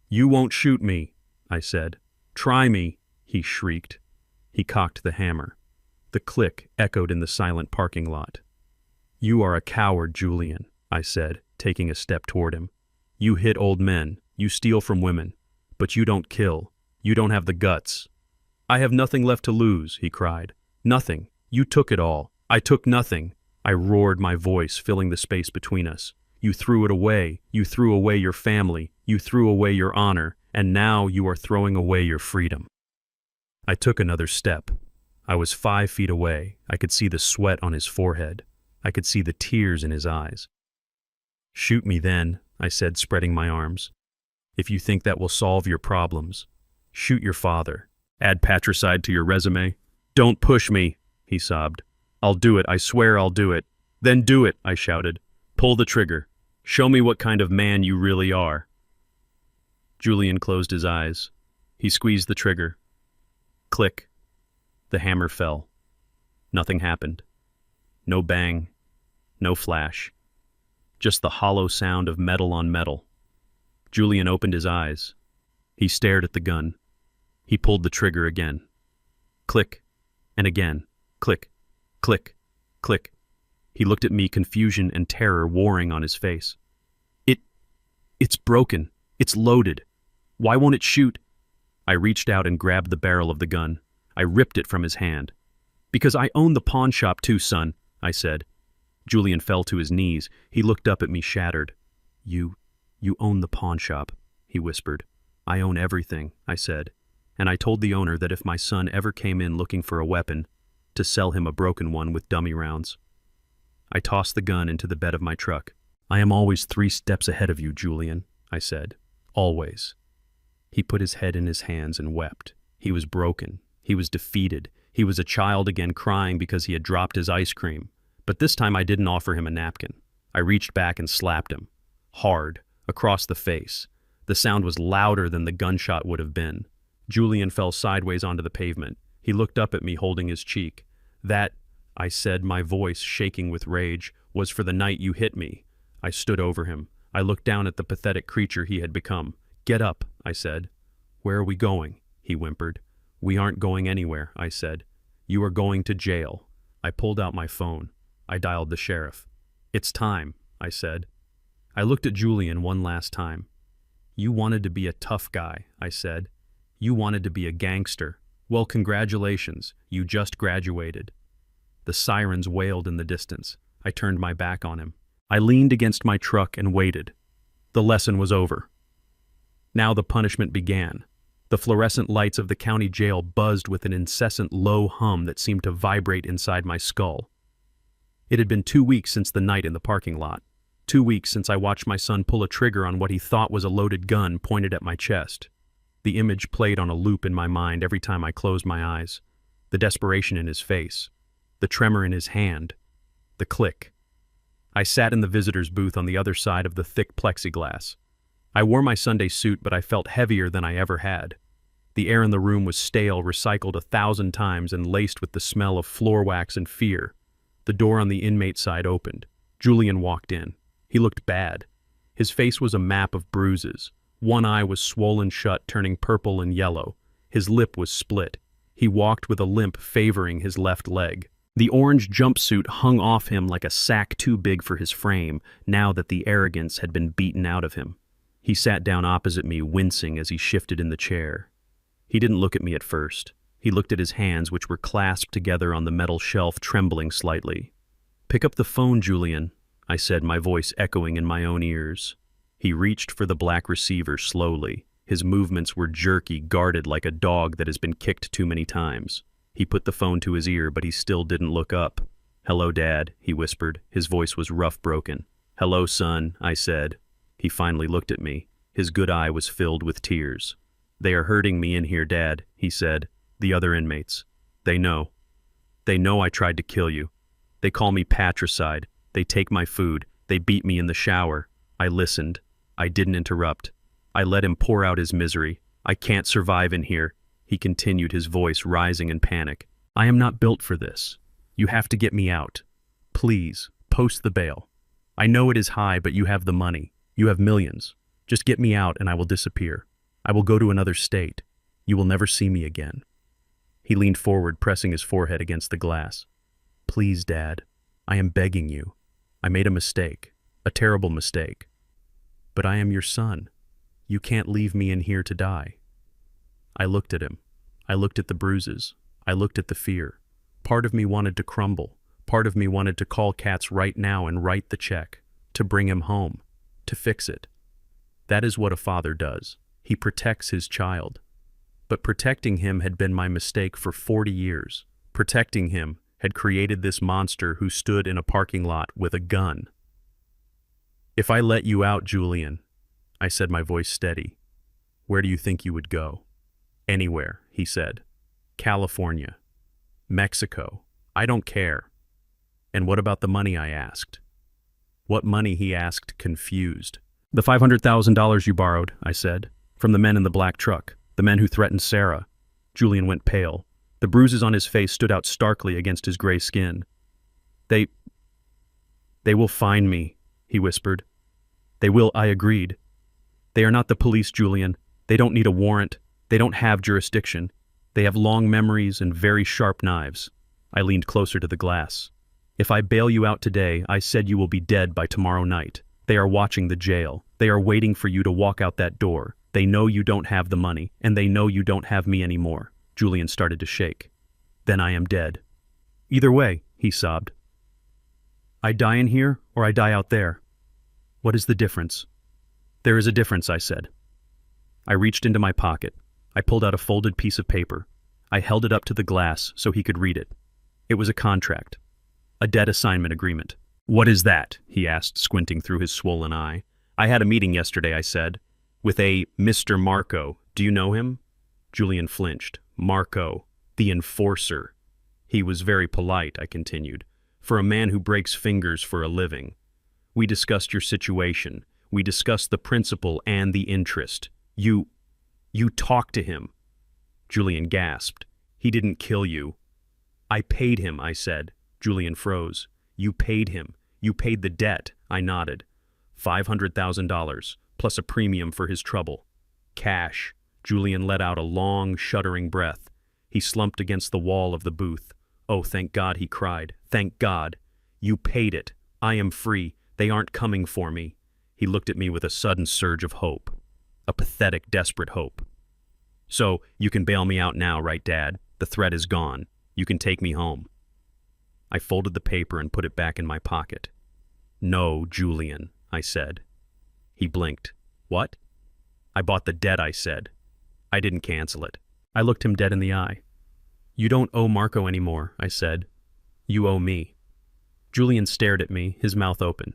"You won't shoot me," I said. "Try me," he shrieked. He cocked the hammer. The click echoed in the silent parking lot. "You are a coward, Julian," I said, taking a step toward him. "You hit old men. You steal from women. But you don't kill. You don't have the guts." "I have nothing left to lose," he cried. "Nothing. You took it all. I took nothing." I roared, my voice filling the space between us. "You threw it away. You threw away your family. You threw away your honor. And now you are throwing away your freedom." I took another step. I was 5 feet away. I could see the sweat on his forehead. I could see the tears in his eyes. "Shoot me then," I said, spreading my arms. "If you think that will solve your problems. Shoot your father. Add patricide to your resume." "Don't push me," he sobbed. "I'll do it. I swear I'll do it." "Then do it," I shouted. "Pull the trigger. Show me what kind of man you really are." Julian closed his eyes. He squeezed the trigger. Click. The hammer fell. Nothing happened. No bang. No flash. Just the hollow sound of metal on metal. Julian opened his eyes. He stared at the gun. He pulled the trigger again. Click. And again. Click. Click. Click. He looked at me, confusion and terror warring on his face. It's broken. It's loaded. Why won't it shoot?" I reached out and grabbed the barrel of the gun. I ripped it from his hand. "Because I own the pawn shop too, son," I said. Julian fell to his knees. He looked up at me, shattered. You own the pawn shop," he whispered. "I own everything," I said. and I told the owner that if my son ever came in looking for a weapon, to sell him a broken one with dummy rounds. I tossed the gun into the bed of my truck. "I am always 3 steps ahead of you, Julian," I said. "Always." He put his head in his hands and wept. He was broken. He was defeated. He was a child again, crying because he had dropped his ice cream. But this time I didn't offer him a napkin. I reached back and slapped him. Hard, across the face. The sound was louder than the gunshot would have been. Julian fell sideways onto the pavement. He looked up at me, holding his cheek. "That," I said, my voice shaking with rage, "was for the night you hit me." I stood over him. I looked down at the pathetic creature he had become. "Get up," I said. "Where are we going?" he whimpered. "We aren't going anywhere," I said. "You are going to jail." I pulled out my phone. I dialed the sheriff. "It's time," I said. I looked at Julian one last time. "You wanted to be a tough guy," I said. "You wanted to be a gangster. Well, congratulations, you just graduated." The sirens wailed in the distance. I turned my back on him. I leaned against my truck and waited. The lesson was over. Now the punishment began. The fluorescent lights of the county jail buzzed with an incessant low hum that seemed to vibrate inside my skull. It had been 2 weeks since the night in the parking lot. 2 weeks since I watched my son pull a trigger on what he thought was a loaded gun pointed at my chest. The image played on a loop in my mind every time I closed my eyes. The desperation in his face. The tremor in his hand. The click. I sat in the visitor's booth on the other side of the thick plexiglass. I wore my Sunday suit, but I felt heavier than I ever had. The air in the room was stale, recycled 1,000 times, and laced with the smell of floor wax and fear. The door on the inmate side opened. Julian walked in. He looked bad. His face was a map of bruises. One eye was swollen shut, turning purple and yellow. His lip was split. He walked with a limp favoring his left leg. The orange jumpsuit hung off him like a sack too big for his frame, now that the arrogance had been beaten out of him. He sat down opposite me, wincing as he shifted in the chair. He didn't look at me at first. He looked at his hands, which were clasped together on the metal shelf, trembling slightly. "Pick up the phone, Julian," I said, my voice echoing in my own ears. He reached for the black receiver slowly. His movements were jerky, guarded like a dog that has been kicked too many times. He put the phone to his ear, but he still didn't look up. "Hello, Dad," he whispered. His voice was rough, broken. "Hello, son," I said. He finally looked at me. His good eye was filled with tears. "They are hurting me in here, Dad," he said. "The other inmates. They know. They know I tried to kill you. They call me patricide. They take my food. They beat me in the shower." I listened. I didn't interrupt. I let him pour out his misery. "I can't survive in here," he continued, his voice rising in panic. "I am not built for this. You have to get me out. Please, post the bail. I know it is high, but you have the money. You have millions. Just get me out and I will disappear. I will go to another state. You will never see me again." He leaned forward, pressing his forehead against the glass. "Please, Dad, I am begging you. I made a mistake, a terrible mistake. But I am your son. You can't leave me in here to die." I looked at him. I looked at the bruises. I looked at the fear. Part of me wanted to crumble. Part of me wanted to call Katz right now and write the check, to bring him home, to fix it. That is what a father does. He protects his child. But protecting him had been my mistake for 40 years. Protecting him had created this monster who stood in a parking lot with a gun. "If I let you out, Julian," I said, my voice steady, "where do you think you would go?" "Anywhere," he said. "California. Mexico. I don't care." "And what about the money?" I asked. "What money?" he asked, confused. "The $500,000 you borrowed," I said, "from the men in the black truck, the men who threatened Sarah." Julian went pale. The bruises on his face stood out starkly against his gray skin. They will find me," he whispered. "They will," I agreed. "They are not the police, Julian. They don't need a warrant. They don't have jurisdiction. They have long memories and very sharp knives." I leaned closer to the glass. "If I bail you out today, I said you will be dead by tomorrow night. They are watching the jail. They are waiting for you to walk out that door. They know you don't have the money, and they know you don't have me anymore." Julian started to shake. "Then I am dead." "Either way," he sobbed. "I die in here, or I die out there. What is the difference?" "There is a difference," I said. I reached into my pocket. I pulled out a folded piece of paper. I held it up to the glass so he could read it. It was a contract. A debt assignment agreement. "What is that?" he asked, squinting through his swollen eye. "I had a meeting yesterday," I said, "with a Mr. Marco. Do you know him?" Julian flinched. "Marco, the enforcer." "He was very polite," I continued, "for a man who breaks fingers for a living. We discussed your situation. We discussed the principal and the interest. You talked to him." Julian gasped. "He didn't kill you." "I paid him," I said. Julian froze. "You paid him. You paid the debt," I nodded. $500,000, plus a premium for his trouble. "Cash." Julian let out a long, shuddering breath. He slumped against the wall of the booth. "Oh, thank God," he cried. "Thank God. You paid it. I am free. They aren't coming for me." He looked at me with a sudden surge of hope. A pathetic, desperate hope. "So, you can bail me out now, right, Dad? The threat is gone. You can take me home." I folded the paper and put it back in my pocket. "No, Julian," I said. He blinked. "What?" "I bought the debt," I said. "I didn't cancel it." I looked him dead in the eye. "You don't owe Marco anymore," I said. "You owe me." Julian stared at me, his mouth open.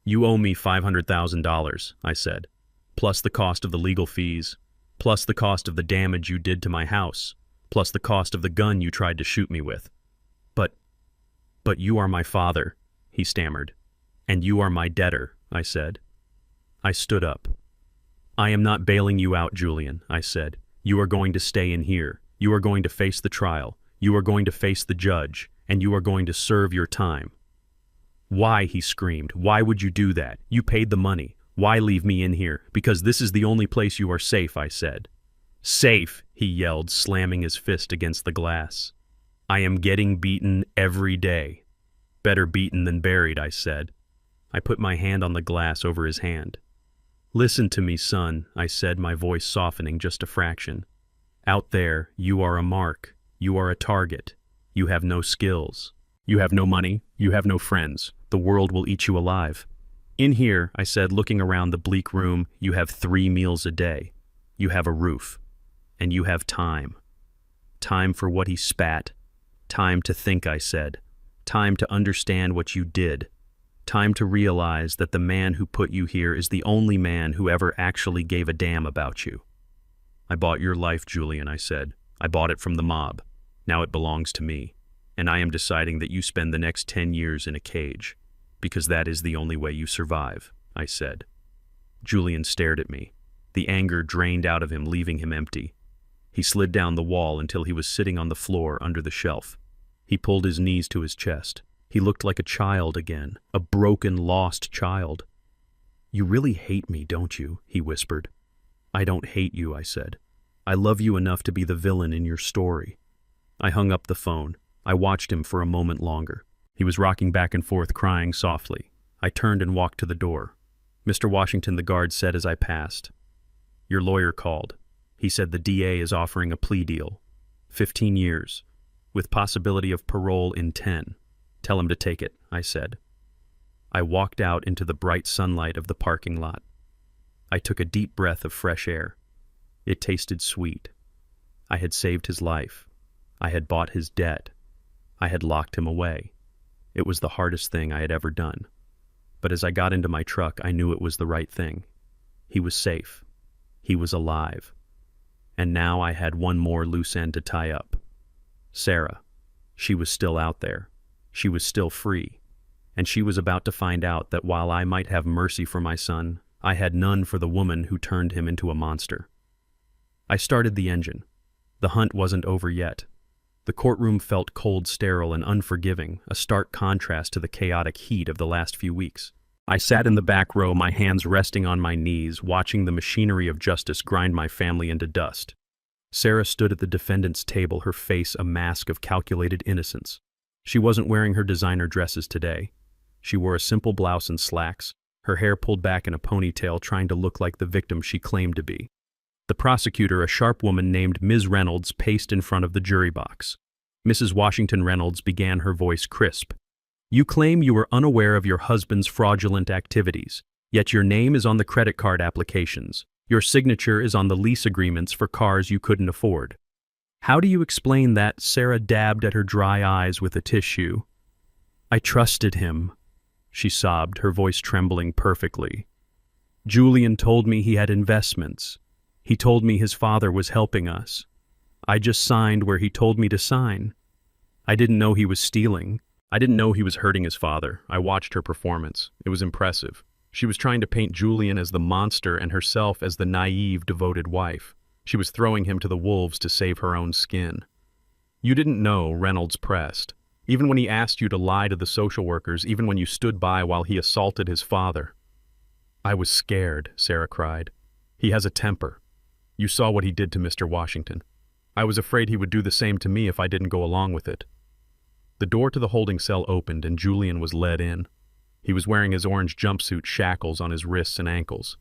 "You owe me $500,000, I said, plus the cost of the legal fees, plus the cost of the damage you did to my house, plus the cost of the gun you tried to shoot me with. But you are my father," he stammered. "And you are my debtor," I said. I stood up. "I am not bailing you out, Julian," I said. "You are going to stay in here. You are going to face the trial. You are going to face the judge, and you are going to serve your time." "Why?" he screamed. "Why would you do that? You paid the money. Why leave me in here? Because this is the only place you are safe," I said. "Safe," he yelled, slamming his fist against the glass. "I am getting beaten every day." "Better beaten than buried," I said. I put my hand on the glass over his hand. "Listen to me, son," I said, my voice softening just a fraction. "Out there, you are a mark. You are a target. You have no skills. You have no money. You have no friends. The world will eat you alive. In here," I said, looking around the bleak room, "you have 3 meals a day. You have a roof. And you have time. Time for what he spat. Time to think," I said. "Time to understand what you did. Time to realize that the man who put you here is the only man who ever actually gave a damn about you." "I bought your life, Julian," I said. "I bought it from the mob. Now it belongs to me. And I am deciding that you spend the next 10 years in a cage. Because that is the only way you survive," I said. Julian stared at me. The anger drained out of him, leaving him empty. He slid down the wall until he was sitting on the floor under the shelf. He pulled his knees to his chest. He looked like a child again, a broken, lost child. "You really hate me, don't you?" he whispered. "I don't hate you," I said. "I love you enough to be the villain in your story." I hung up the phone. I watched him for a moment longer. He was rocking back and forth, crying softly. I turned and walked to the door. "Mr. Washington," the guard said as I passed. "Your lawyer called. He said the DA is offering a plea deal. 15 years, with possibility of parole in 10. Tell him to take it," I said. I walked out into the bright sunlight of the parking lot. I took a deep breath of fresh air. It tasted sweet. I had saved his life. I had bought his debt. I had locked him away. It was the hardest thing I had ever done. But as I got into my truck, I knew it was the right thing. He was safe. He was alive. And now I had one more loose end to tie up. Sarah. She was still out there. She was still free. And she was about to find out that while I might have mercy for my son, I had none for the woman who turned him into a monster. I started the engine. The hunt wasn't over yet. The courtroom felt cold, sterile, and unforgiving, a stark contrast to the chaotic heat of the last few weeks. I sat in the back row, my hands resting on my knees, watching the machinery of justice grind my family into dust. Sarah stood at the defendant's table, her face a mask of calculated innocence. She wasn't wearing her designer dresses today. She wore a simple blouse and slacks, her hair pulled back in a ponytail, trying to look like the victim she claimed to be. The prosecutor, a sharp woman named Ms. Reynolds, paced in front of the jury box. Mrs. Washington Reynolds began, her voice crisp. "You claim you were unaware of your husband's fraudulent activities, yet your name is on the credit card applications. Your signature is on the lease agreements for cars you couldn't afford. How do you explain that? Sarah dabbed at her dry eyes with a tissue. I trusted him, she sobbed, her voice trembling perfectly. Julian told me he had investments. He told me his father was helping us. I just signed where he told me to sign. I didn't know he was stealing. I didn't know he was hurting his father. I watched her performance. It was impressive. She was trying to paint Julian as the monster and herself as the naive, devoted wife. She was throwing him to the wolves to save her own skin. You didn't know, Reynolds pressed. Even when he asked you to lie to the social workers, even when you stood by while he assaulted his father. I was scared, Sarah cried. He has a temper. You saw what he did to Mr. Washington. I was afraid he would do the same to me if I didn't go along with it. The door to the holding cell opened and Julian was led in. He was wearing his orange jumpsuit, shackles on his wrists and ankles.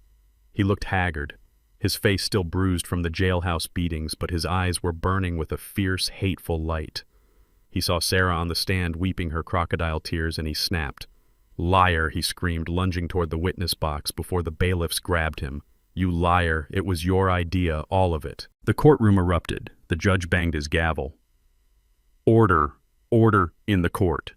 He looked haggard, his face still bruised from the jailhouse beatings, but his eyes were burning with a fierce, hateful light. He saw Sarah on the stand weeping her crocodile tears and he snapped. Liar, he screamed, lunging toward the witness box before the bailiffs grabbed him. You liar, it was your idea, all of it. The courtroom erupted. The judge banged his gavel. Order, order in the court.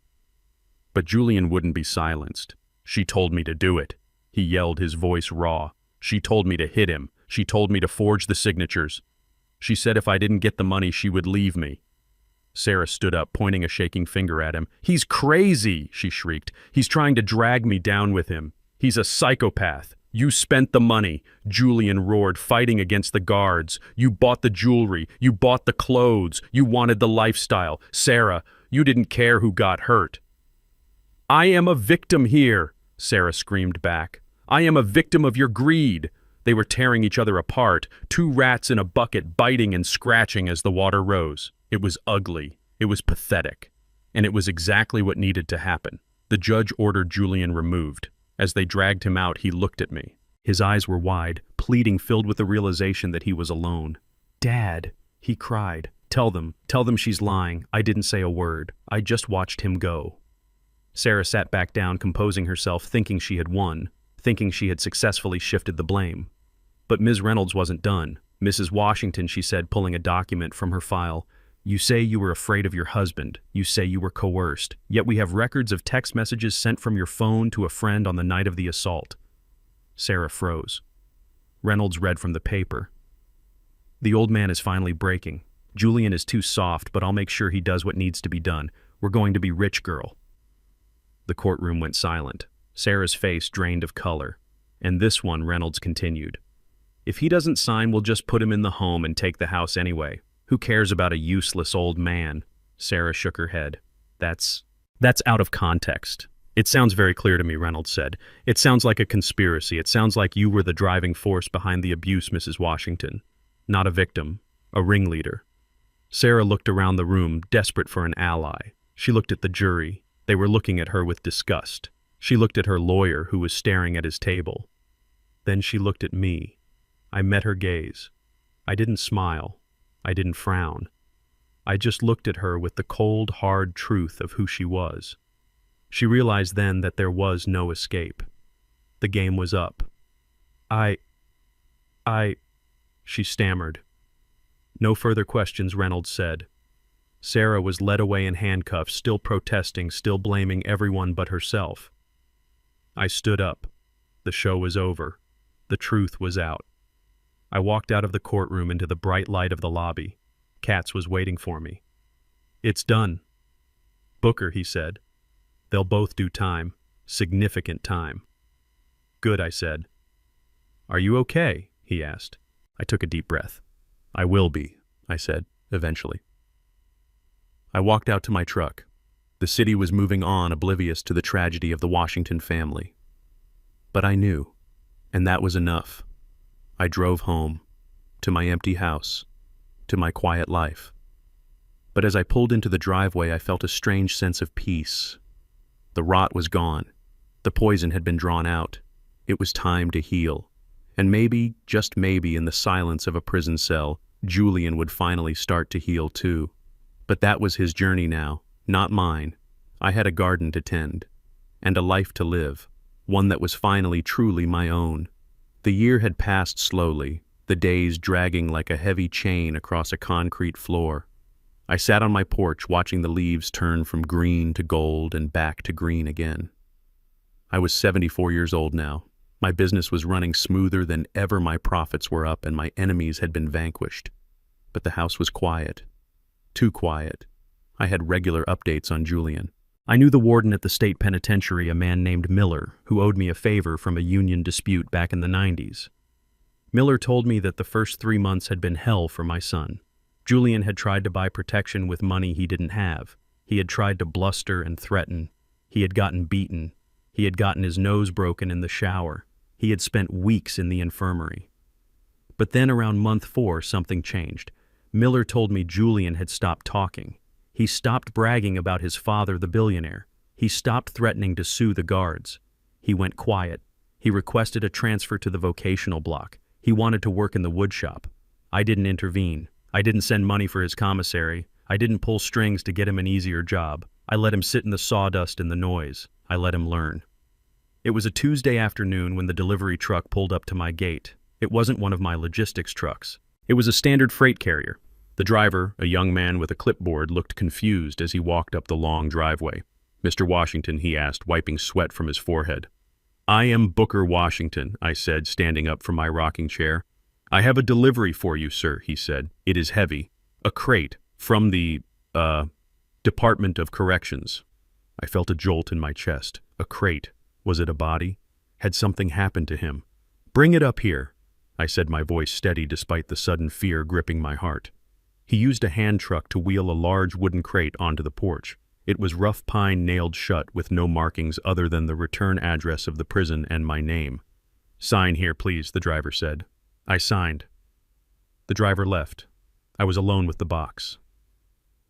But Julian wouldn't be silenced. She told me to do it. He yelled, his voice raw. She told me to hit him. She told me to forge the signatures. She said if I didn't get the money, she would leave me. Sarah stood up, pointing a shaking finger at him. He's crazy, she shrieked. He's trying to drag me down with him. He's a psychopath. You spent the money, Julian roared, fighting against the guards. You bought the jewelry. You bought the clothes. You wanted the lifestyle. Sarah, you didn't care who got hurt. I am a victim here, Sarah screamed back. I am a victim of your greed. They were tearing each other apart, two rats in a bucket biting and scratching as the water rose. It was ugly. It was pathetic. And it was exactly what needed to happen. The judge ordered Julian removed. As they dragged him out, he looked at me. His eyes were wide, pleading, filled with the realization that he was alone. Dad, he cried. Tell them she's lying. I didn't say a word. I just watched him go. Sarah sat back down, composing herself, thinking she had won, thinking she had successfully shifted the blame. But Ms. Reynolds wasn't done. Mrs. Washington, she said, pulling a document from her file. You say you were afraid of your husband. You say you were coerced. Yet we have records of text messages sent from your phone to a friend on the night of the assault. Sarah froze. Reynolds read from the paper. The old man is finally breaking. Julian is too soft, but I'll make sure he does what needs to be done. We're going to be rich, girl. The courtroom went silent. Sarah's face drained of color. And this one, Reynolds continued. If he doesn't sign, we'll just put him in the home and take the house anyway. Who cares about a useless old man? Sarah shook her head. That's out of context. It sounds very clear to me, Reynolds said. It sounds like a conspiracy. It sounds like you were the driving force behind the abuse, Mrs. Washington. Not a victim, a ringleader. Sarah looked around the room, desperate for an ally. She looked at the jury. They were looking at her with disgust. She looked at her lawyer, who was staring at his table. Then she looked at me. I met her gaze. I didn't smile. I didn't frown. I just looked at her with the cold, hard truth of who she was. She realized then that there was no escape. The game was up. She stammered. No further questions, Reynolds said. Sarah was led away in handcuffs, still protesting, still blaming everyone but herself. I stood up. The show was over. The truth was out. I walked out of the courtroom into the bright light of the lobby. Katz was waiting for me. It's done. Booker, he said. They'll both do time. Significant time. Good, I said. Are you okay? He asked. I took a deep breath. I will be, I said, eventually. I walked out to my truck. The city was moving on, oblivious to the tragedy of the Washington family. But I knew, and that was enough. I drove home, to my empty house, to my quiet life. But as I pulled into the driveway, I felt a strange sense of peace. The rot was gone. The poison had been drawn out. It was time to heal. And maybe, just maybe, in the silence of a prison cell, Julian would finally start to heal too. But that was his journey now, not mine. I had a garden to tend, and a life to live, one that was finally truly my own. The year had passed slowly, the days dragging like a heavy chain across a concrete floor. I sat on my porch watching the leaves turn from green to gold and back to green again. I was 74 years old now. My business was running smoother than ever, my profits were up and my enemies had been vanquished. But the house was quiet. Too quiet. I had regular updates on Julian. I knew the warden at the state penitentiary, a man named Miller, who owed me a favor from a union dispute back in the 90s. Miller told me that the first 3 months had been hell for my son. Julian had tried to buy protection with money he didn't have. He had tried to bluster and threaten. He had gotten beaten. He had gotten his nose broken in the shower. He had spent weeks in the infirmary. But then around month 4, something changed. Miller told me Julian had stopped talking. He stopped bragging about his father, the billionaire. He stopped threatening to sue the guards. He went quiet. He requested a transfer to the vocational block. He wanted to work in the wood shop. I didn't intervene. I didn't send money for his commissary. I didn't pull strings to get him an easier job. I let him sit in the sawdust and the noise. I let him learn. It was a Tuesday afternoon when the delivery truck pulled up to my gate. It wasn't one of my logistics trucks. It was a standard freight carrier. The driver, a young man with a clipboard, looked confused as he walked up the long driveway. "Mr. Washington," he asked, wiping sweat from his forehead. "I am Booker Washington," I said, standing up from my rocking chair. "I have a delivery for you, sir," he said. "It is heavy. A crate from the, Department of Corrections." I felt a jolt in my chest. A crate. Was it a body? Had something happened to him? "Bring it up here," I said, my voice steady despite the sudden fear gripping my heart. He used a hand truck to wheel a large wooden crate onto the porch. It was rough pine nailed shut with no markings other than the return address of the prison and my name. "Sign here, please," the driver said. I signed. The driver left. I was alone with the box.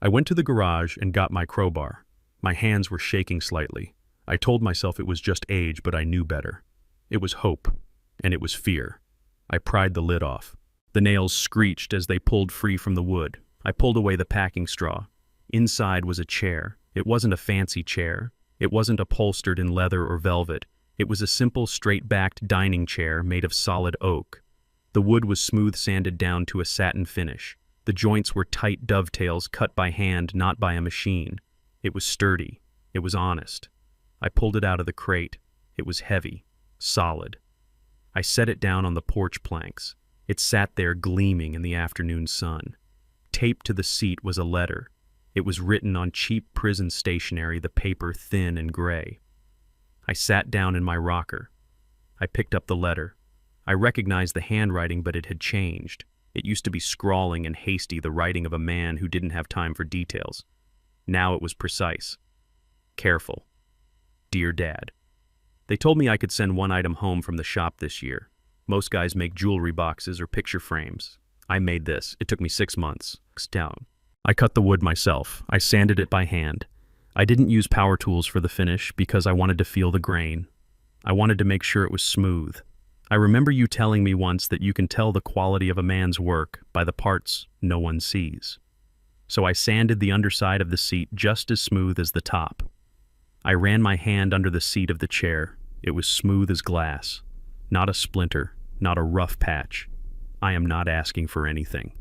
I went to the garage and got my crowbar. My hands were shaking slightly. I told myself it was just age, but I knew better. It was hope, and it was fear. I pried the lid off. The nails screeched as they pulled free from the wood. I pulled away the packing straw. Inside was a chair. It wasn't a fancy chair. It wasn't upholstered in leather or velvet. It was a simple, straight-backed dining chair made of solid oak. The wood was smooth sanded down to a satin finish. The joints were tight dovetails cut by hand, not by a machine. It was sturdy. It was honest. I pulled it out of the crate. It was heavy, solid. I set it down on the porch planks. It sat there gleaming in the afternoon sun. Taped to the seat was a letter. It was written on cheap prison stationery, the paper thin and gray. I sat down in my rocker. I picked up the letter. I recognized the handwriting, but it had changed. It used to be scrawling and hasty, the writing of a man who didn't have time for details. Now it was precise. Careful. Dear Dad. They told me I could send one item home from the shop this year. Most guys make jewelry boxes or picture frames. I made this. It took me 6 months. Down. I cut the wood myself. I sanded it by hand. I didn't use power tools for the finish because I wanted to feel the grain. I wanted to make sure it was smooth. I remember you telling me once that you can tell the quality of a man's work by the parts no one sees. So I sanded the underside of the seat just as smooth as the top. I ran my hand under the seat of the chair. It was smooth as glass. Not a splinter, not a rough patch. I am not asking for anything.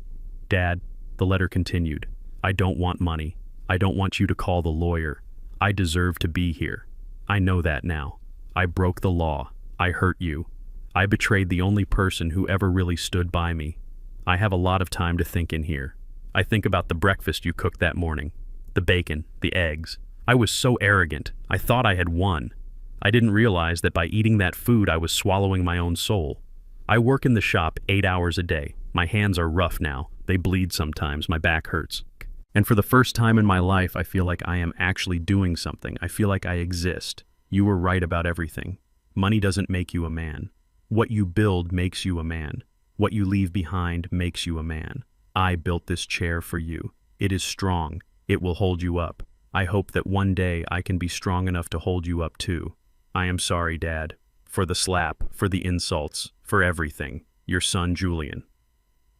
Dad, the letter continued, I don't want money. I don't want you to call the lawyer. I deserve to be here. I know that now. I broke the law. I hurt you. I betrayed the only person who ever really stood by me. I have a lot of time to think in here. I think about the breakfast you cooked that morning. The bacon, the eggs. I was so arrogant. I thought I had won. I didn't realize that by eating that food I was swallowing my own soul. I work in the shop 8 hours a day. My hands are rough now. They bleed sometimes. My back hurts. And for the first time in my life, I feel like I am actually doing something. I feel like I exist. You were right about everything. Money doesn't make you a man. What you build makes you a man. What you leave behind makes you a man. I built this chair for you. It is strong. It will hold you up. I hope that one day I can be strong enough to hold you up too. I am sorry, Dad. For the slap, for the insults, for everything. Your son, Julian.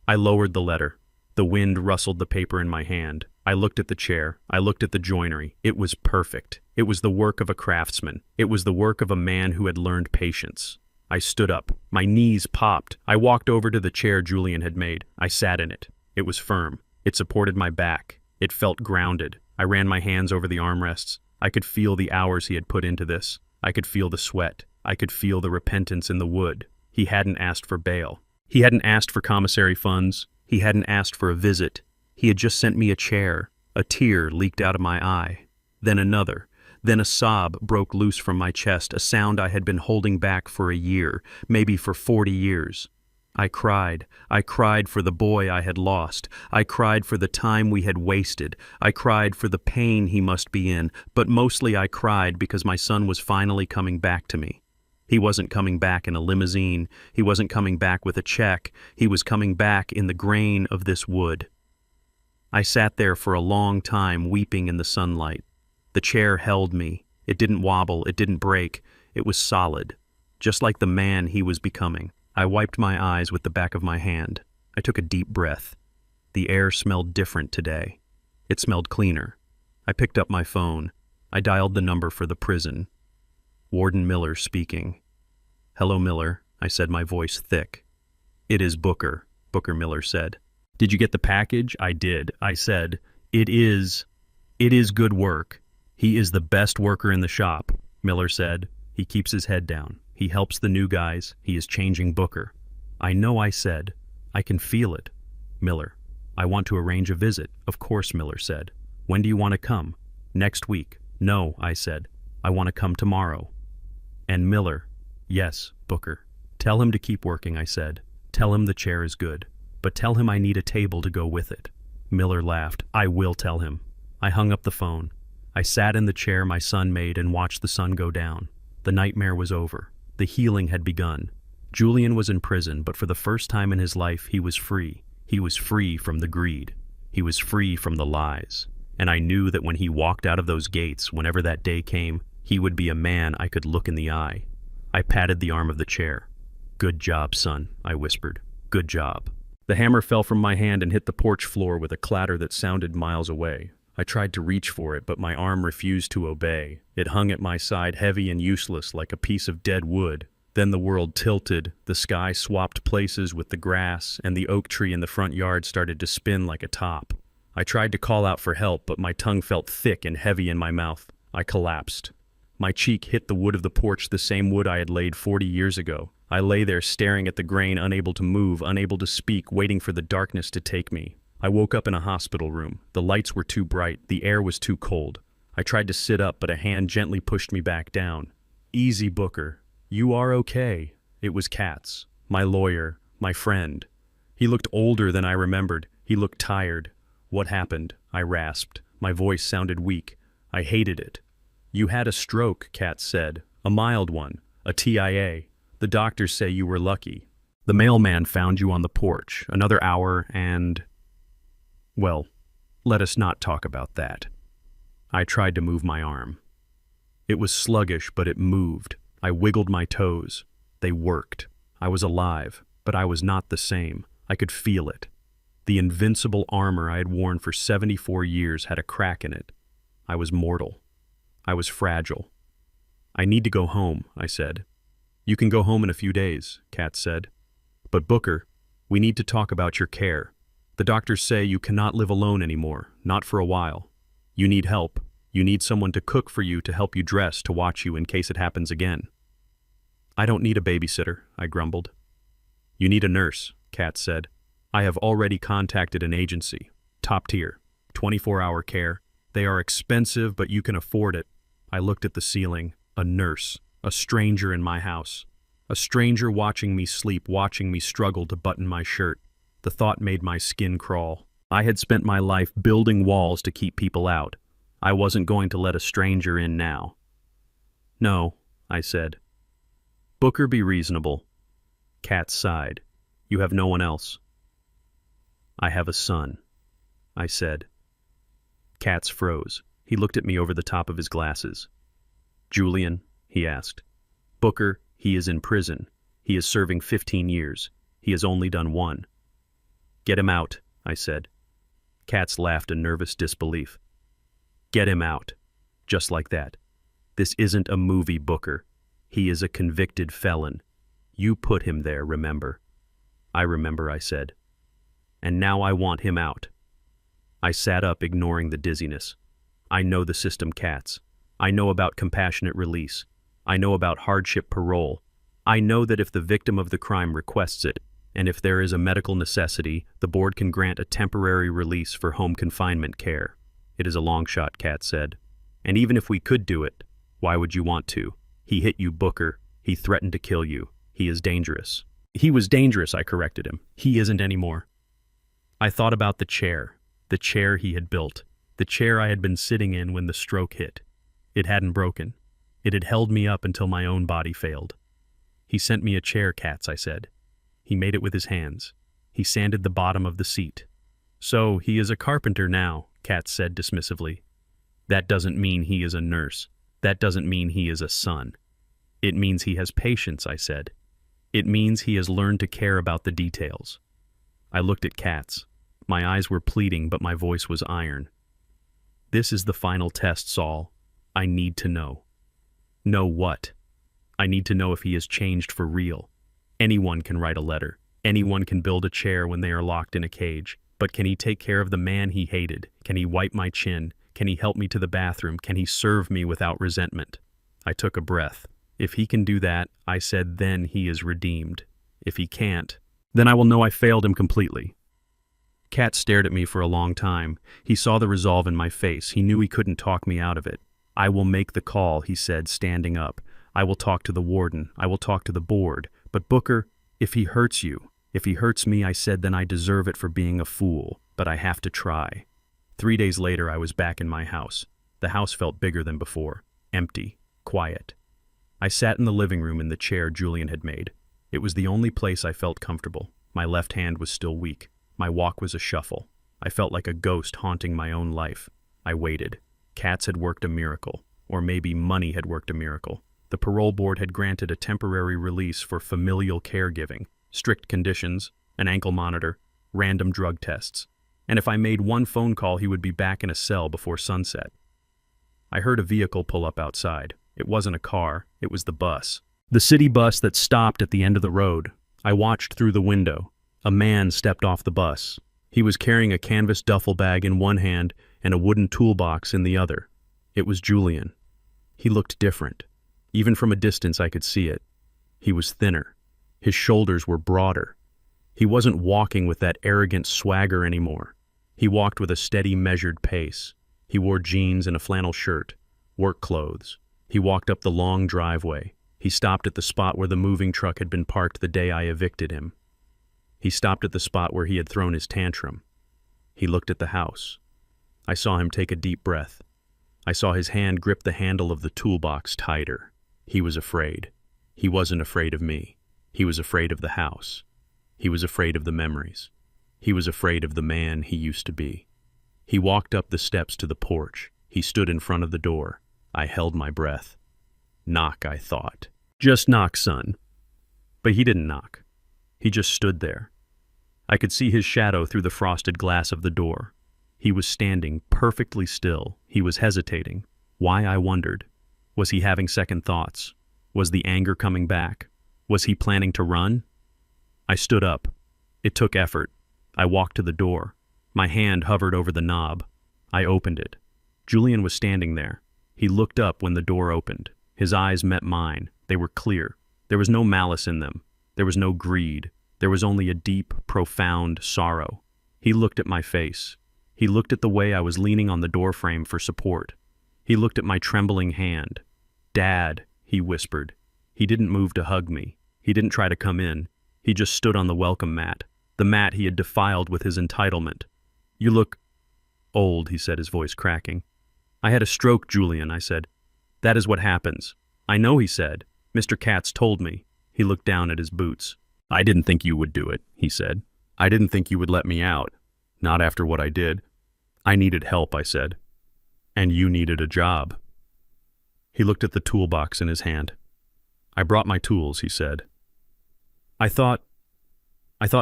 I lowered the letter. The wind rustled the paper in my hand. I looked at the chair. I looked at the joinery. It was perfect. It was the work of a craftsman. It was the work of a man who had learned patience. I stood up. My knees popped. I walked over to the chair Julian had made. I sat in it. It was firm. It supported my back. It felt grounded. I ran my hands over the armrests. I could feel the hours he had put into this. I could feel the sweat. I could feel the repentance in the wood. He hadn't asked for bail. He hadn't asked for commissary funds. He hadn't asked for a visit. He had just sent me a chair. A tear leaked out of my eye. Then another. Then a sob broke loose from my chest, a sound I had been holding back for a year, maybe for 40 years. I cried. I cried for the boy I had lost. I cried for the time we had wasted. I cried for the pain he must be in, but mostly I cried because my son was finally coming back to me. He wasn't coming back in a limousine. He wasn't coming back with a check. He was coming back in the grain of this wood. I sat there for a long time, weeping in the sunlight. The chair held me. It didn't wobble. It didn't break. It was solid, just like the man he was becoming. I wiped my eyes with the back of my hand. I took a deep breath. The air smelled different today. It smelled cleaner. I picked up my phone. I dialed the number for the prison. Warden Miller speaking. "Hello, Miller," I said, my voice thick. "It is Booker," Booker Miller said. "Did you get the package?" I did. I said, It is good work. He is the best worker in the shop," Miller said. "He keeps his head down. He helps the new guys. He is changing Booker." "I know," I said. "I can feel it." Miller: "I want to arrange a visit." "Of course," Miller said. "When do you want to come?" "Next week." "No," I said. "I want to come tomorrow." And Miller: "Yes, Booker." "Tell him to keep working," I said. "Tell him the chair is good. But tell him I need a table to go with it." Miller laughed. "I will tell him." I hung up the phone. I sat in the chair my son made and watched the sun go down. The nightmare was over. The healing had begun. Julian was in prison, but for the first time in his life, he was free. He was free from the greed. He was free from the lies. And I knew that when he walked out of those gates, whenever that day came, he would be a man I could look in the eye. I patted the arm of the chair. "Good job, son," I whispered. "Good job." The hammer fell from my hand and hit the porch floor with a clatter that sounded miles away. I tried to reach for it, but my arm refused to obey. It hung at my side, heavy and useless, like a piece of dead wood. Then the world tilted, the sky swapped places with the grass, and the oak tree in the front yard started to spin like a top. I tried to call out for help, but my tongue felt thick and heavy in my mouth. I collapsed. My cheek hit the wood of the porch, the same wood I had laid 40 years ago. I lay there staring at the grain, unable to move, unable to speak, waiting for the darkness to take me. I woke up in a hospital room. The lights were too bright. The air was too cold. I tried to sit up, but a hand gently pushed me back down. "Easy, Booker. You are okay." It was Katz, my lawyer, my friend. He looked older than I remembered. He looked tired. "What happened?" I rasped. My voice sounded weak. I hated it. "You had a stroke," Katz said. "A mild one. A TIA. The doctors say you were lucky. The mailman found you on the porch. Another hour and... well, let us not talk about that." I tried to move my arm. It was sluggish, but it moved. I wiggled my toes. They worked. I was alive, but I was not the same. I could feel it. The invincible armor I had worn for 74 years had a crack in it. I was mortal. I was fragile. "I need to go home," I said. "You can go home in a few days," Katz said. "But Booker, we need to talk about your care. The doctors say you cannot live alone anymore, not for a while. You need help. You need someone to cook for you, to help you dress, to watch you in case it happens again." "I don't need a babysitter," I grumbled. "You need a nurse," Katz said. "I have already contacted an agency. Top tier. 24-hour care. They are expensive, but you can afford it." I looked at the ceiling. A nurse. A stranger in my house. A stranger watching me sleep, watching me struggle to button my shirt. The thought made my skin crawl. I had spent my life building walls to keep people out. I wasn't going to let a stranger in now. "No," I said. "Booker, be reasonable." Katz sighed. "You have no one else." "I have a son," I said. Katz froze. He looked at me over the top of his glasses. "Julian?" he asked. "Booker, he is in prison. He is serving 15 years. He has only done 1. "Get him out," I said. Katz laughed in nervous disbelief. "Get him out." Just like that. "This isn't a movie, Booker. He is a convicted felon. You put him there, remember? I remember, I said. And now I want him out. I sat up, ignoring the dizziness. I know the system, Cats. I know about compassionate release. I know about hardship parole. I know that if the victim of the crime requests it, and if there is a medical necessity, the board can grant a temporary release for home confinement care. It is a long shot, Cat said. And even if we could do it, why would you want to? He hit you, Booker. He threatened to kill you. He is dangerous. He was dangerous, I corrected him. He isn't anymore. I thought about the chair he had built, the chair I had been sitting in when the stroke hit. It hadn't broken. It had held me up until my own body failed. He sent me a chair, Cats, I said. He made it with his hands. He sanded the bottom of the seat. So he is a carpenter now, Cats said dismissively. That doesn't mean he is a nurse. That doesn't mean he is a son. It means he has patience, I said. It means he has learned to care about the details. I looked at Cats. My eyes were pleading, but my voice was iron. This is the final test, Saul. I need to know. Know what? I need to know if he has changed for real. Anyone can write a letter. Anyone can build a chair when they are locked in a cage. But can he take care of the man he hated? Can he wipe my chin? Can he help me to the bathroom? Can he serve me without resentment? I took a breath. If he can do that, I said, then he is redeemed. If he can't, then I will know I failed him completely. Cat stared at me for a long time. He saw the resolve in my face. He knew he couldn't talk me out of it. I will make the call, he said, standing up. I will talk to the warden. I will talk to the board. But Booker, if he hurts you, if he hurts me, I said, then I deserve it for being a fool. But I have to try. 3 days later, I was back in my house. The house felt bigger than before. Empty. Quiet. I sat in the living room in the chair Julian had made. It was the only place I felt comfortable. My left hand was still weak. My walk was a shuffle. I felt like a ghost haunting my own life. I waited. Cats had worked a miracle. Or maybe money had worked a miracle. The parole board had granted a temporary release for familial caregiving, strict conditions, an ankle monitor, random drug tests. And if I made one phone call, he would be back in a cell before sunset. I heard a vehicle pull up outside. It wasn't a car, it was the bus. The city bus that stopped at the end of the road. I watched through the window. A man stepped off the bus. He was carrying a canvas duffel bag in one hand and a wooden toolbox in the other. It was Julian. He looked different. Even from a distance I could see it. He was thinner. His shoulders were broader. He wasn't walking with that arrogant swagger anymore. He walked with a steady, measured pace. He wore jeans and a flannel shirt, work clothes. He walked up the long driveway. He stopped at the spot where the moving truck had been parked the day I evicted him. He stopped at the spot where he had thrown his tantrum. He looked at the house. I saw him take a deep breath. I saw his hand grip the handle of the toolbox tighter. He was afraid. He wasn't afraid of me. He was afraid of the house. He was afraid of the memories. He was afraid of the man he used to be. He walked up the steps to the porch. He stood in front of the door. I held my breath. Knock, I thought. Just knock, son. But he didn't knock. He just stood there. I could see his shadow through the frosted glass of the door. He was standing perfectly still. He was hesitating. Why, I wondered. Was he having second thoughts? Was the anger coming back? Was he planning to run? I stood up. It took effort. I walked to the door. My hand hovered over the knob. I opened it. Julian was standing there. He looked up when the door opened. His eyes met mine. They were clear. There was no malice in them. There was no greed. There was only a deep, profound sorrow. He looked at my face. He looked at the way I was leaning on the doorframe for support. He looked at my trembling hand. Dad, he whispered. He didn't move to hug me. He didn't try to come in. He just stood on the welcome mat, the mat he had defiled with his entitlement. You look old, he said, his voice cracking. I had a stroke, Julian, I said. That is what happens. I know, he said. Mr. Katz told me. He looked down at his boots. I didn't think you would do it, he said. I didn't think you would let me out. Not after what I did. I needed help, I said. And you needed a job. He looked at the toolbox in his hand. I brought my tools, he said. I thought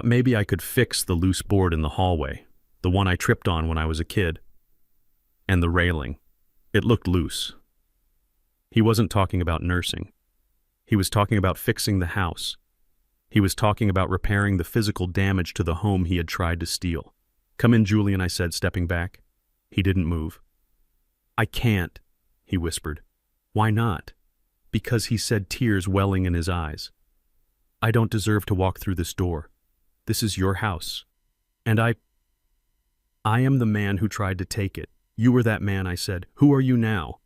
maybe I could fix the loose board in the hallway, the one I tripped on when I was a kid. And the railing. It looked loose. He wasn't talking about nursing. He was talking about fixing the house. He was talking about repairing the physical damage to the home he had tried to steal. "Come in, Julian," I said, stepping back. He didn't move. "I can't," he whispered. "Why not?" "Because," he said, tears welling in his eyes, "I don't deserve to walk through this door. This is your house. And I am the man who tried to take it. You were that man," I said. "Who are you now?"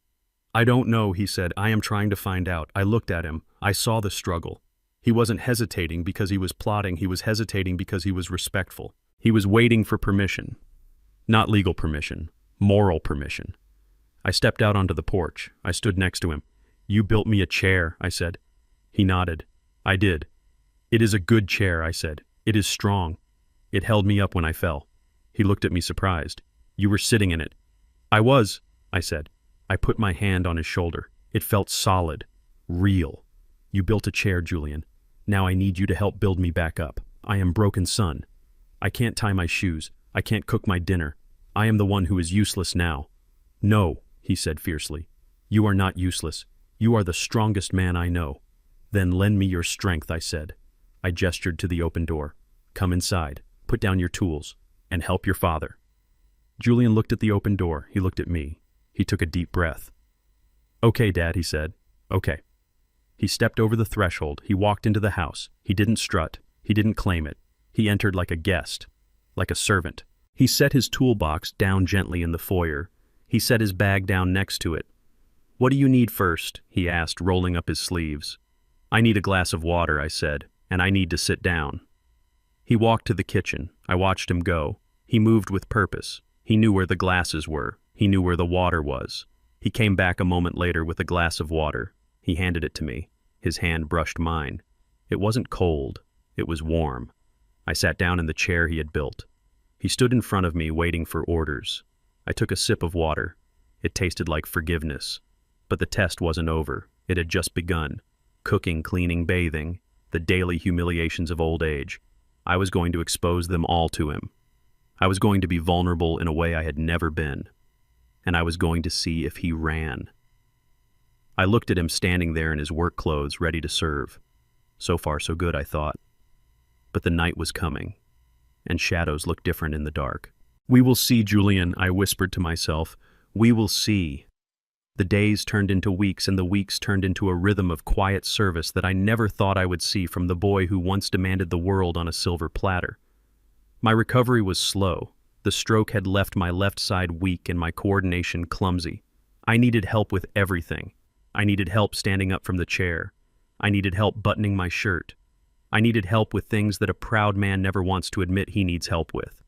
"I don't know," he said. "I am trying to find out." I looked at him. I saw the struggle. He wasn't hesitating because he was plotting. He was hesitating because he was respectful. He was waiting for permission. Not legal permission. Moral permission. I stepped out onto the porch. I stood next to him. "You built me a chair," I said. He nodded. "I did." "It is a good chair," I said. "It is strong. It held me up when I fell." He looked at me surprised. "You were sitting in it." "I was," I said. I put my hand on his shoulder. It felt solid. Real. "You built a chair, Julian. Now I need you to help build me back up. I am broken son. I can't tie my shoes. I can't cook my dinner. I am the one who is useless now." "No," he said fiercely. "You are not useless. You are the strongest man I know." "Then lend me your strength," I said. I gestured to the open door. "Come inside, put down your tools, and help your father." Julian looked at the open door. He looked at me. He took a deep breath. "Okay, Dad," he said. "Okay." He stepped over the threshold. He walked into the house. He didn't strut. He didn't claim it. He entered like a guest, like a servant. He set his toolbox down gently in the foyer. He set his bag down next to it. "What do you need first?" he asked, rolling up his sleeves. "I need a glass of water," I said, "and I need to sit down." He walked to the kitchen. I watched him go. He moved with purpose. He knew where the glasses were. He knew where the water was. He came back a moment later with a glass of water. He handed it to me. His hand brushed mine. It wasn't cold. It was warm. I sat down in the chair he had built. He stood in front of me, waiting for orders. I took a sip of water. It tasted like forgiveness. But the test wasn't over. It had just begun. Cooking, cleaning, bathing, the daily humiliations of old age. I was going to expose them all to him. I was going to be vulnerable in a way I had never been. And I was going to see if he ran. I looked at him standing there in his work clothes, ready to serve. So far, so good, I thought. But the night was coming, and shadows looked different in the dark. "We will see, Julian," I whispered to myself. "We will see." The days turned into weeks, and the weeks turned into a rhythm of quiet service that I never thought I would see from the boy who once demanded the world on a silver platter. My recovery was slow. The stroke had left my left side weak and my coordination clumsy. I needed help with everything. I needed help standing up from the chair. I needed help buttoning my shirt. I needed help with things that a proud man never wants to admit he needs help with.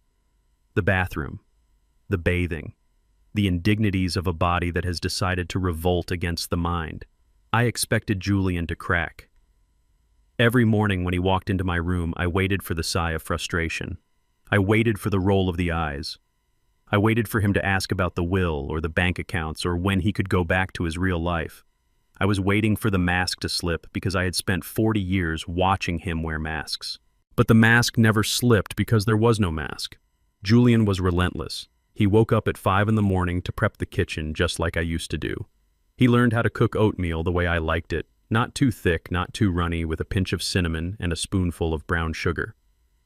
The bathroom, the bathing, the indignities of a body that has decided to revolt against the mind. I expected Julian to crack. Every morning when he walked into my room, I waited for the sigh of frustration. I waited for the roll of the eyes. I waited for him to ask about the will or the bank accounts or when he could go back to his real life. I was waiting for the mask to slip because I had spent 40 years watching him wear masks. But the mask never slipped because there was no mask. Julian was relentless. He woke up at 5 in the morning to prep the kitchen just like I used to do. He learned how to cook oatmeal the way I liked it, not too thick, not too runny, with a pinch of cinnamon and a spoonful of brown sugar.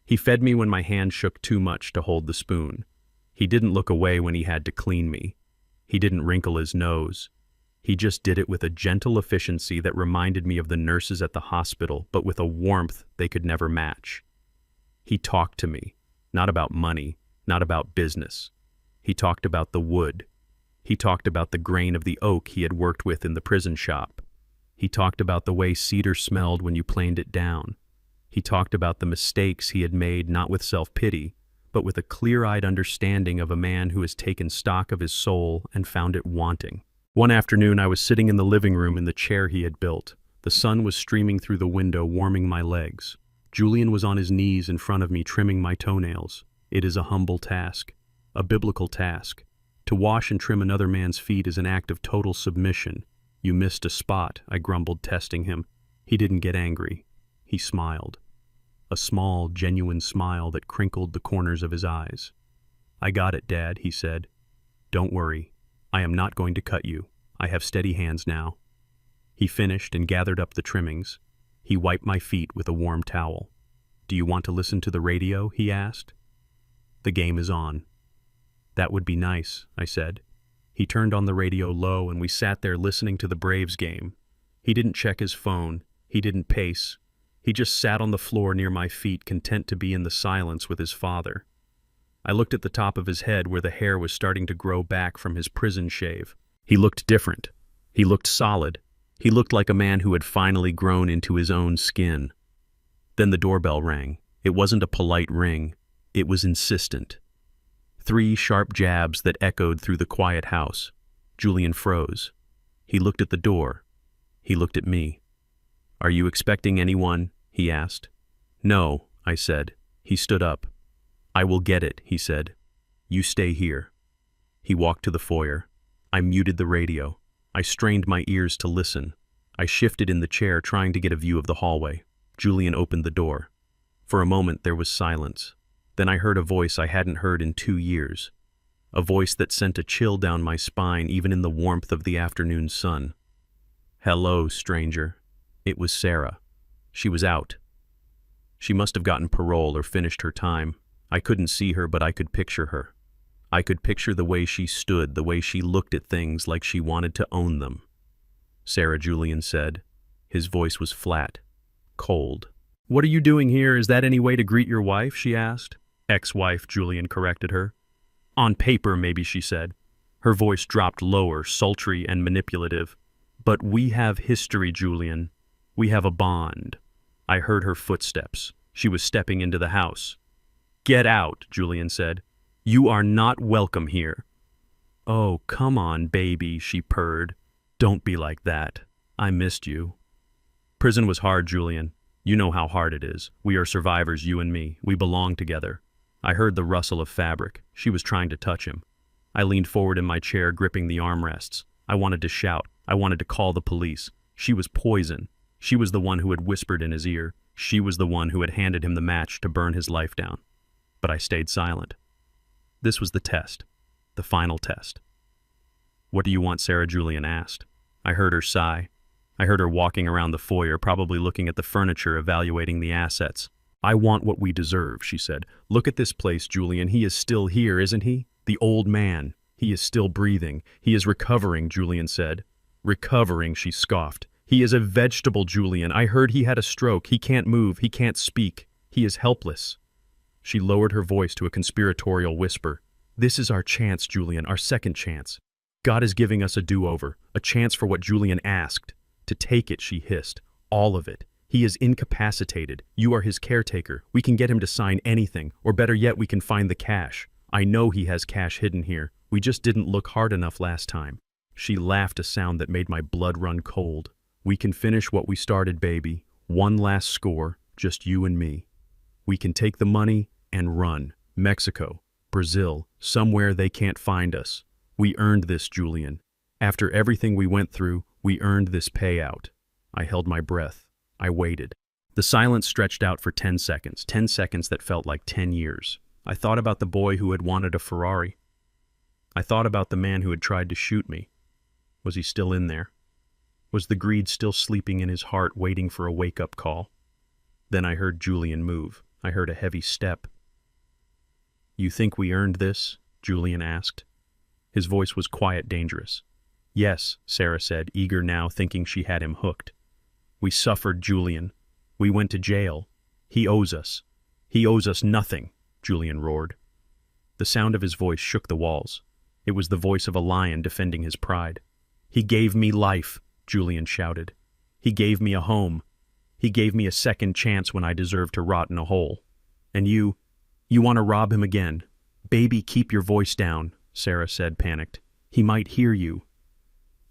He fed me when my hand shook too much to hold the spoon. He didn't look away when he had to clean me. He didn't wrinkle his nose. He just did it with a gentle efficiency that reminded me of the nurses at the hospital, but with a warmth they could never match. He talked to me, not about money, not about business. He talked about the wood. He talked about the grain of the oak he had worked with in the prison shop. He talked about the way cedar smelled when you planed it down. He talked about the mistakes he had made, not with self-pity, but with a clear-eyed understanding of a man who has taken stock of his soul and found it wanting. One afternoon, I was sitting in the living room in the chair he had built. The sun was streaming through the window, warming my legs. Julian was on his knees in front of me, trimming my toenails. It is a humble task, a biblical task. To wash and trim another man's feet is an act of total submission. "You missed a spot," I grumbled, testing him. He didn't get angry. He smiled. A small, genuine smile that crinkled the corners of his eyes. "I got it, Dad," he said. "Don't worry. I am not going to cut you. I have steady hands now." He finished and gathered up the trimmings. He wiped my feet with a warm towel. "Do you want to listen to the radio?" he asked. "The game is on." "That would be nice," I said. He turned on the radio low and we sat there listening to the Braves game. He didn't check his phone. He didn't pace. He just sat on the floor near my feet, content to be in the silence with his father. I looked at the top of his head where the hair was starting to grow back from his prison shave. He looked different. He looked solid. He looked like a man who had finally grown into his own skin. Then the doorbell rang. It wasn't a polite ring. It was insistent. 3 sharp jabs that echoed through the quiet house. Julian froze. He looked at the door. He looked at me. "Are you expecting anyone?" he asked. "No," I said. He stood up. "I will get it," he said. "You stay here." He walked to the foyer. I muted the radio. I strained my ears to listen. I shifted in the chair, trying to get a view of the hallway. Julian opened the door. For a moment there was silence. Then I heard a voice I hadn't heard in 2 years. A voice that sent a chill down my spine even in the warmth of the afternoon sun. "Hello, stranger." It was Sarah. She was out. She must have gotten parole or finished her time. I couldn't see her, but I could picture her. I could picture the way she stood, the way she looked at things like she wanted to own them. "Sarah," Julian said. His voice was flat, cold. "What are you doing here? Is that any way to greet your wife?" she asked. "Ex-wife," Julian corrected her. "On paper, maybe," she said. Her voice dropped lower, sultry and manipulative. "But we have history, Julian. We have a bond." I heard her footsteps. She was stepping into the house. "Get out," Julian said. "You are not welcome here." "Oh, come on, baby," she purred. "Don't be like that. I missed you." "Prison was hard, Julian. You know how hard it is. We are survivors, you and me. We belong together." I heard the rustle of fabric. She was trying to touch him. I leaned forward in my chair, gripping the armrests. I wanted to shout. I wanted to call the police. She was poison. She was the one who had whispered in his ear. She was the one who had handed him the match to burn his life down. But I stayed silent. This was the test. The final test. "What do you want, Sarah?" Julian asked. I heard her sigh. I heard her walking around the foyer, probably looking at the furniture, evaluating the assets. "I want what we deserve," she said. "Look at this place, Julian. He is still here, isn't he? The old man. He is still breathing. He is recovering," Julian said. "Recovering," she scoffed. "He is a vegetable, Julian. I heard he had a stroke. He can't move. He can't speak. He is helpless." She lowered her voice to a conspiratorial whisper. "This is our chance, Julian, our second chance. God is giving us a do-over, a chance for what Julian asked. To take it," she hissed. "All of it. He is incapacitated. You are his caretaker. We can get him to sign anything, or better yet, we can find the cash. I know he has cash hidden here. We just didn't look hard enough last time." She laughed, a sound that made my blood run cold. "We can finish what we started, baby. One last score, just you and me. We can take the money and run. Mexico, Brazil, somewhere they can't find us. We earned this, Julian. After everything we went through, we earned this payout." I held my breath. I waited. The silence stretched out for 10 seconds, 10 seconds that felt like 10 years. I thought about the boy who had wanted a Ferrari. I thought about the man who had tried to shoot me. Was he still in there? Was the greed still sleeping in his heart, waiting for a wake-up call? Then I heard Julian move. I heard a heavy step. "You think we earned this?" Julian asked. His voice was quiet, dangerous. "Yes," Sarah said, eager now, thinking she had him hooked. "We suffered, Julian. We went to jail. He owes us. He owes us nothing," Julian roared. The sound of his voice shook the walls. It was the voice of a lion defending his pride. "He gave me life," Julian shouted. "He gave me a home. He gave me a second chance when I deserved to rot in a hole. And you want to rob him again." "Baby, keep your voice down," Sarah said, panicked. "He might hear you."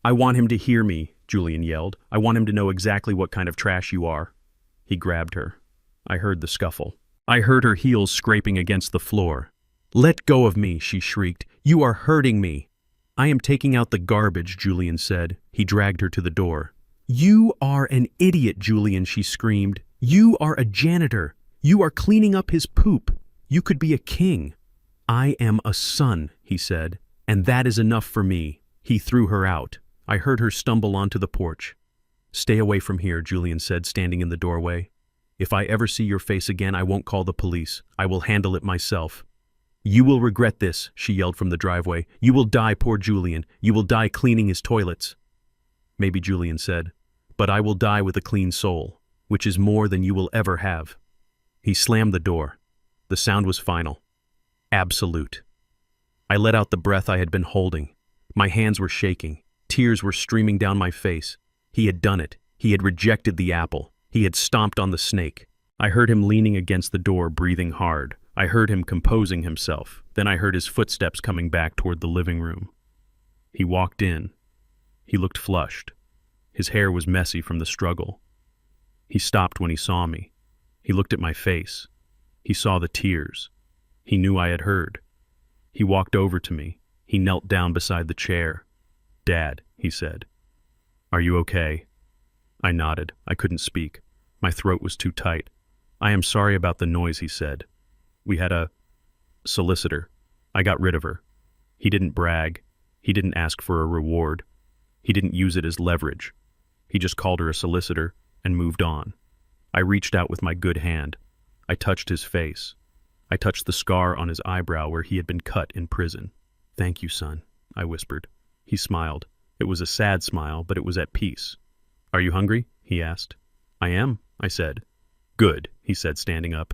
"I want him to hear me," Julian yelled. "I want him to know exactly what kind of trash you are." He grabbed her. I heard the scuffle. I heard her heels scraping against the floor. "Let go of me," she shrieked. "You are hurting me." "I am taking out the garbage," Julian said. He dragged her to the door. "You are an idiot, Julian," she screamed. "You are a janitor. You are cleaning up his poop. You could be a king." "I am a son," he said, "and that is enough for me." He threw her out. I heard her stumble onto the porch. "Stay away from here," Julian said, standing in the doorway. "If I ever see your face again, I won't call the police. I will handle it myself." "You will regret this," she yelled from the driveway. "You will die, poor Julian. You will die cleaning his toilets." Maybe Julian said, "But I will die with a clean soul, which is more than you will ever have." He slammed the door. The sound was final. Absolute. I let out the breath I had been holding. My hands were shaking. Tears were streaming down my face. He had done it. He had rejected the apple. He had stomped on the snake. I heard him leaning against the door, breathing hard. I heard him composing himself. Then I heard his footsteps coming back toward the living room. He walked in. He looked flushed. His hair was messy from the struggle. He stopped when he saw me. He looked at my face. He saw the tears. He knew I had heard. He walked over to me. He knelt down beside the chair. "Dad," he said. "Are you okay?" I nodded. I couldn't speak. My throat was too tight. "I am sorry about the noise," he said. "We had a solicitor. I got rid of her. He didn't brag. He didn't ask for a reward. He didn't use it as leverage. He just called her a solicitor and moved on." I reached out with my good hand. I touched his face. I touched the scar on his eyebrow where he had been cut in prison. "Thank you, son," I whispered. He smiled. It was a sad smile, but it was at peace. "Are you hungry?" he asked. "I am," I said. "Good," he said, standing up.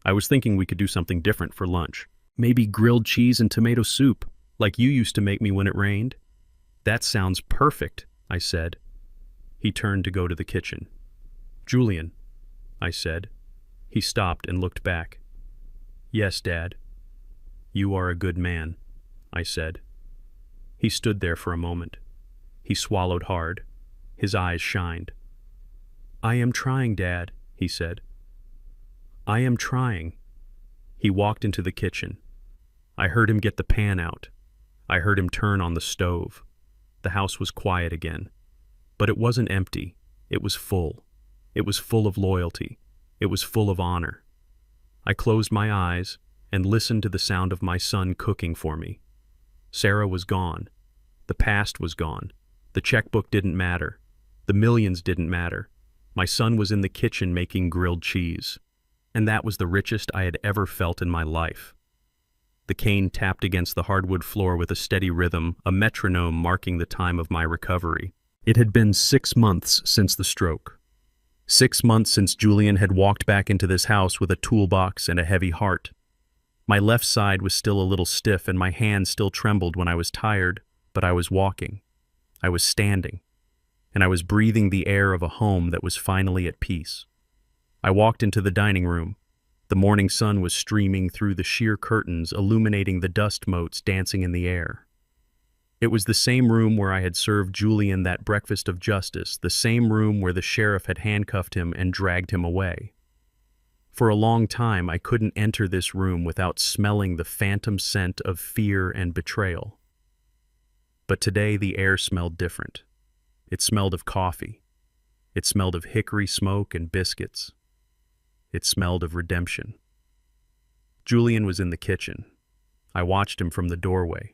"I was thinking we could do something different for lunch. Maybe grilled cheese and tomato soup, like you used to make me when it rained." "That sounds perfect," I said. He turned to go to the kitchen. "Julian," I said. He stopped and looked back. "Yes, Dad." "You are a good man," I said. He stood there for a moment. He swallowed hard. His eyes shined. "I am trying, Dad," he said. "I am trying." He walked into the kitchen. I heard him get the pan out. I heard him turn on the stove. The house was quiet again. But it wasn't empty. It was full. It was full of loyalty. It was full of honor. I closed my eyes and listened to the sound of my son cooking for me. Sarah was gone. The past was gone. The checkbook didn't matter. The millions didn't matter. My son was in the kitchen making grilled cheese. And that was the richest I had ever felt in my life. The cane tapped against the hardwood floor with a steady rhythm, a metronome marking the time of my recovery. It had been 6 months since the stroke. 6 months since Julian had walked back into this house with a toolbox and a heavy heart. My left side was still a little stiff and my hand still trembled when I was tired, but I was walking. I was standing. And I was breathing the air of a home that was finally at peace. I walked into the dining room. The morning sun was streaming through the sheer curtains, illuminating the dust motes dancing in the air. It was the same room where I had served Julian that breakfast of justice, the same room where the sheriff had handcuffed him and dragged him away. For a long time, I couldn't enter this room without smelling the phantom scent of fear and betrayal. But today the air smelled different. It smelled of coffee. It smelled of hickory smoke and biscuits. It smelled of redemption. Julian was in the kitchen. I watched him from the doorway.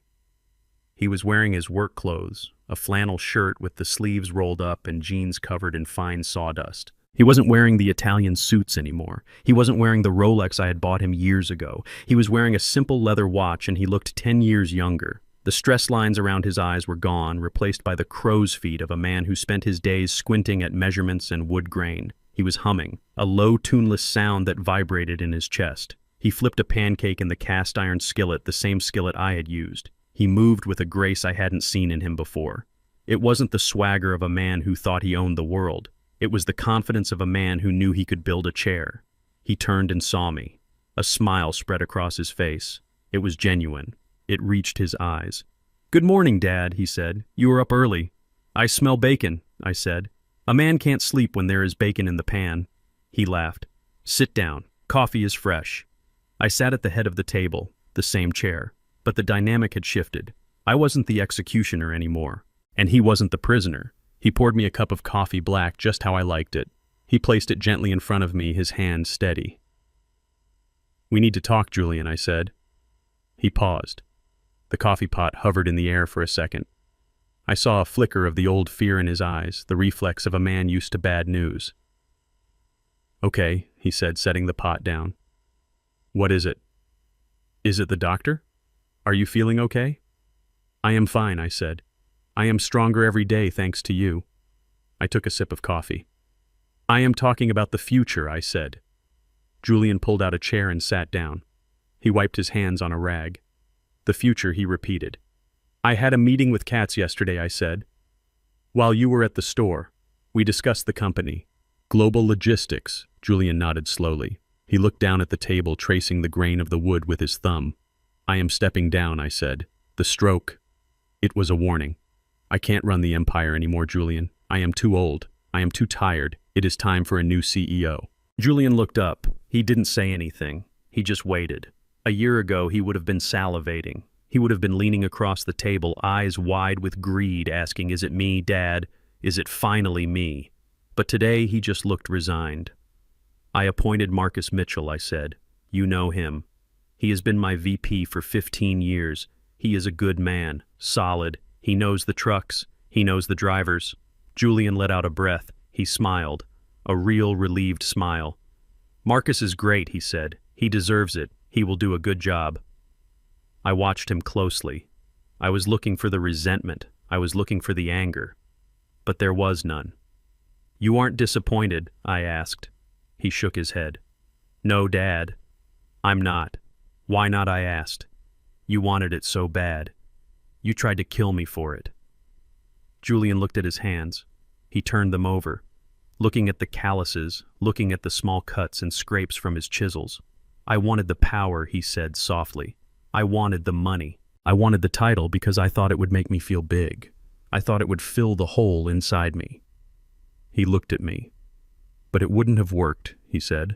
He was wearing his work clothes, a flannel shirt with the sleeves rolled up and jeans covered in fine sawdust. He wasn't wearing the Italian suits anymore. He wasn't wearing the Rolex I had bought him years ago. He was wearing a simple leather watch and he looked 10 years younger. The stress lines around his eyes were gone, replaced by the crow's feet of a man who spent his days squinting at measurements and wood grain. He was humming, a low, tuneless sound that vibrated in his chest. He flipped a pancake in the cast-iron skillet, the same skillet I had used. He moved with a grace I hadn't seen in him before. It wasn't the swagger of a man who thought he owned the world. It was the confidence of a man who knew he could build a chair. He turned and saw me. A smile spread across his face. It was genuine. It reached his eyes. "Good morning, Dad," he said. "You were up early." "I smell bacon," I said. "A man can't sleep when there is bacon in the pan." He laughed. "Sit down. Coffee is fresh." I sat at the head of the table, the same chair. But the dynamic had shifted. I wasn't the executioner anymore. And he wasn't the prisoner. He poured me a cup of coffee black just how I liked it. He placed it gently in front of me, his hand steady. "We need to talk, Julian," I said. He paused. The coffee pot hovered in the air for a second. I saw a flicker of the old fear in his eyes, the reflex of a man used to bad news. "Okay," he said, setting the pot down. "What is it? Is it the doctor? Are you feeling okay?" "I am fine," I said. "I am stronger every day thanks to you." I took a sip of coffee. "I am talking about the future," I said. Julian pulled out a chair and sat down. He wiped his hands on a rag. "The future," he repeated. "I had a meeting with Katz yesterday," I said. "While you were at the store, we discussed the company. Global logistics." Julian nodded slowly. He looked down at the table, tracing the grain of the wood with his thumb. "I am stepping down," I said. "The stroke." It was a warning. "I can't run the empire anymore, Julian. I am too old. I am too tired. It is time for a new CEO." Julian looked up. He didn't say anything. He just waited. A year ago, he would have been salivating. He would have been leaning across the table, eyes wide with greed, asking, "Is it me, Dad? Is it finally me?" But today, he just looked resigned. "I appointed Marcus Mitchell," I said. "You know him. He has been my VP for 15 years. He is a good man, solid. He knows the trucks. He knows the drivers." Julian let out a breath. He smiled, a real relieved smile. "Marcus is great," he said. "He deserves it. He will do a good job." I watched him closely. I was looking for the resentment. I was looking for the anger. But there was none. "You aren't disappointed?" I asked. He shook his head. "No, Dad. I'm not." "Why not?" I asked. "You wanted it so bad. You tried to kill me for it." Julian looked at his hands. He turned them over, looking at the calluses, looking at the small cuts and scrapes from his chisels. "I wanted the power," he said softly. "I wanted the money. I wanted the title because I thought it would make me feel big. I thought it would fill the hole inside me." He looked at me. "But it wouldn't have worked," he said.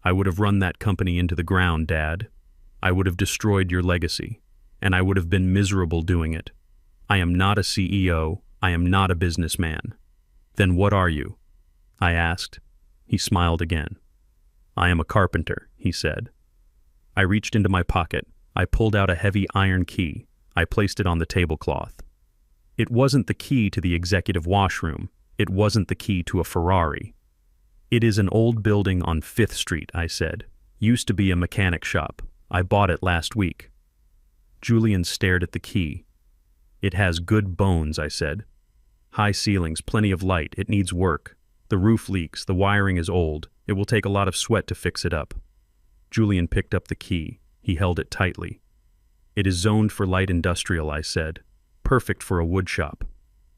"I would have run that company into the ground, Dad. I would have destroyed your legacy, and I would have been miserable doing it. I am not a CEO. I am not a businessman." "Then what are you?" I asked. He smiled again. "I am a carpenter," he said. I reached into my pocket. I pulled out a heavy iron key. I placed it on the tablecloth. It wasn't the key to the executive washroom. It wasn't the key to a Ferrari. "It is an old building on 5th Street, I said. "Used to be a mechanic shop. I bought it last week." Julian stared at the key. "It has good bones," I said. "High ceilings, plenty of light. It needs work. The roof leaks, the wiring is old. It will take a lot of sweat to fix it up." Julian picked up the key. He held it tightly. "It is zoned for light industrial," I said. "Perfect for a wood shop."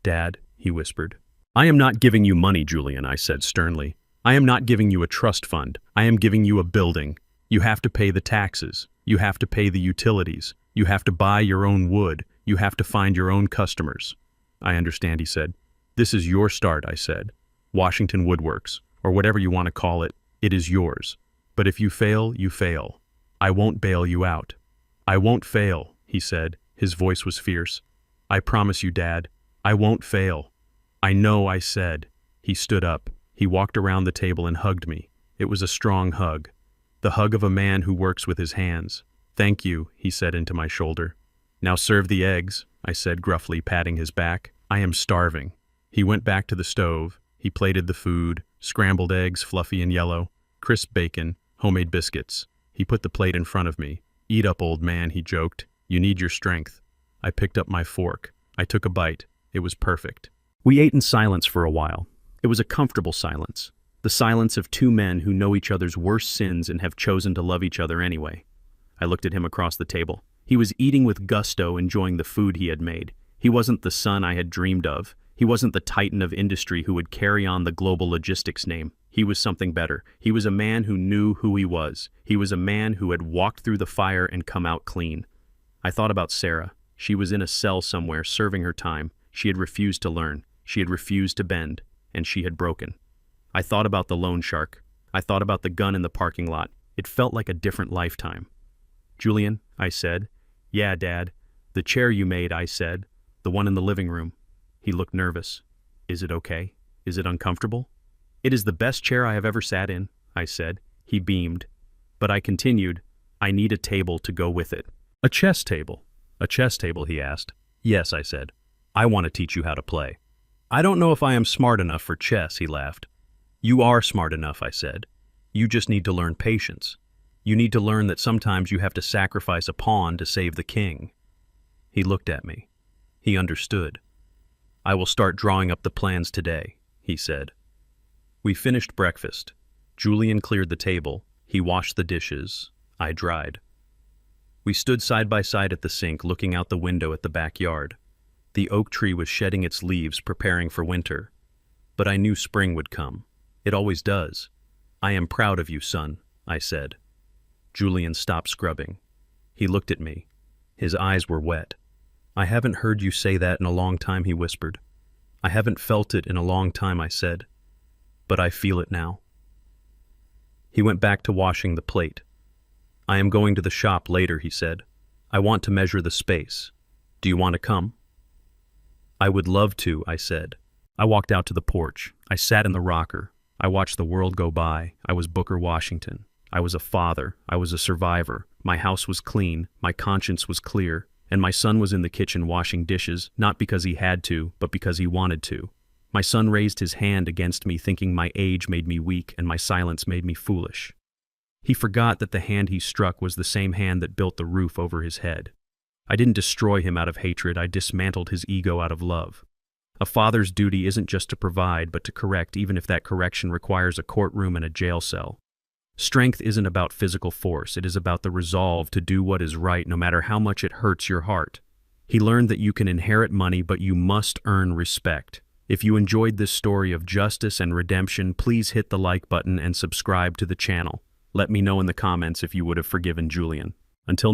"Dad," he whispered. "I am not giving you money, Julian," I said sternly. "I am not giving you a trust fund. I am giving you a building. You have to pay the taxes. You have to pay the utilities. You have to buy your own wood. You have to find your own customers." "I understand," he said. "This is your start," I said. "Washington Woodworks, or whatever you want to call it, it is yours. But if you fail, you fail. I won't bail you out." "I won't fail," he said. His voice was fierce. "I promise you, Dad, I won't fail." "I know," I said. He stood up. He walked around the table and hugged me. It was a strong hug. The hug of a man who works with his hands. "Thank you," he said into my shoulder. "Now serve the eggs," I said gruffly, patting his back. "I am starving." He went back to the stove. He plated the food, scrambled eggs, fluffy and yellow, crisp bacon, homemade biscuits. He put the plate in front of me. "Eat up, old man," he joked. "You need your strength." I picked up my fork. I took a bite. It was perfect. We ate in silence for a while. It was a comfortable silence. The silence of two men who know each other's worst sins and have chosen to love each other anyway. I looked at him across the table. He was eating with gusto, enjoying the food he had made. He wasn't the son I had dreamed of. He wasn't the titan of industry who would carry on the global logistics name. He was something better. He was a man who knew who he was. He was a man who had walked through the fire and come out clean. I thought about Sarah. She was in a cell somewhere, serving her time. She had refused to learn. She had refused to bend. And she had broken. I thought about the loan shark. I thought about the gun in the parking lot. It felt like a different lifetime. "Julian," I said. "Yeah, Dad." "The chair you made," I said. "The one in the living room." He looked nervous. "Is it okay? Is it uncomfortable?" "It is the best chair I have ever sat in," I said. He beamed. But I continued, "I need a table to go with it." "A chess table?" "A chess table?" he asked. "Yes," I said. I want to teach you how to play. I don't know if I am smart enough for chess, he laughed. You are smart enough, I said. You just need to learn patience. You need to learn that sometimes you have to sacrifice a pawn to save the king. He looked at me. He understood. I will start drawing up the plans today, he said. We finished breakfast. Julian cleared the table. He washed the dishes. I dried. We stood side by side at the sink, looking out the window at the backyard. The oak tree was shedding its leaves, preparing for winter. But I knew spring would come. It always does. I am proud of you, son, I said. Julian stopped scrubbing. He looked at me. His eyes were wet. I haven't heard you say that in a long time, he whispered. I haven't felt it in a long time, I said. But I feel it now. He went back to washing the plate. I am going to the shop later, he said. I want to measure the space. Do you want to come? I would love to, I said. I walked out to the porch. I sat in the rocker. I watched the world go by. I was Booker Washington. I was a father. I was a survivor. My house was clean. My conscience was clear. And my son was in the kitchen washing dishes, not because he had to, but because he wanted to. My son raised his hand against me, thinking my age made me weak and my silence made me foolish. He forgot that the hand he struck was the same hand that built the roof over his head. I didn't destroy him out of hatred. I dismantled his ego out of love. A father's duty isn't just to provide, but to correct, even if that correction requires a courtroom and a jail cell. Strength isn't about physical force. It is about the resolve to do what is right, no matter how much it hurts your heart. He learned that you can inherit money, but you must earn respect. If you enjoyed this story of justice and redemption, please hit the like button and subscribe to the channel. Let me know in the comments if you would have forgiven Julian. Until